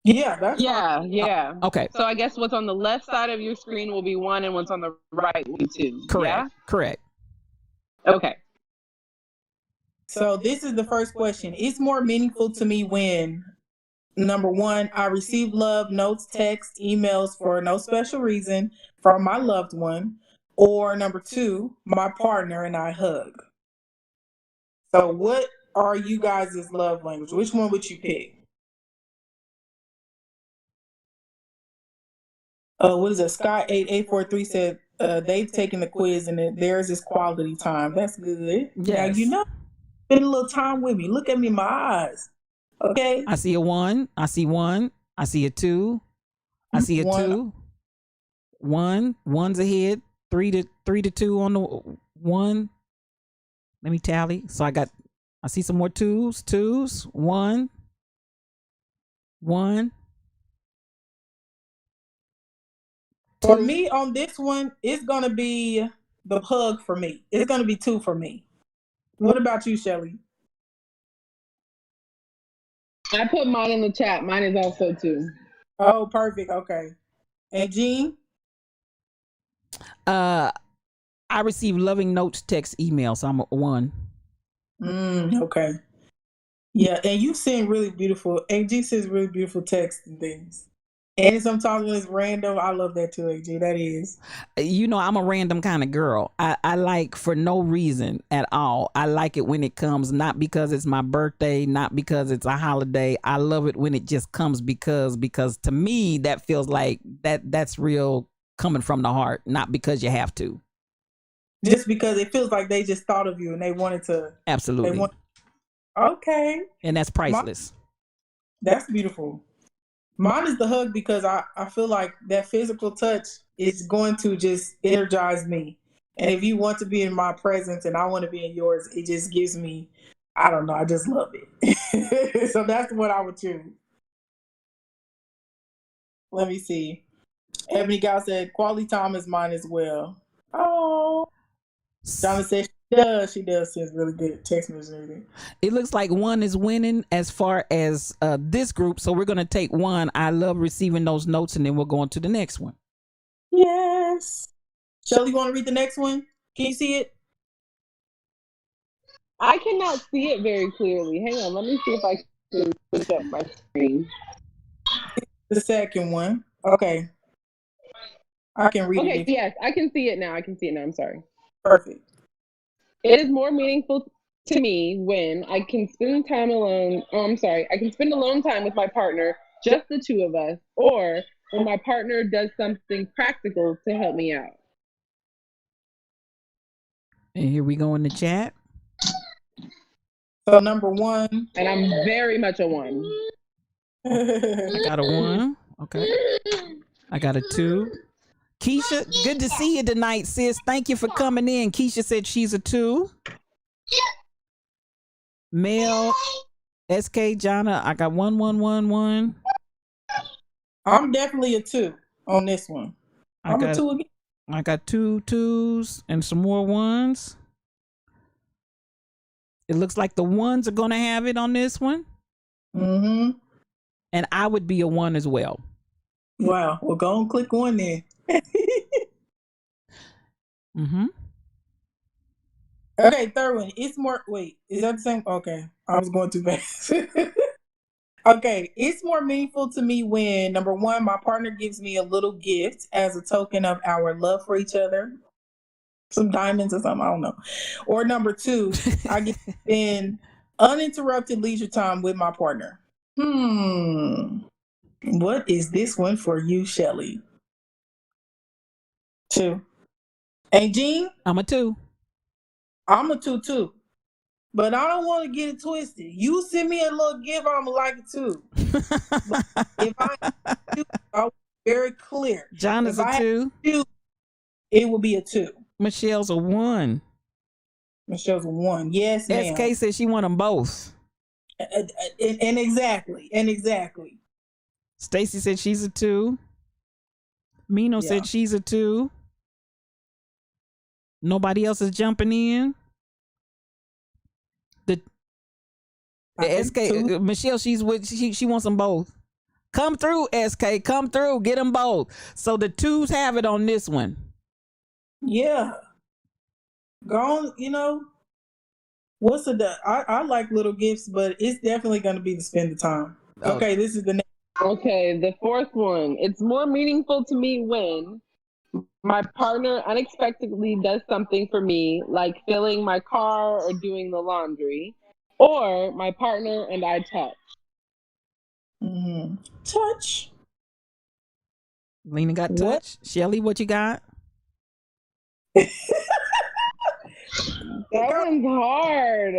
Yeah, that's Yeah. Okay. So I guess what's on the left side of your screen will be 1, and what's on the right will be 2. Correct. Correct. Yeah? Okay. So this is the first question. It's more meaningful to me when, number 1, I receive love, notes, texts, emails for no special reason from my loved one, or number 2, my partner and I hug. So what are you guys' love language? Which one would you pick? What is it? Scott8843 said they've taken the quiz and theirs is quality time. That's good. Now Yes. you know, spend a little time with me. Look at me in my eyes. Okay. I see a 1. I see 1. I see a 2. I see a 2. 1. 1's ahead. 3 to 2 on the 1. Let me tally. So I see some more 2s. 2s. 1. 1. For me on this one, it's gonna be the hug for me. It's gonna be 2 for me. What about you, Shelly? I put mine in the chat. Mine is also 2. Oh, perfect. Okay. And Jean? I receive loving notes, text, email. So I'm a 1. Okay. Yeah, and you send really beautiful. AG sends really beautiful texts and things. And sometimes when it's random, I love that too, AG. That is. You know, I'm a random kind of girl. I like for no reason at all. I like it when it comes, not because it's my birthday, not because it's a holiday. I love it when it just comes because to me that feels like that's real coming from the heart, not because you have to. Just because it feels like they just thought of you and they wanted to. Absolutely. Okay. And that's priceless. That's beautiful. Mine is the hug because I feel like that physical touch is going to just energize me. And if you want to be in my presence and I want to be in yours, it just gives me, I don't know, I just love it. So that's what I would choose. Let me see. Ebony Gal said, quality time is mine as well. Oh. Donna said she does send really good text messages. It looks like 1 is winning as far as this group. So we're going to take 1. I love receiving those notes, and then we'll go on to the next one. Yes. Shelly, you want to read the next one? Can you see it? I cannot see it very clearly. Hang on, let me see if I can switch up my screen. The second one. Okay. I can read it. Okay, yes, I can see it now. I'm sorry. Perfect. It is more meaningful to me when I can spend time alone. I can spend alone time with my partner, just the 2 of us, or when my partner does something practical to help me out. And here we go in the chat. So number 1. And I'm very much a 1. I got a 1. Okay. I got a 2. Keisha, good to see you tonight, sis. Thank you for coming in. Keisha said she's a 2. Mel, SK, Jonna, I got 1, 1, 1, 1. I'm definitely a 2 on this one. I'm a 2 again. I got 2 2s and some more 1s. It looks like the 1s are going to have it on this one. Mm-hmm. And I would be a 1 as well. Wow. Well, go and click 1 then. Mm-hmm. Okay, third one. It's more. Wait, is that the same? Okay, I was going too fast. Okay, it's more meaningful to me when, number one, my partner gives me a little gift as a token of our love for each other. Some diamonds or something, I don't know. Or number 2, I get to spend uninterrupted leisure time with my partner. What is this one for you, Shelly? 2. Hey, Jean? I'm a 2. I'm a 2 too. But I don't want to get it twisted. You send me a little gift, I'm going to like it too. But if I do, I'll be very clear. John is If a I 2. do, it will be a 2. Michelle's a 1. Michelle's a 1. Yes, ma'am. SK says she want them both. And exactly. Stacy said she's a 2. Mino said she's a 2. Nobody else is jumping in. The SK Michelle, she wants them both. Come through, SK. Come through. Get them both. So the 2s have it on this one. Yeah. Go on, what's I like little gifts, but it's definitely going to be to spend the time. Okay, this is the next. Okay, the fourth one. It's more meaningful to me when my partner unexpectedly does something for me, like filling my car or doing the laundry, or my partner and I touch. Mm-hmm. Touch. Lena got touch. Shelly, what you got? That one's hard.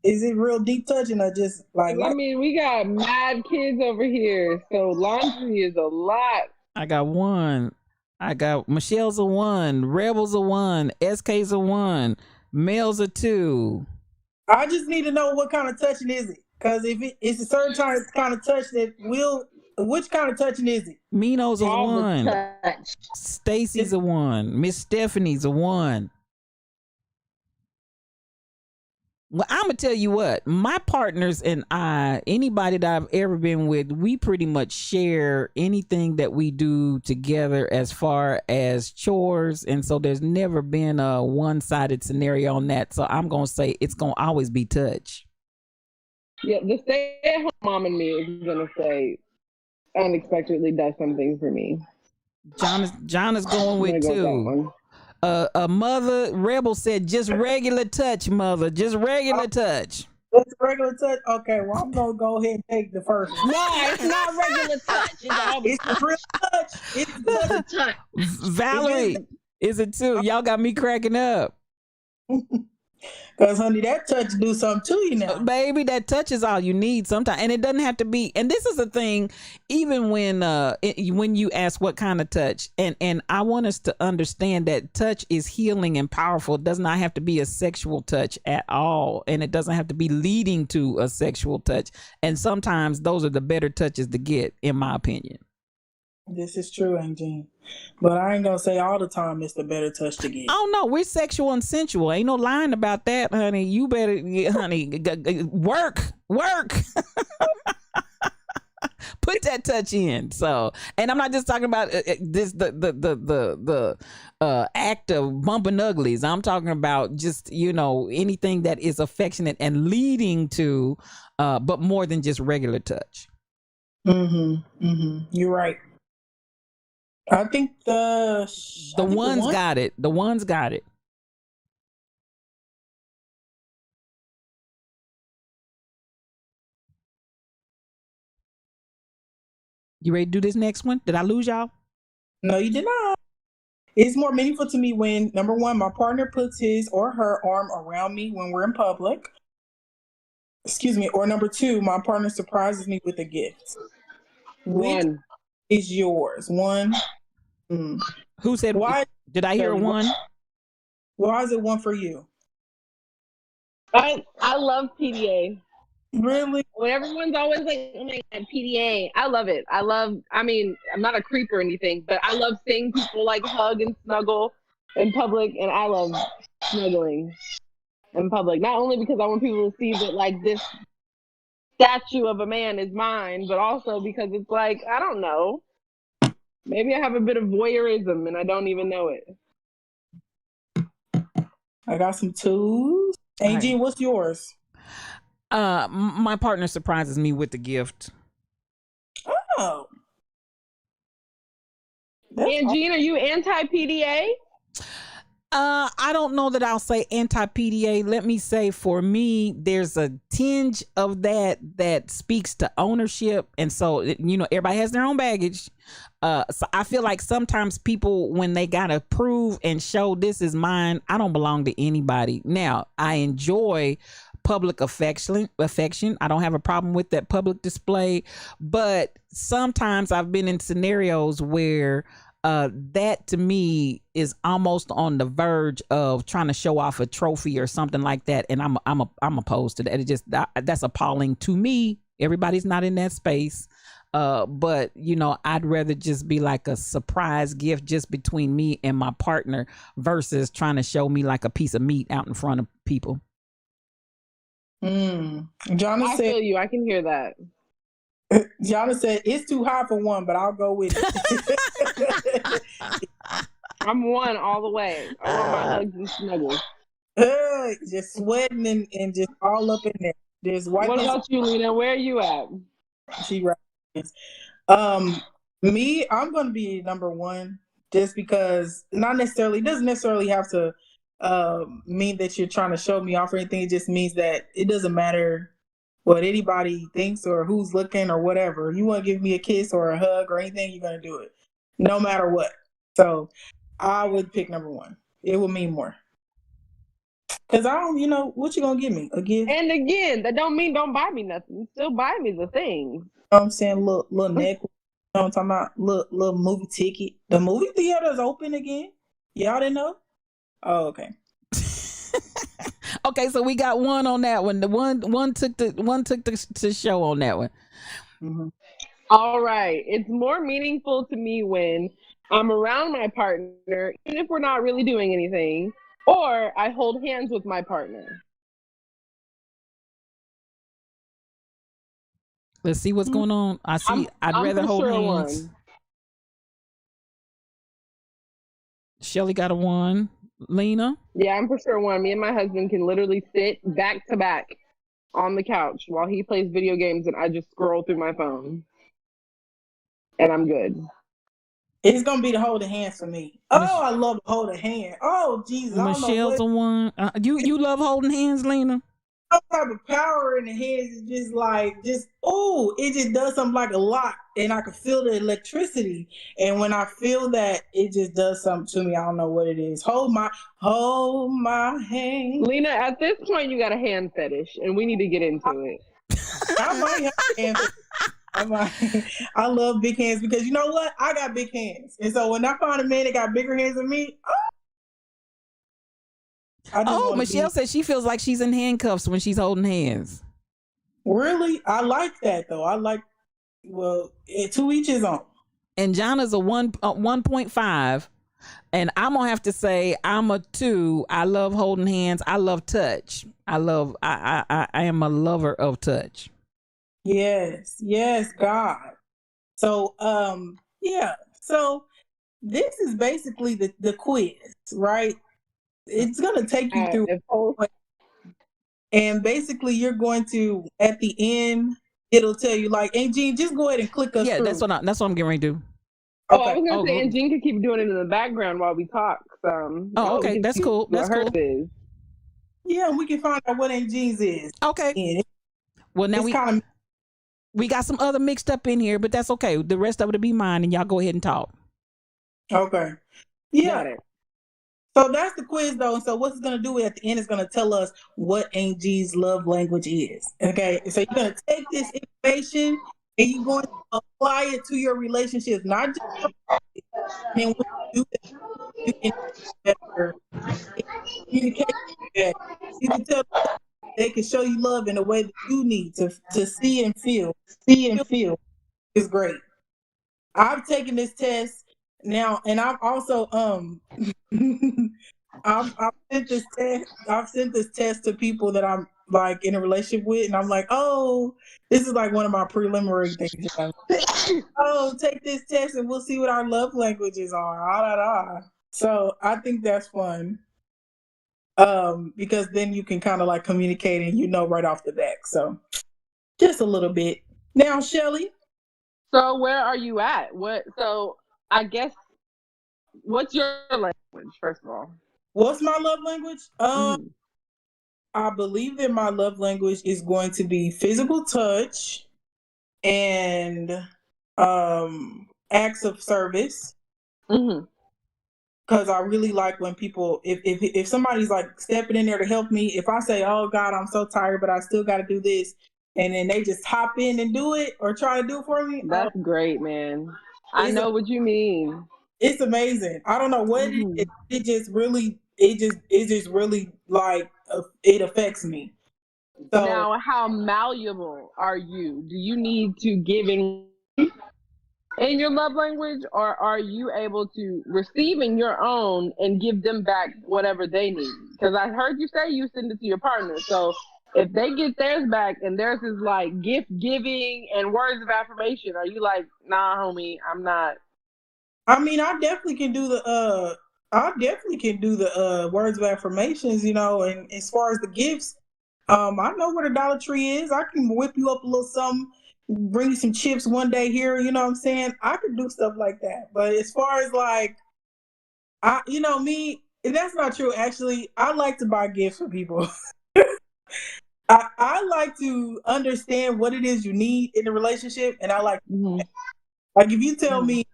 Is it real deep touching or just like? I mean, we got mad kids over here, so laundry is a lot. I got 1. I got Michelle's a 1. Rebel's a 1. SK's a 1. Mel's a 2. I just need to know what kind of touching is it, because if it's a certain kind of touch that will. Which kind of touching is it? Mino's a 1. Stacy's a 1. Miss Stephanie's a 1. Well, I'm gonna tell you what, my partners and I, anybody that I've ever been with, we pretty much share anything that we do together as far as chores, and so there's never been a one-sided scenario on that. So I'm gonna say it's gonna always be touch. Yeah, the stay-at-home mom in me is gonna say unexpectedly does something for me. John is going with 2. A mother Rebel said just regular touch, mother, just regular touch. Just regular touch. Okay, well I'm gonna go ahead and take the first one. No, it's not regular touch. It's real touch. It's the touch. Valerie is it 2? Y'all got me cracking up. Because, honey, that touch do something to you now. Baby, that touch is all you need sometimes. And it doesn't have to be. And this is the thing, even when you ask what kind of touch, and I want us to understand that touch is healing and powerful. It does not have to be a sexual touch at all. And it doesn't have to be leading to a sexual touch. And sometimes those are the better touches to get, in my opinion. This is true, Aunt Jean. But I ain't gonna say all the time it's the better touch to get. Oh no, we're sexual and sensual. Ain't no lying about that, honey. You better, honey, work. Put that touch in. So, and I'm not just talking about this the act of bumping uglies. I'm talking about just anything that is affectionate and leading to, but more than just regular touch. You're right. I think the ones got it. The ones got it. You ready to do this next one? Did I lose y'all? No, you did not. It's more meaningful to me when, number one, my partner puts his or her arm around me when we're in public. Excuse me. Or number 2, my partner surprises me with a gift. Which is yours? 1. Who said? Why did I hear 1? Why is it 1 for you? I love PDA. Really? When everyone's always like, oh my God, PDA. I love it. I mean, I'm not a creep or anything, but I love seeing people like hug and snuggle in public. And I love snuggling in public. Not only because I want people to see that like this statue of a man is mine, but also because it's like, I don't know. Maybe I have a bit of voyeurism and I don't even know it. I got some twos. Angie, what's yours? My partner surprises me with the gift. Oh. And Jean, are you anti-PDA? I don't know that I'll say anti-PDA. Let me say, for me, there's a tinge of that speaks to ownership, and so everybody has their own baggage. So I feel like sometimes people, when they gotta prove and show this is mine, I don't belong to anybody. Now, I enjoy public affection. I don't have a problem with that public display, but sometimes I've been in scenarios where that to me is almost on the verge of trying to show off a trophy or something like that, and I'm opposed to that. That's appalling to me. Everybody's not in that space, but I'd rather just be like a surprise gift just between me and my partner versus trying to show me like a piece of meat out in front of people. Jonna I feel you. I can hear that. Jonna said it's too hot for one, but I'll go with it. I'm one all the way. I want my hugs and snuggles. Just sweating and just all up in there. What about you, Lena? Where are you at? She right. Me, I'm gonna be number one just because it doesn't necessarily have to mean that you're trying to show me off or anything. It just means that it doesn't matter what anybody thinks or who's looking or whatever. You want to give me a kiss or a hug or anything, you're gonna do it, no matter what. So I would pick number one. It would mean more. Cause I don't, what you gonna give me? A gift? And again, that don't mean don't buy me nothing. Still buy me the things. You know what I'm saying? Little necklace. You know what I'm talking about? Little movie ticket. The movie theater is open again. Y'all didn't know? Oh, okay. Okay, so we got one on that one. The one took the show on that one. Mm-hmm. All right. It's more meaningful to me when I'm around my partner, even if we're not really doing anything, or I hold hands with my partner. Let's see what's going on. I'd rather hold hands. Shelly got a one. Lena? Yeah, I'm for sure one. Me and my husband can literally sit back to back on the couch while he plays video games and I just scroll through my phone. And I'm good. It's gonna be the holding hands for me. Oh, I love holding hand. Oh, Jesus. Michelle's a one. You love holding hands, Lena? Some type of power in the hands is just it just does something like a lock, and I can feel the electricity. And when I feel that, it just does something to me. I don't know what it is. Hold my hand. Lena, at this point, you got a hand fetish, and we need to get into it. I might have a hand fetish. I love big hands because you know what? I got big hands, and so when I find a man that got bigger hands than me, Michelle said she feels like she's in handcuffs when she's holding hands. Really? I like that though. To each his own. And Jonna's a 1.5, and I'm gonna have to say I'm a 2. I love holding hands. I love touch. I am a lover of touch. Yes, God. So yeah. So this is basically the quiz, right? It's going to take you through, and basically you're going to, at the end, it'll tell you like, hey, Jean, just go ahead and click us through. Yeah, that's what I'm getting ready to do. I was going to say, and Jean can keep doing it in the background while we talk. Okay, that's cool. That's cool. Yeah, we can find out what Aunt Jean's is. Okay. Well, now we got some other mixed up in here, but that's okay. The rest of it will be mine, and y'all go ahead and talk. Okay. Yeah. So that's the quiz, though. And so what it's going to do at the end is going to tell us what Aunt G's love language is. Okay? So you're going to take this information and you're going to apply it to your relationships, not just and when you do that, you can better communicate. You can tell they can show you love in a way that you need to see and feel. Is great. I've taken this test now, and I've also I've sent this test. I've sent this test to people that I'm like in a relationship with, and I'm like, oh, this is like one of my preliminary things. You know? Oh, take this test, and we'll see what our love languages are. Ah, da, da. So I think that's fun, because then you can kind of like communicate, and you know right off the bat. So just a little bit. Now, Shelly. So where are you at? So I guess, what's your language, first of all? What's my love language? I believe that my love language is going to be physical touch and acts of service. Because I really like when people, if somebody's like stepping in there to help me, if I say, oh God, I'm so tired, but I still got to do this, and then they just hop in and do it or try to do it for me. That's great, man. I know what you mean. It's amazing. I don't know what it is. It just really like it affects me. So, now, how malleable are you? Do you need to give in your love language, or are you able to receive in your own and give them back whatever they need? Because I heard you say you send it to your partner. So if they get theirs back and theirs is like gift giving and words of affirmation, are you like, nah, homie, I'm not? I mean, I definitely can do the words of affirmations, you know, and as far as the gifts, I know where the Dollar Tree is. I can whip you up a little something, bring you some chips one day here, you know what I'm saying? I could do stuff like that. But as far as like, me, that's not true. Actually, I like to buy gifts for people. I like to understand what it is you need in a relationship, and I like like if you tell me,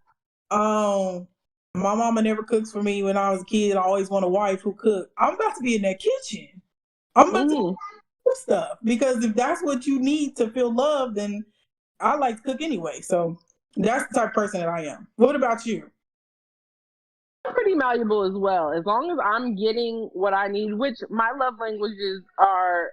my mama never cooks for me when I was a kid, I always want a wife who cooked. I'm about to be in that kitchen. I'm about to do stuff, because if that's what you need to feel loved, then I like to cook anyway. So that's the type of person that I am. What about you? I'm pretty malleable as well. As long as I'm getting what I need, which my love languages are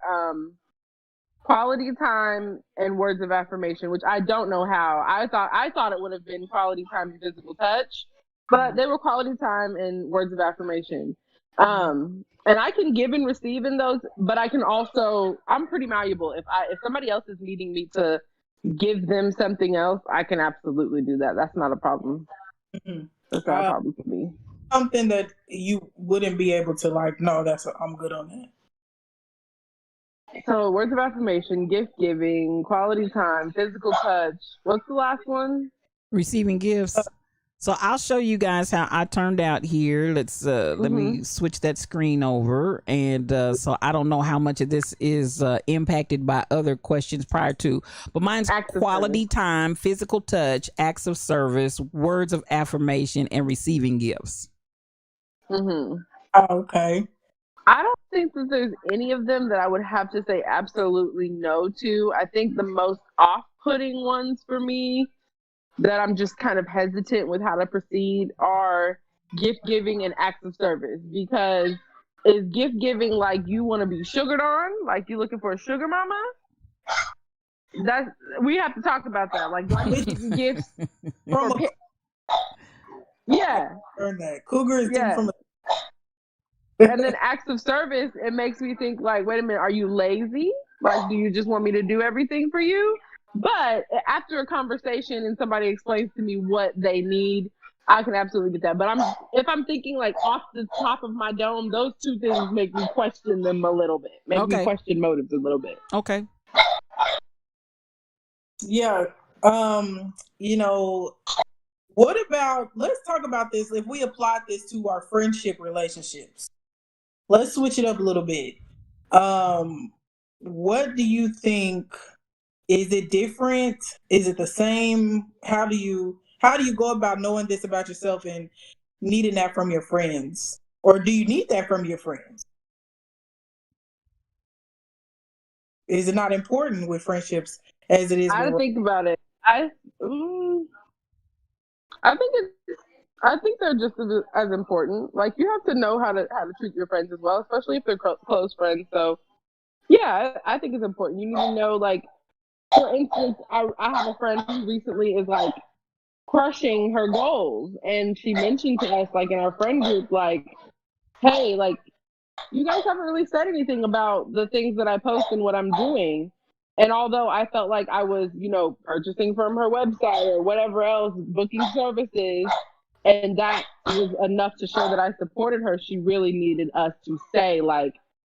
quality time and words of affirmation, which I don't know how. I thought it would have been quality time and physical touch, but they were quality time and words of affirmation. And I can give and receive in those, but I can also, I'm pretty malleable. If somebody else is needing me to give them something else, I can absolutely do that. That's not a problem. That's not a problem for me. Something that you wouldn't be able to like, no, I'm good on that. So words of affirmation, gift giving, quality time, physical touch. What's the last one? Receiving gifts. So I'll show you guys how I turned out here. Let me switch that screen over. And so I don't know how much of this is impacted by other questions prior to, but mine's quality time, physical touch, acts of service, words of affirmation, and receiving gifts. Okay. I don't think that there's any of them that I would have to say absolutely no to. I think the most off-putting ones for me that I'm just kind of hesitant with how to proceed are gift giving and acts of service. Because is gift giving like you want to be sugared on, like you're looking for a sugar mama? We have to talk about that. Like, do I need to give gifts from yeah. Cougar is different from and then acts of service, it makes me think like, wait a minute, are you lazy? Like, do you just want me to do everything for you? But after a conversation and somebody explains to me what they need, I can absolutely get that. But if I'm thinking like off the top of my dome, those two things make me question them a little bit. Make me question motives a little bit. Okay. Yeah. What about, let's talk about this. If we apply this to our friendship relationships, let's switch it up a little bit. What do you think? Is it different? Is it the same? How do you go about knowing this about yourself and needing that from your friends? Or do you need that from your friends? Is it not important with friendships as it is? I think about it. I think they're just as important. Like, you have to know how to treat your friends as well, especially if they're close friends. So Yeah, I think it's important. You need to know, like, for instance, I have a friend who recently is like crushing her goals, and she mentioned to us, like in our friend group, like, hey, like, you guys haven't really said anything about the things that I post and what I'm doing. And although I felt like I was, purchasing from her website or whatever else, booking services, and that was enough to show that I supported her, she really needed us to say, like,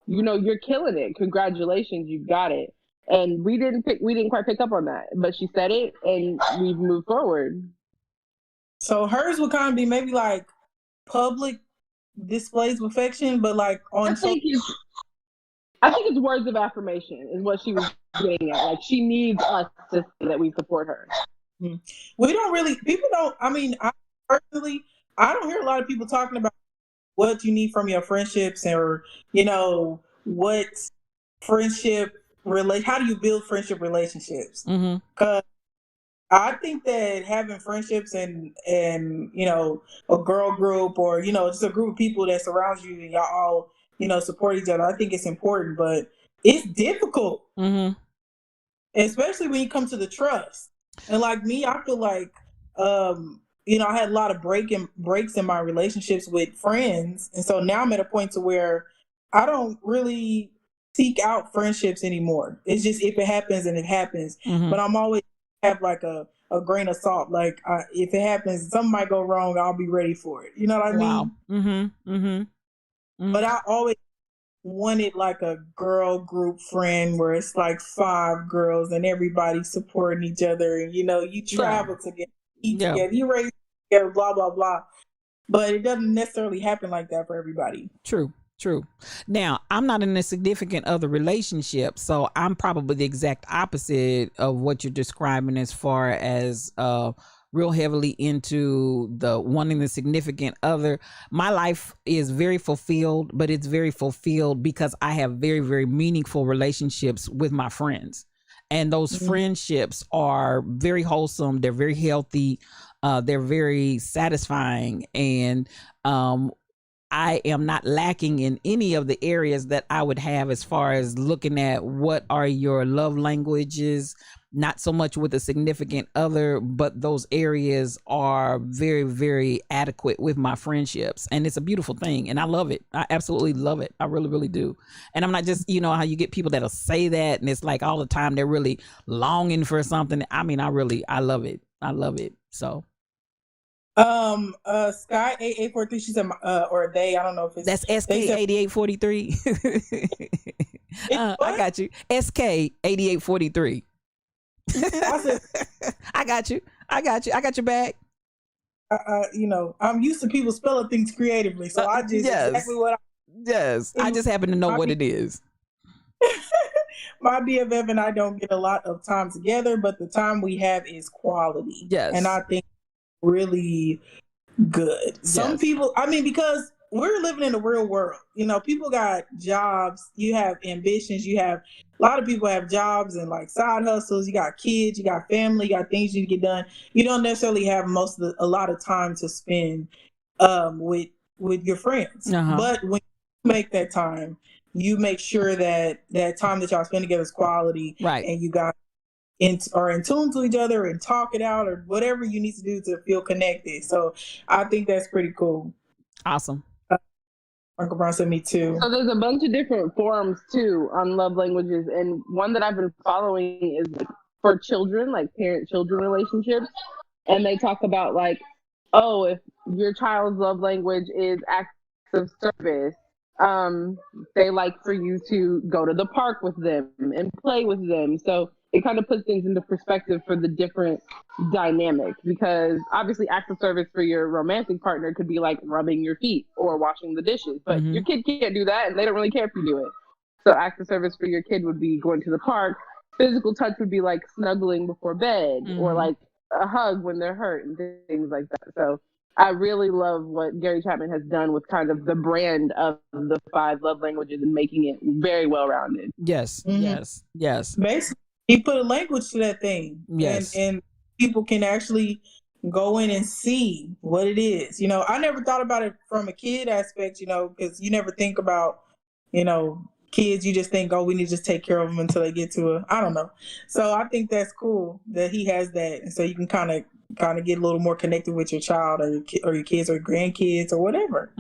you're killing it. Congratulations, you got it. And we didn't quite pick up on that, but she said it, and we've moved forward. So hers would kind of be maybe like public displays of affection, but like on I think it's words of affirmation is what she was getting at. Like, she needs us to say that we support her. We don't really, people don't, I mean, I personally, I don't hear a lot of people talking about what you need from your friendships, or, what friendship, how do you build friendship relationships? Because I think that having friendships and a girl group, or just a group of people that surrounds you and y'all all support each other, I think it's important, but it's difficult, especially when you come to the trust. And like me, I feel like I had a lot of breaks in my relationships with friends, and so now I'm at a point to where I don't really seek out friendships anymore. It's just, if it happens, and it happens, but I'm always have like a grain of salt. Like, if it happens, something might go wrong, I'll be ready for it. You know what I mean? But I always wanted like a girl group friend where it's like 5 girls and everybody supporting each other, and you travel together, eat together, you raise together, blah blah blah. But it doesn't necessarily happen like that for everybody. True. Now, I'm not in a significant other relationship, so I'm probably the exact opposite of what you're describing, as far as real heavily into the wanting the significant other. My life is very fulfilled, but it's very fulfilled because I have very, very meaningful relationships with my friends. And those friendships are very wholesome. They're very healthy. They're very satisfying. And I am not lacking in any of the areas that I would have, as far as looking at what are your love languages, not so much with a significant other, but those areas are very, very adequate with my friendships. And it's a beautiful thing. And I love it. I absolutely love it. I really, really do. And I'm not just, how you get people that'll say that, and it's like all the time they're really longing for something. I mean, I love it. I love it. So. Sky 8843, she said, or they, I don't know if it's, that's SK 8843. I got you. SK 8843. I got you. I got your back. I'm used to people spelling things creatively, so I just exactly what I just happen to know what it is. My BFF and I don't get a lot of time together, but the time we have is quality. Yes. And I think really good. Some people, I mean, because we're living in the real world, people got jobs, you have ambitions, a lot of people have jobs and like side hustles, you got kids, you got family, you got things you get done. You don't necessarily have a lot of time to spend with your friends. But when you make that time, you make sure that time that y'all spend together is quality, right? And you got are in tune to each other and talk it out, or whatever you need to do to feel connected. So I think that's pretty cool. Awesome. Uncle Brown said me too. So there's a bunch of different forums too on love languages, and one that I've been following is for children, like parent-children relationships, and they talk about like, oh, if your child's love language is acts of service, they like for you to go to the park with them and play with them. So it kind of puts things into perspective for the different dynamics, because obviously acts of service for your romantic partner could be like rubbing your feet or washing the dishes, but your kid can't do that, and they don't really care if you do it. So acts of service for your kid would be going to the park. Physical touch would be like snuggling before bed, or like a hug when they're hurt, and things like that. So I really love what Gary Chapman has done with kind of the brand of the 5 love languages and making it very well-rounded. Yes, yes. Basically, he put a language to that thing. Yes. And people can actually go in and see what it is. I never thought about it from a kid aspect, because you never think about, kids, you just think, oh, we need to just take care of them until they get to I don't know. So I think that's cool that he has that, and so you can kind of get a little more connected with your child or your kids or grandkids or whatever.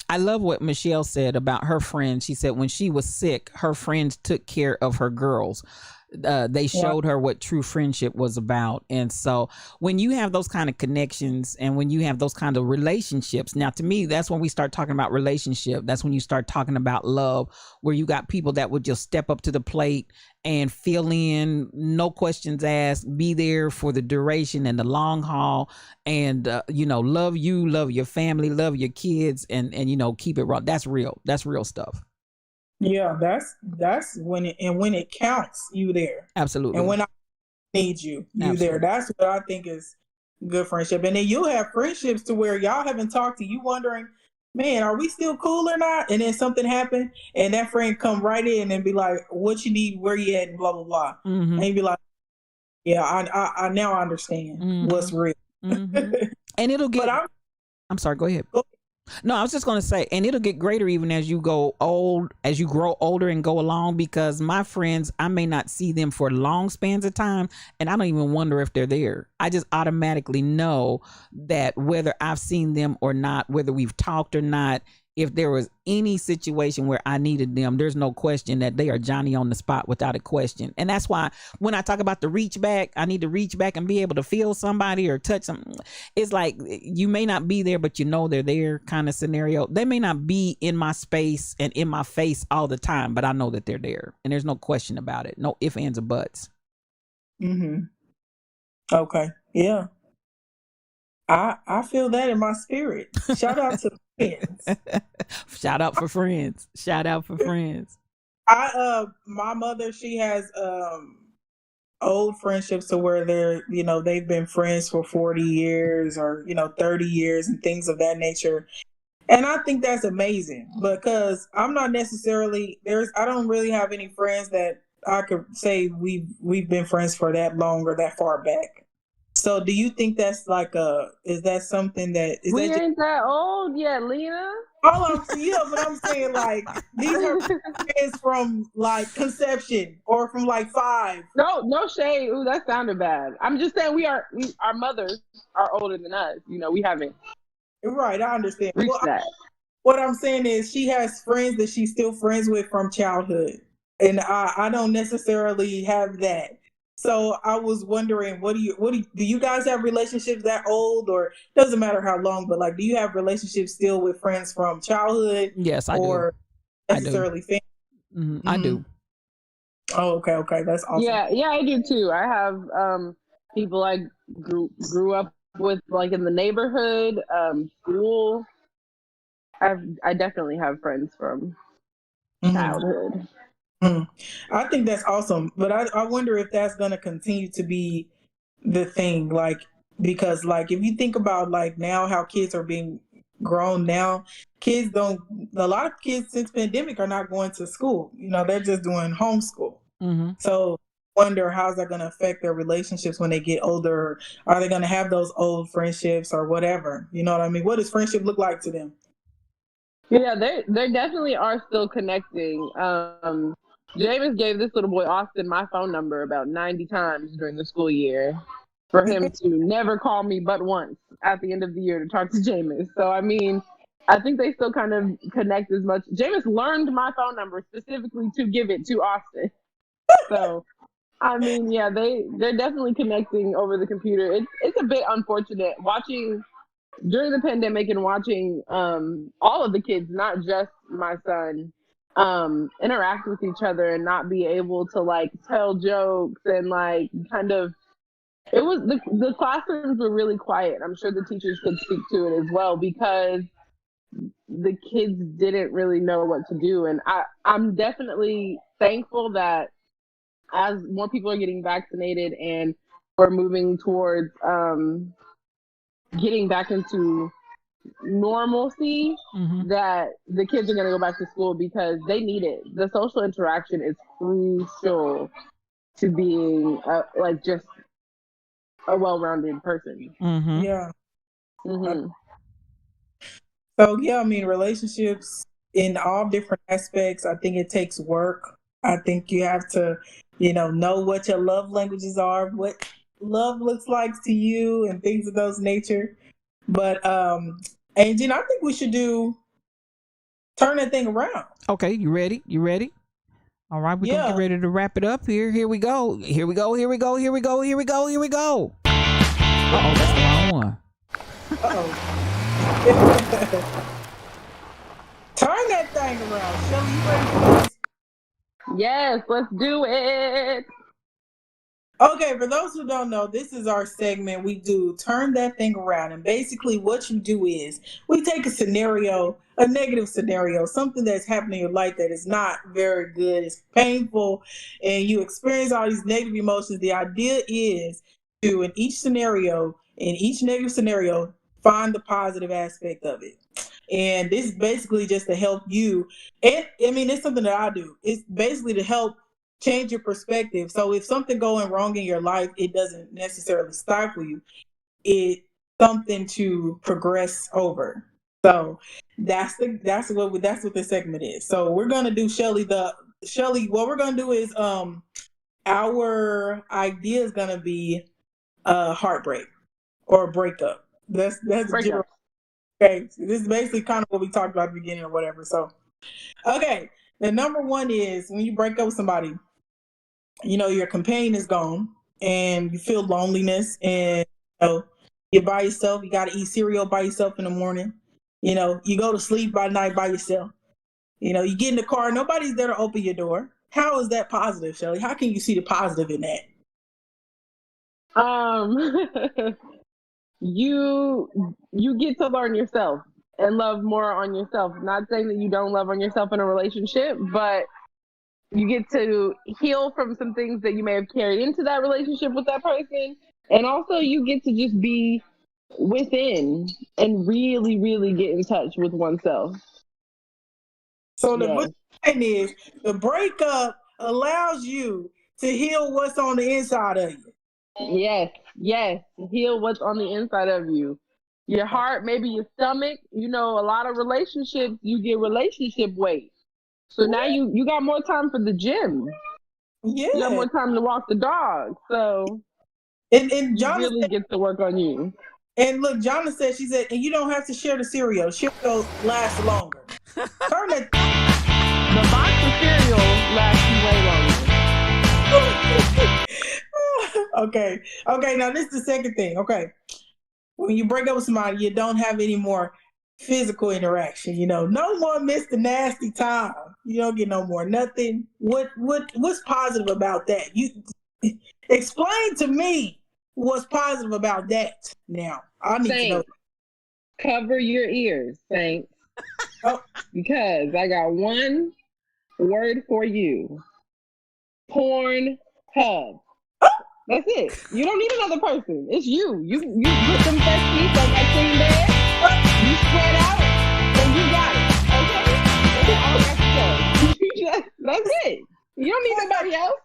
I love what Michelle said about her friend. She said when she was sick, her friends took care of her girls. They showed her what true friendship was about. And so when you have those kind of connections and when you have those kind of relationships, now to me, that's when we start talking about relationship. That's when you start talking about love, where you got people that would just step up to the plate and fill in, no questions asked, be there for the duration and the long haul, and love you, love your family, love your kids, and keep it raw. That's real. That's real stuff. Yeah, that's when it counts, you there. Absolutely. And when I need you Absolutely. there. That's what I think is good friendship. And then you have friendships to where y'all haven't talked to you wondering, man, are we still cool or not? And then something happened and that friend come right in and be like, what you need, where you at, and blah, blah, blah. And you be like, yeah, I now understand what's real. And it'll get, I'm sorry, go ahead. No, I was just going to say, and it'll get greater even as you grow older and go along, because my friends, I may not see them for long spans of time, and I don't even wonder if they're there. I just automatically know that whether I've seen them or not, whether we've talked or not, if there was any situation where I needed them, there's no question that they are Johnny on the spot without a question. And that's why when I talk about the reach back, I need to reach back and be able to feel somebody or touch them. It's like you may not be there, but you know they're there kind of scenario. They may not be in my space and in my face all the time, but I know that they're there. And there's no question about it. No ifs, ands, or buts. Okay. Yeah. I feel that in my spirit. Shout out to friends. Shout out for friends. Shout out for friends. My mother, she has old friendships to where they've been friends for 40 years or 30 years and things of that nature. And I think that's amazing because I'm not necessarily I don't really have any friends that I could say we've been friends for that long or that far back. So do you think that's is that something that is we ain't that old yet, Lena? But I'm saying these are friends from conception or from 5. No shade. Ooh, that sounded bad. I'm just saying our mothers are older than us. We haven't. Right, I understand. Reached that. What I'm saying is she has friends that she's still friends with from childhood. And I don't necessarily have that. So I was wondering, do you guys have relationships that old, or doesn't matter how long, but do you have relationships still with friends from childhood? Yes, I or do. necessarily family? I do. Oh, okay, that's awesome. Yeah, I do too. I have people I grew up with, in the neighborhood, school. I definitely have friends from childhood. I think that's awesome, but I wonder if that's going to continue to be the thing, because if you think about now how kids are being grown now, a lot of kids since pandemic are not going to school. They're just doing homeschool. So wonder how's that going to affect their relationships when they get older. Are they going to have those old friendships or whatever? You know what I mean? What does friendship look like to them? Yeah, they definitely are still connecting. James gave this little boy Austin my phone number about 90 times during the school year for him to never call me but once at the end of the year to talk to James. So I think they still kind of connect as much. James learned my phone number specifically to give it to Austin. So yeah, they're definitely connecting over the computer. It's a bit unfortunate watching during the pandemic and watching all of the kids, not just my son, interact with each other and not be able to tell jokes and it was the classrooms were really quiet. I'm sure the teachers could speak to it as well because the kids didn't really know what to do. And I'm definitely thankful that as more people are getting vaccinated and we're moving towards getting back into normalcy, that the kids are going to go back to school because they need it. The social interaction is crucial to being just a well-rounded person. Yeah. So relationships in all different aspects. I think it takes work. I think you have to, know what your love languages are, what love looks like to you, and things of those nature. But and I think we should turn that thing around. Okay, you ready? You ready? All right, we're gonna get ready to wrap it up here. Here we go. Here we go. Here we go. Here we go. Here we go. Here we go. Uh-oh, that's the wrong one. Uh-oh. Turn that thing around. Shelly, you ready for this? Yes, let's do it. Okay, for those who don't know, this is our segment. We do turn that thing around. And basically what you do is we take a scenario, a negative scenario, something that's happening in your life that is not very good, it's painful, and you experience all these negative emotions. The idea is to, in each negative scenario, find the positive aspect of it. And this is basically just to help you. And I mean, it's something that I do. It's basically to help change your perspective. So if something going wrong in your life, it doesn't necessarily stifle you. It's something to progress over. So that's what the segment is. So we're gonna do Shelly. What we're gonna do is our idea is gonna be heartbreak or breakup. That's general. Okay, so this is basically kind of what we talked about at the beginning or whatever. So, okay, the number one is when you break up with somebody, your companion is gone and you feel loneliness, and you're by yourself. You got to eat cereal by yourself in the morning. You go to sleep by night by yourself. You get in the car, nobody's there to open your door. How is that positive, Shelly? How can you see the positive in that? You get to learn yourself and love more on yourself. Not saying that you don't love on yourself in a relationship, but you get to heal from some things that you may have carried into that relationship with that person. And also you get to just be within and really, really get in touch with oneself. So the good thing is the breakup allows you to heal what's on the inside of you. Yes. Heal what's on the inside of you. Your heart, maybe your stomach. A lot of relationships, you get relationship weight. So now you got more time for the gym. Yeah. You got more time to walk the dog. So and Jonna really get to work on you. And look, Jonna said, she said, and you don't have to share the cereal. Cereal lasts longer. Turn it. The box of cereal lasts way longer. Okay. Now this is the second thing. Okay. When you break up with somebody, you don't have any more physical interaction. No more Mr. Nasty time. You don't get no more nothing. What's positive about that? You explain to me what's positive about that. Now I need to know. Cover your ears, Saints. Because I got one word for you. Pornhub. That's it. You don't need another person. It's you. You put them fresh sheets on that clean bed. You spread out, and you got it. Okay? That's it. You don't need nobody else.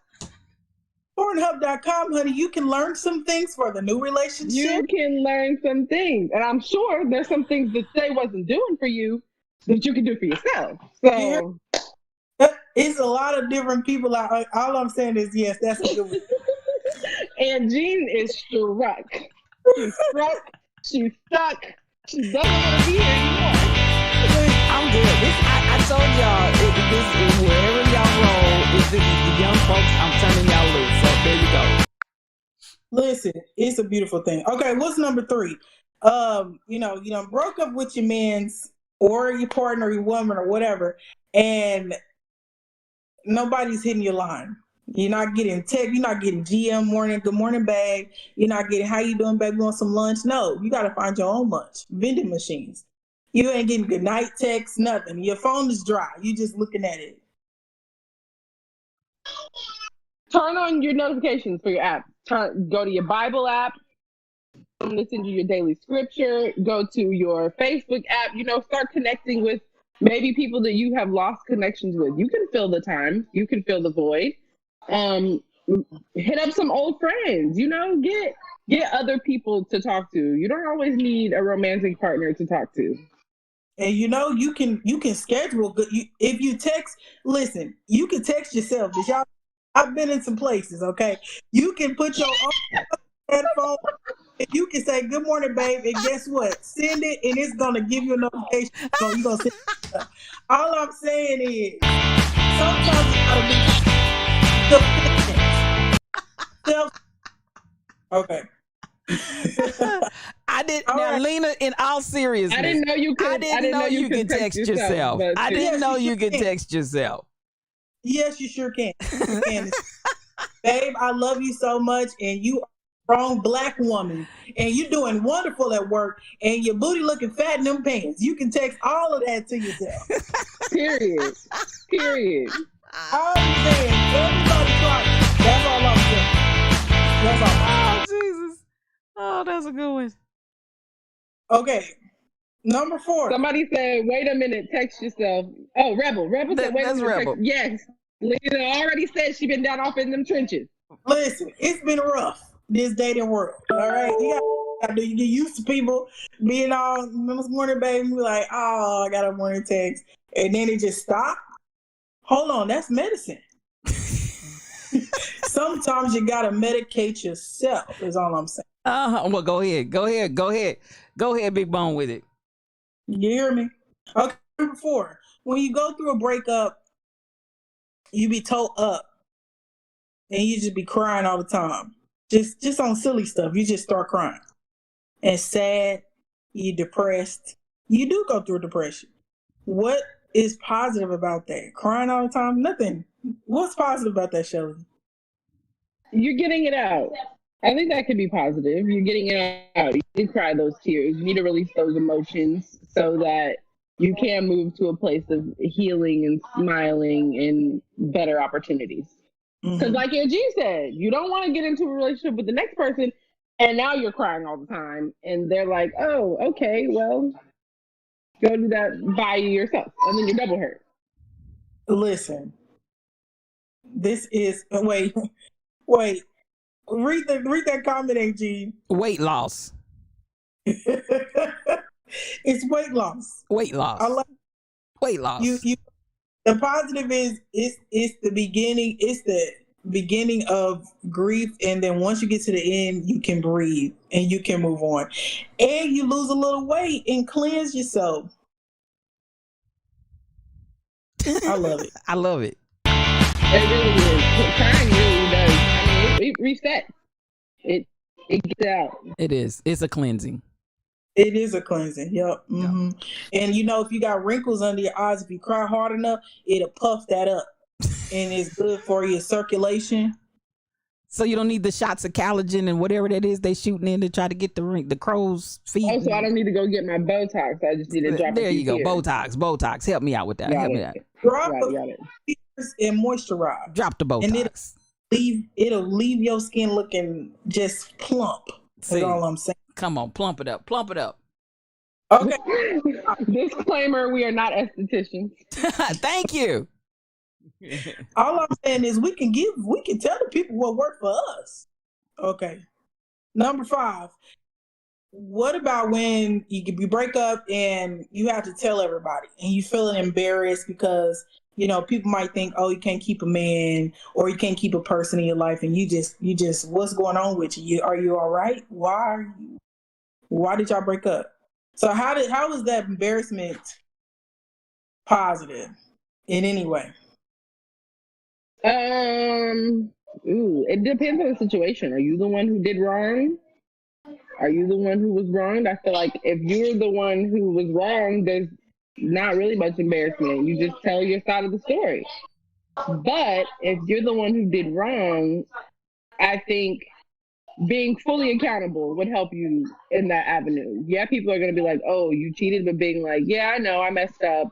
Pornhub.com, honey, you can learn some things for the new relationship. You can learn some things. And I'm sure there's some things that they wasn't doing for you that you can do for yourself. So it's a lot of different people. All I'm saying is, yes, that's a good one. And Jean is struck. She's struck. She's stuck. She doesn't want to be here anymore. I'm good. I told y'all, this is wherever y'all roll. If this is the young folks, I'm turning y'all loose. So there you go. Listen, it's a beautiful thing. Okay, what's number 3? You broke up with your man's or your partner, your woman, or whatever, and nobody's hitting your line. You're not getting text. You're not getting GM morning, good morning bag. You're not getting, how you doing, baby, want some lunch? No, you got to find your own lunch. Vending machines. You ain't getting good night text, nothing. Your phone is dry. You just looking at it. Turn on your notifications for your app. Go to your Bible app. I'm going to send you your daily scripture. Go to your Facebook app. Start connecting with maybe people that you have lost connections with. You can fill the time. You can fill the void. Hit up some old friends. Get other people to talk to. You don't always need a romantic partner to talk to. And you can schedule good. If you text, listen, you can text yourself. Did y'all? I've been in some places. Okay, you can put your own headphone. And you can say good morning, babe, and guess what? Send it, and it's gonna give you a notification. So you gonna send it. All I'm saying is, sometimes you gotta be self. Okay. I didn't. All Now, right. Lena, in all seriousness, I didn't know you could. I didn't know you could text yourself. but I didn't Yes, know you you could can. text yourself. Yes, you sure can. You can. Babe, I love you so much, and you are a strong Black woman, and you're doing wonderful at work, and your booty looking fat in them pants. You can text all of that to yourself. Period. Period. I'm saying, everybody try it. That's all I'm saying. That's all. Oh, Jesus. Oh, that's a good one. Okay, number 4. Somebody said, "Wait a minute, text yourself." Oh, Rebel. Rebel said, "Wait a That's minute, Rebel. text." Yes, Lena already said she been down off in them trenches. Listen, it's been rough, this dating world. All right, you get used to people being all this morning, baby. Be like, oh, I got a morning text, and then it just stopped. Hold on, that's medicine. Sometimes you gotta medicate yourself. Is all I'm saying. Well, go ahead, Big Bone, with it. You hear me? Okay, number 4. When you go through a breakup, you be told up, and you just be crying all the time. Just on silly stuff. You just start crying. And sad, you depressed. You do go through depression. What is positive about that? Crying all the time? Nothing. What's positive about that, Shelly? You're getting it out. I think that could be positive. You're getting it out. You need to cry those tears. You need to release those emotions so that you can move to a place of healing and smiling and better opportunities. Because, like Angie said, you don't want to get into a relationship with the next person and now you're crying all the time. And they're like, oh, okay, well, go do that by yourself. And then you're double hurt. Listen, this is wait. Read that comment, AG. Weight loss. It's weight loss. Weight loss. I like weight loss. you. The positive is it's the beginning. It's the beginning of grief, and then once you get to the end, you can breathe and you can move on, and you lose a little weight and cleanse yourself. I love it. I love it. It really is. Crying really does. I mean, it resets. It gets out. It is. It's a cleansing. It is a cleansing. Yep. Mm-hmm. And if you got wrinkles under your eyes, if you cry hard enough, it'll puff that up, and it's good for your circulation. So you don't need the shots of collagen and whatever that is they shooting in to try to get the crow's feet. Also, I don't need to go get my Botox. I just need to drop. There you go. Botox. Help me out with that. Help me out. Drop the features and moisturize. Drop the Botox. And it'll leave your skin looking just plump. That's all I'm saying. Come on, plump it up. Okay. Disclaimer: we are not estheticians. Thank you. All I'm saying is we can tell the people what worked for us. Okay. Number 5. What about when you break up and you have to tell everybody and you feeling embarrassed because people might think, oh, you can't keep a man or you can't keep a person in your life, and you just what's going on with you? Are you all right? Why did y'all break up? So how was that embarrassment positive in any way? It depends on the situation. Are you the one who did wrong? Are you the one who was wronged? I feel like if you're the one who was wrong, there's not really much embarrassment. You just tell your side of the story. But if you're the one who did wrong, I think being fully accountable would help you in that avenue. Yeah, people are going to be like, oh, you cheated, but being like, yeah, I know I messed up.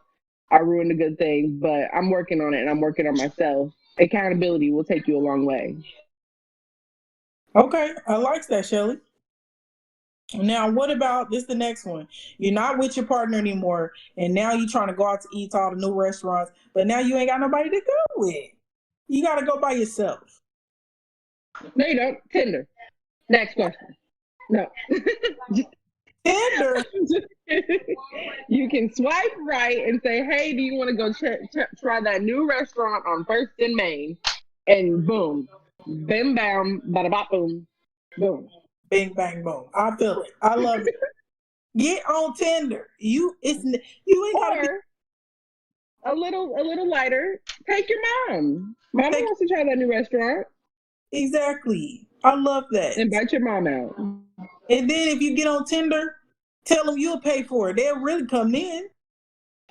I ruined a good thing, but I'm working on it and I'm working on myself. Accountability will take you a long way. Okay, I like that, Shelly. Now, what about this? The next one. You're not with your partner anymore, and now you're trying to go out to eat to all the new restaurants, but now you ain't got nobody to go with. You got to go by yourself. No, you don't. Tinder. Next question. No. Tinder. You can swipe right and say, "Hey, do you want to go try that new restaurant on First and Main?" And boom, bim bam, bada bop boom, boom. Bing bang boom. I feel it. I love it. Get on Tinder. You ain't gotta be. Or a little lighter. Take your mom. Mama wants to try that new restaurant. Exactly. I love that. Invite your mom out. And then if you get on Tinder, tell them you'll pay for it. They'll really come in.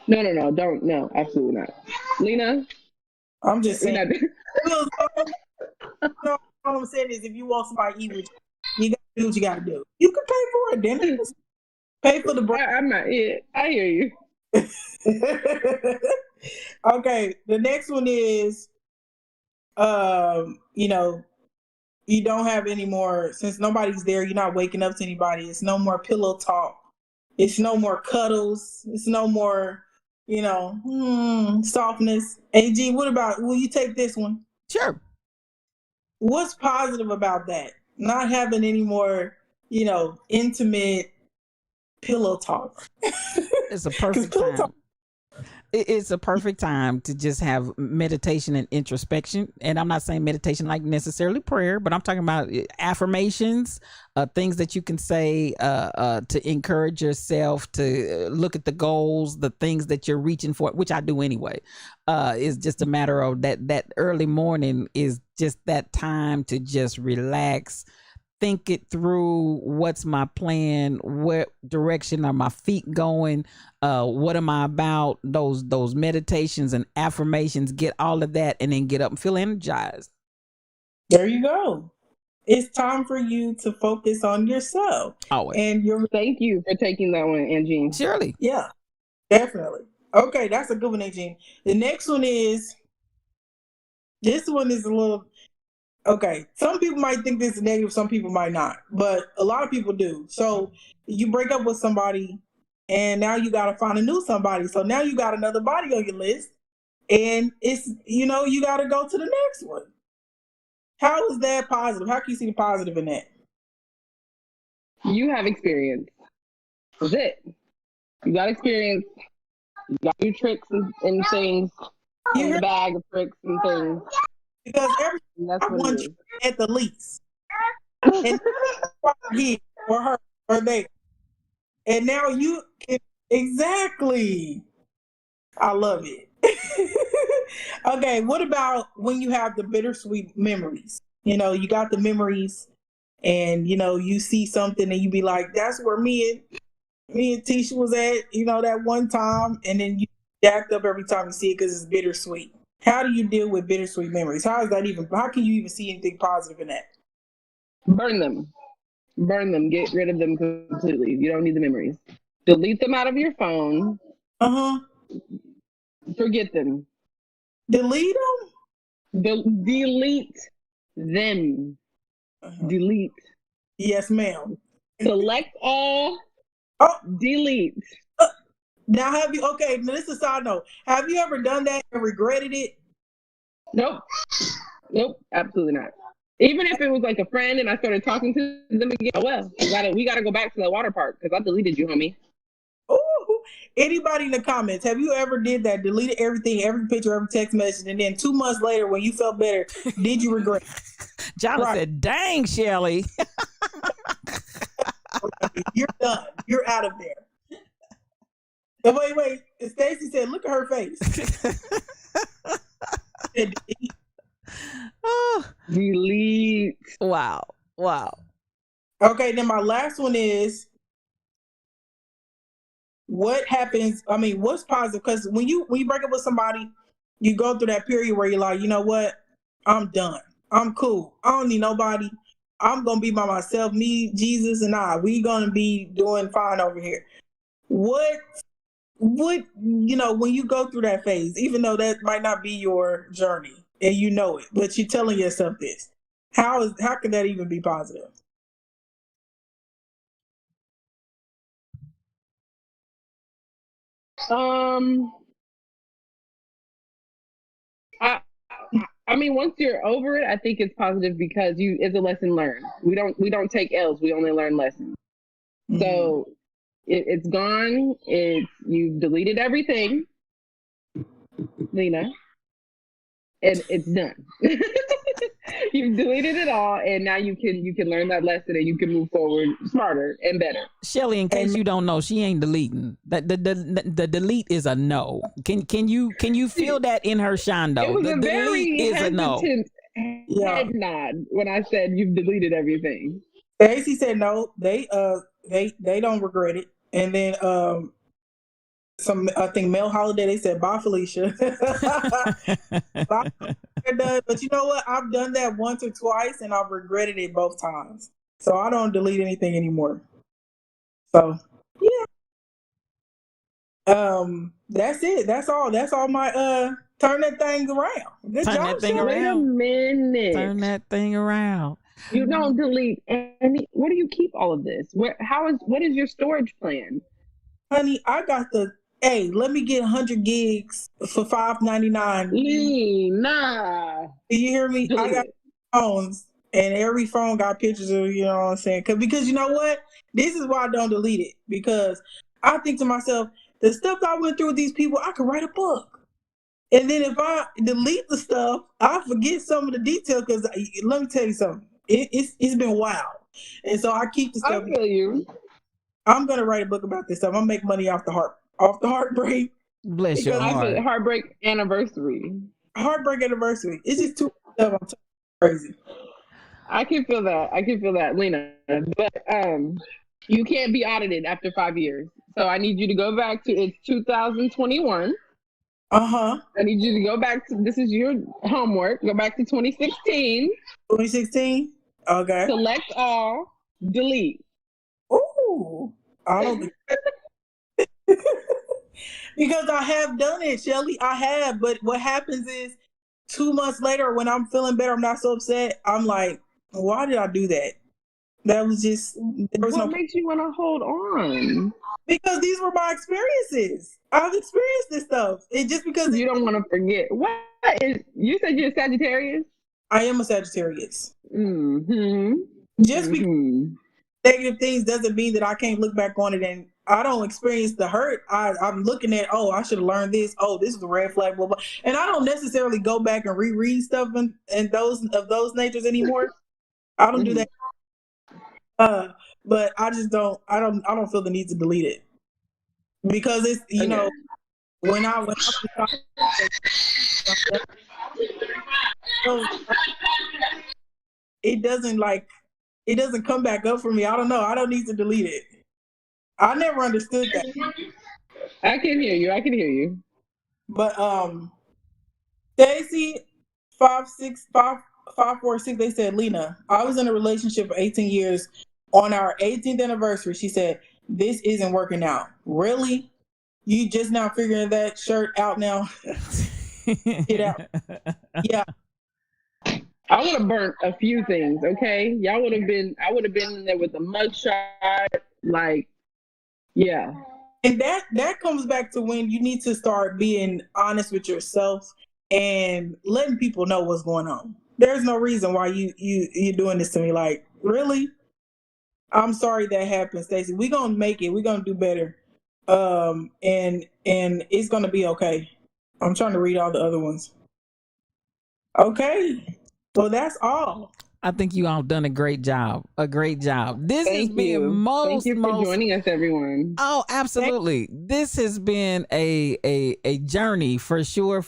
No, don't. No, absolutely not. Lena? I'm just saying. All I'm saying is if you want somebody to eat with you, you got to do what you got to do. You can pay for it, then. Pay for the break. I'm not it. I hear you. Okay, the next one is, you don't have any more, since nobody's there, you're not waking up to anybody. It's no more pillow talk. It's no more cuddles. It's no more, softness. AG, will you take this one? Sure. What's positive about that? Not having any more, intimate pillow talk. It's a perfect time. It's a perfect time to just have meditation and introspection. And I'm not saying meditation like necessarily prayer, but I'm talking about affirmations, things that you can say to encourage yourself to look at the goals, the things that you're reaching for, which I do anyway. It's just a matter of that early morning is just that time to just relax, think it through. What's my plan? What direction are my feet going? What am I about? Those meditations and affirmations, get all of that and then get up and feel energized. There you go. It's time for you to focus on yourself. Always. And thank you for taking that one, Angie. Surely. Yeah, definitely. Okay, that's a good one, Angie. The next one is, this one is a little, okay, some people might think this is negative, some people might not, but a lot of people do. So you break up with somebody and now you got to find a new somebody. So now you got another body on your list and it's, you got to go to the next one. How is that positive? How can you see the positive in that? You have experience. That's it. You got experience. You got new tricks and things in the bag of tricks and things. Because that's what it is. At the least. And he or her or they. And now you can, exactly. I love it. Okay, what about when you have the bittersweet memories? You got the memories and you see something and you be like, that's where me and Tisha was at, that one time, and then you jacked up every time you see it because it's bittersweet. How do you deal with bittersweet memories? How can you even see anything positive in that? Burn them. Get rid of them completely. You don't need the memories. Delete them out of your phone. Forget them. Delete them? Delete them. Delete. Yes, ma'am. Select all. Delete. Now now this is a side note. Have you ever done that and regretted it? Nope, absolutely not. Even if it was like a friend and I started talking to them again, we gotta go back to the water park because I deleted you, homie. Ooh, anybody in the comments, have you ever did that? Deleted everything, every picture, every text message, and then 2 months later when you felt better, did you regret it? John said, dang, Shelly. You're done. You're out of there. Wait. Stacy said, look at her face. Delete. Wow. Okay, then my last one is, what happens? I mean, what's positive? Because when you break up with somebody, you go through that period where you're like, you know what? I'm done. I'm cool. I don't need nobody. I'm going to be by myself, me, Jesus, and we going to be doing fine over here. What, when you go through that phase, even though that might not be your journey and you know it, but you're telling yourself this, how can that even be positive? I mean, once you're over it, I think it's positive because it's a lesson learned. We don't take L's. We only learn lessons. Mm-hmm. So It's gone. You've deleted everything, Lena, and it's done. You've deleted it all, and now you can learn that lesson, and you can move forward smarter and better. Shelly, in case you don't know, she ain't deleting. The delete is a no. Can you feel that in her, Shondo? It was The a very delete is a no. hesitant head nod when I said you've deleted everything. Stacey said no. They don't regret it. And then I think Mel Holiday, they said bye Felicia. Bye. But you know what? I've done that once or twice, and I've regretted it both times. So I don't delete anything anymore. So yeah. That's it. That's all. That's all my turn that thing around. Good Turn job, that thing Shelly. Wait a around. minute. Turn that thing around. You don't delete any. Where do you keep all of this? What is your storage plan? Honey, I got hey, let me get 100 gigs for $5.99. Nah. Do you hear me? I got phones, and every phone got pictures of, you know what I'm saying? Because you know what? This is why I don't delete it. Because I think to myself, the stuff I went through with these people, I could write a book. And then if I delete the stuff, I forget some of the details. Because let me tell you something. It's been wild. And so I keep the stuff. I feel you. I'm going to write a book about this stuff. I'm going to make money off the heartbreak. Bless your Because I heart. said heartbreak anniversary. Heartbreak anniversary. It's just too much stuff. I'm crazy. I can feel that, Lena. But you can't be audited after 5 years. So I need you to go back to it's 2021. Uh-huh. I need you to go back to, this is your homework. Go back to 2016. 2016? Okay. Select all, delete. Ooh. I don't think because I have done it, Shelly. I have, but what happens is 2 months later when I'm feeling better, I'm not so upset. I'm like, why did I do that? That was just What makes you want to hold on? Because these were my experiences. I've experienced this stuff. It just because You don't want to forget. You said you're a Sagittarius? I am a Sagittarius. Mm-hmm. Just because negative things doesn't mean that I can't look back on it and I don't experience the hurt. I'm looking at, I should have learned this. Oh, this is a red flag, blah, blah. And I don't necessarily go back and reread stuff and those natures anymore. I don't do that. But I just don't feel the need to delete it. Because it's, you know, when I it doesn't come back up for me. I don't know. I don't need to delete it. I never understood that. I can hear you. But Stacy 546, they said, Lena, I was in a relationship for 18 years. On our 18th anniversary, she said, this isn't working out. Really? You just now figuring that shirt out now? Get out. Yeah. I would have burnt a few things, okay? I would have been in there with a mugshot, like, yeah. And that comes back to when you need to start being honest with yourself and letting people know what's going on. There's no reason why you're doing this to me. Like, really? I'm sorry that happened, Stacey. We're gonna make it. We're gonna do better. And it's gonna be okay. I'm trying to read all the other ones. Okay. Well, that's all. I think you all done a great job. This has Thank been you. Thank you for joining us, everyone. Oh, absolutely. This has been a journey for sure.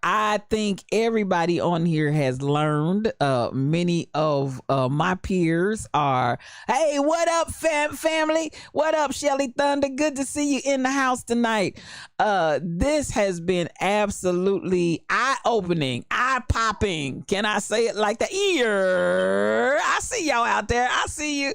I think everybody on here has learned. Many of my peers are, hey, what up, family? What up, Shelly Thunder? Good to see you in the house tonight. This has been absolutely eye-opening, eye-popping. Can I say it like that? I see y'all out there. I see you.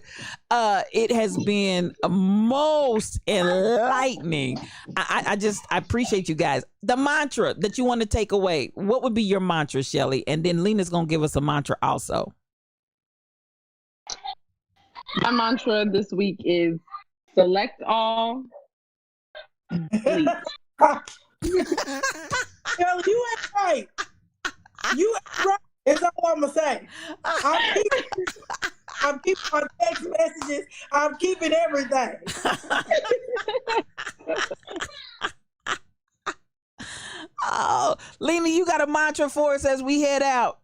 It has been most enlightening. I appreciate you guys. The mantra that you want to take away, what would be your mantra, Shelly? And then Lena's going to give us a mantra also. My mantra this week is select all, delete. Shelly, you ain't right. You ain't right. That's all I'm gonna say. I'm keeping my text messages. I'm keeping everything. Oh, Lena, you got a mantra for us as we head out?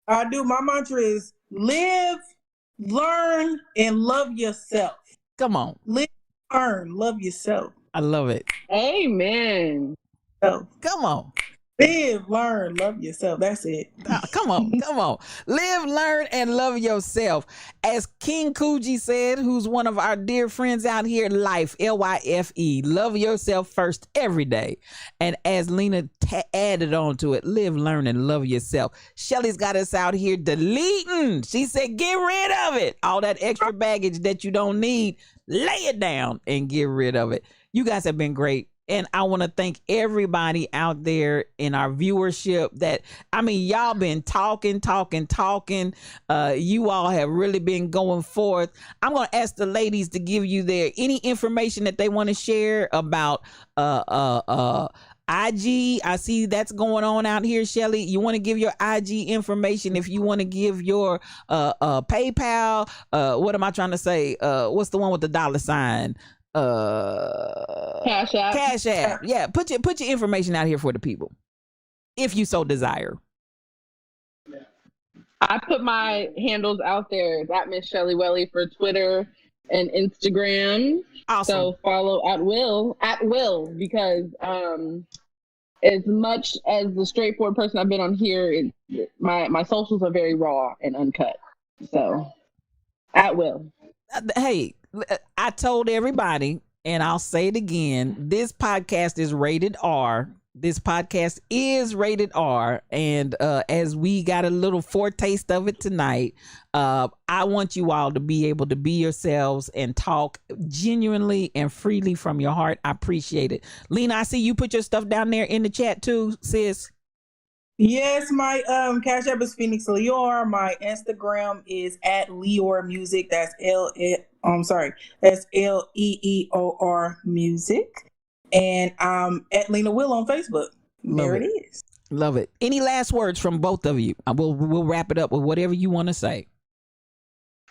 I do. My mantra is live, learn, and love yourself. Come on. Live, learn, love yourself. I love it. Amen. So, Come on. live, learn, love yourself. That's it. Come on. Come on. Live, learn, and love yourself. As King Coogee said, who's one of our dear friends out here, life, L-Y-F-E. Love yourself first every day. And as Lena added on to it, live, learn, and love yourself. Shelly's got us out here deleting. She said, get rid of it. All that extra baggage that you don't need, lay it down and get rid of it. You guys have been great. And I want to thank everybody out there in our viewership that, I mean, y'all been talking. You all have really been going forth. I'm going to ask the ladies to give you any information that they want to share about IG. I see that's going on out here, Shelly. You want to give your IG information? If you want to give your PayPal, what am I trying to say? What's the one with the $sign? Cash App. Yeah, put your information out here for the people, if you so desire. I put my handles out there. That Miss Shelly Welly for Twitter and Instagram. Awesome. So follow at will because as much as the straightforward person I've been on here, my socials are very raw and uncut. So at will. Hey, I told everybody, and I'll say it again, this podcast is rated R. This podcast is rated R. And as we got a little foretaste of it tonight, I want you all to be able to be yourselves and talk genuinely and freely from your heart. I appreciate it. Lena, I see you put your stuff down there in the chat too, sis. Yes, my Cash App is Phoenix Leor. My Instagram is at Leor Music. That's that's LEEOR Music. And I'm at Lena Will on Facebook. There it is. Love it. Any last words from both of you? We'll wrap it up with whatever you want to say.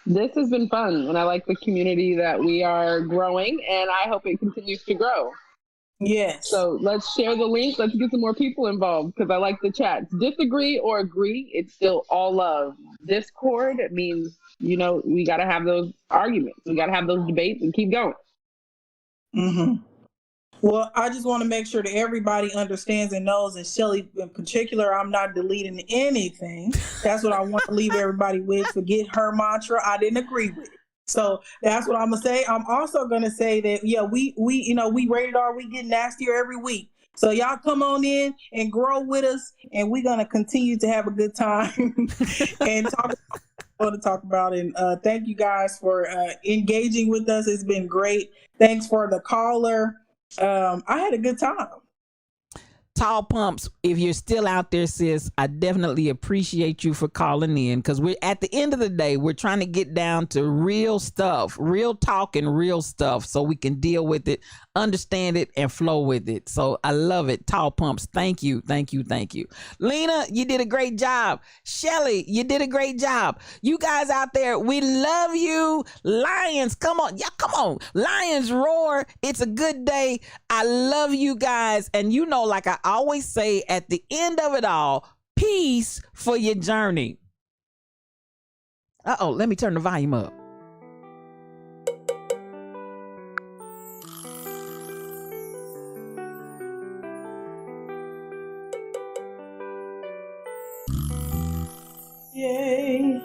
This has been fun, and I like the community that we are growing, and I hope it continues to grow. Yes. So let's share the link. Let's get some more people involved because I like the chats. Disagree or agree, it's still all love. Discord means, we got to have those arguments. We got to have those debates and keep going. Mm-hmm. Well, I just want to make sure that everybody understands and knows, and Shelly in particular, I'm not deleting anything. That's what I want to leave everybody with. Forget her mantra. I didn't agree with it. So that's what I'm gonna say. I'm also gonna say that we rated R. We get nastier every week. So y'all come on in and grow with us, and we're gonna continue to have a good time and talk about. And thank you guys for engaging with us. It's been great. Thanks for the caller. I had a good time. Tall Pumps, if you're still out there, sis, I definitely appreciate you for calling in, because we're at the end of the day, we're trying to get down to real stuff, real talk and real stuff, so we can deal with it, understand it, and flow with it. So I love it. Tall Pumps, thank you. Lena, you did a great job. Shelly, you did a great job. You guys out there, we love you. Lions, come on. Yeah, come on. Lions roar. It's a good day. I love you guys. And like I always say at the end of it all, peace for your journey. Let me turn the volume up. Yay.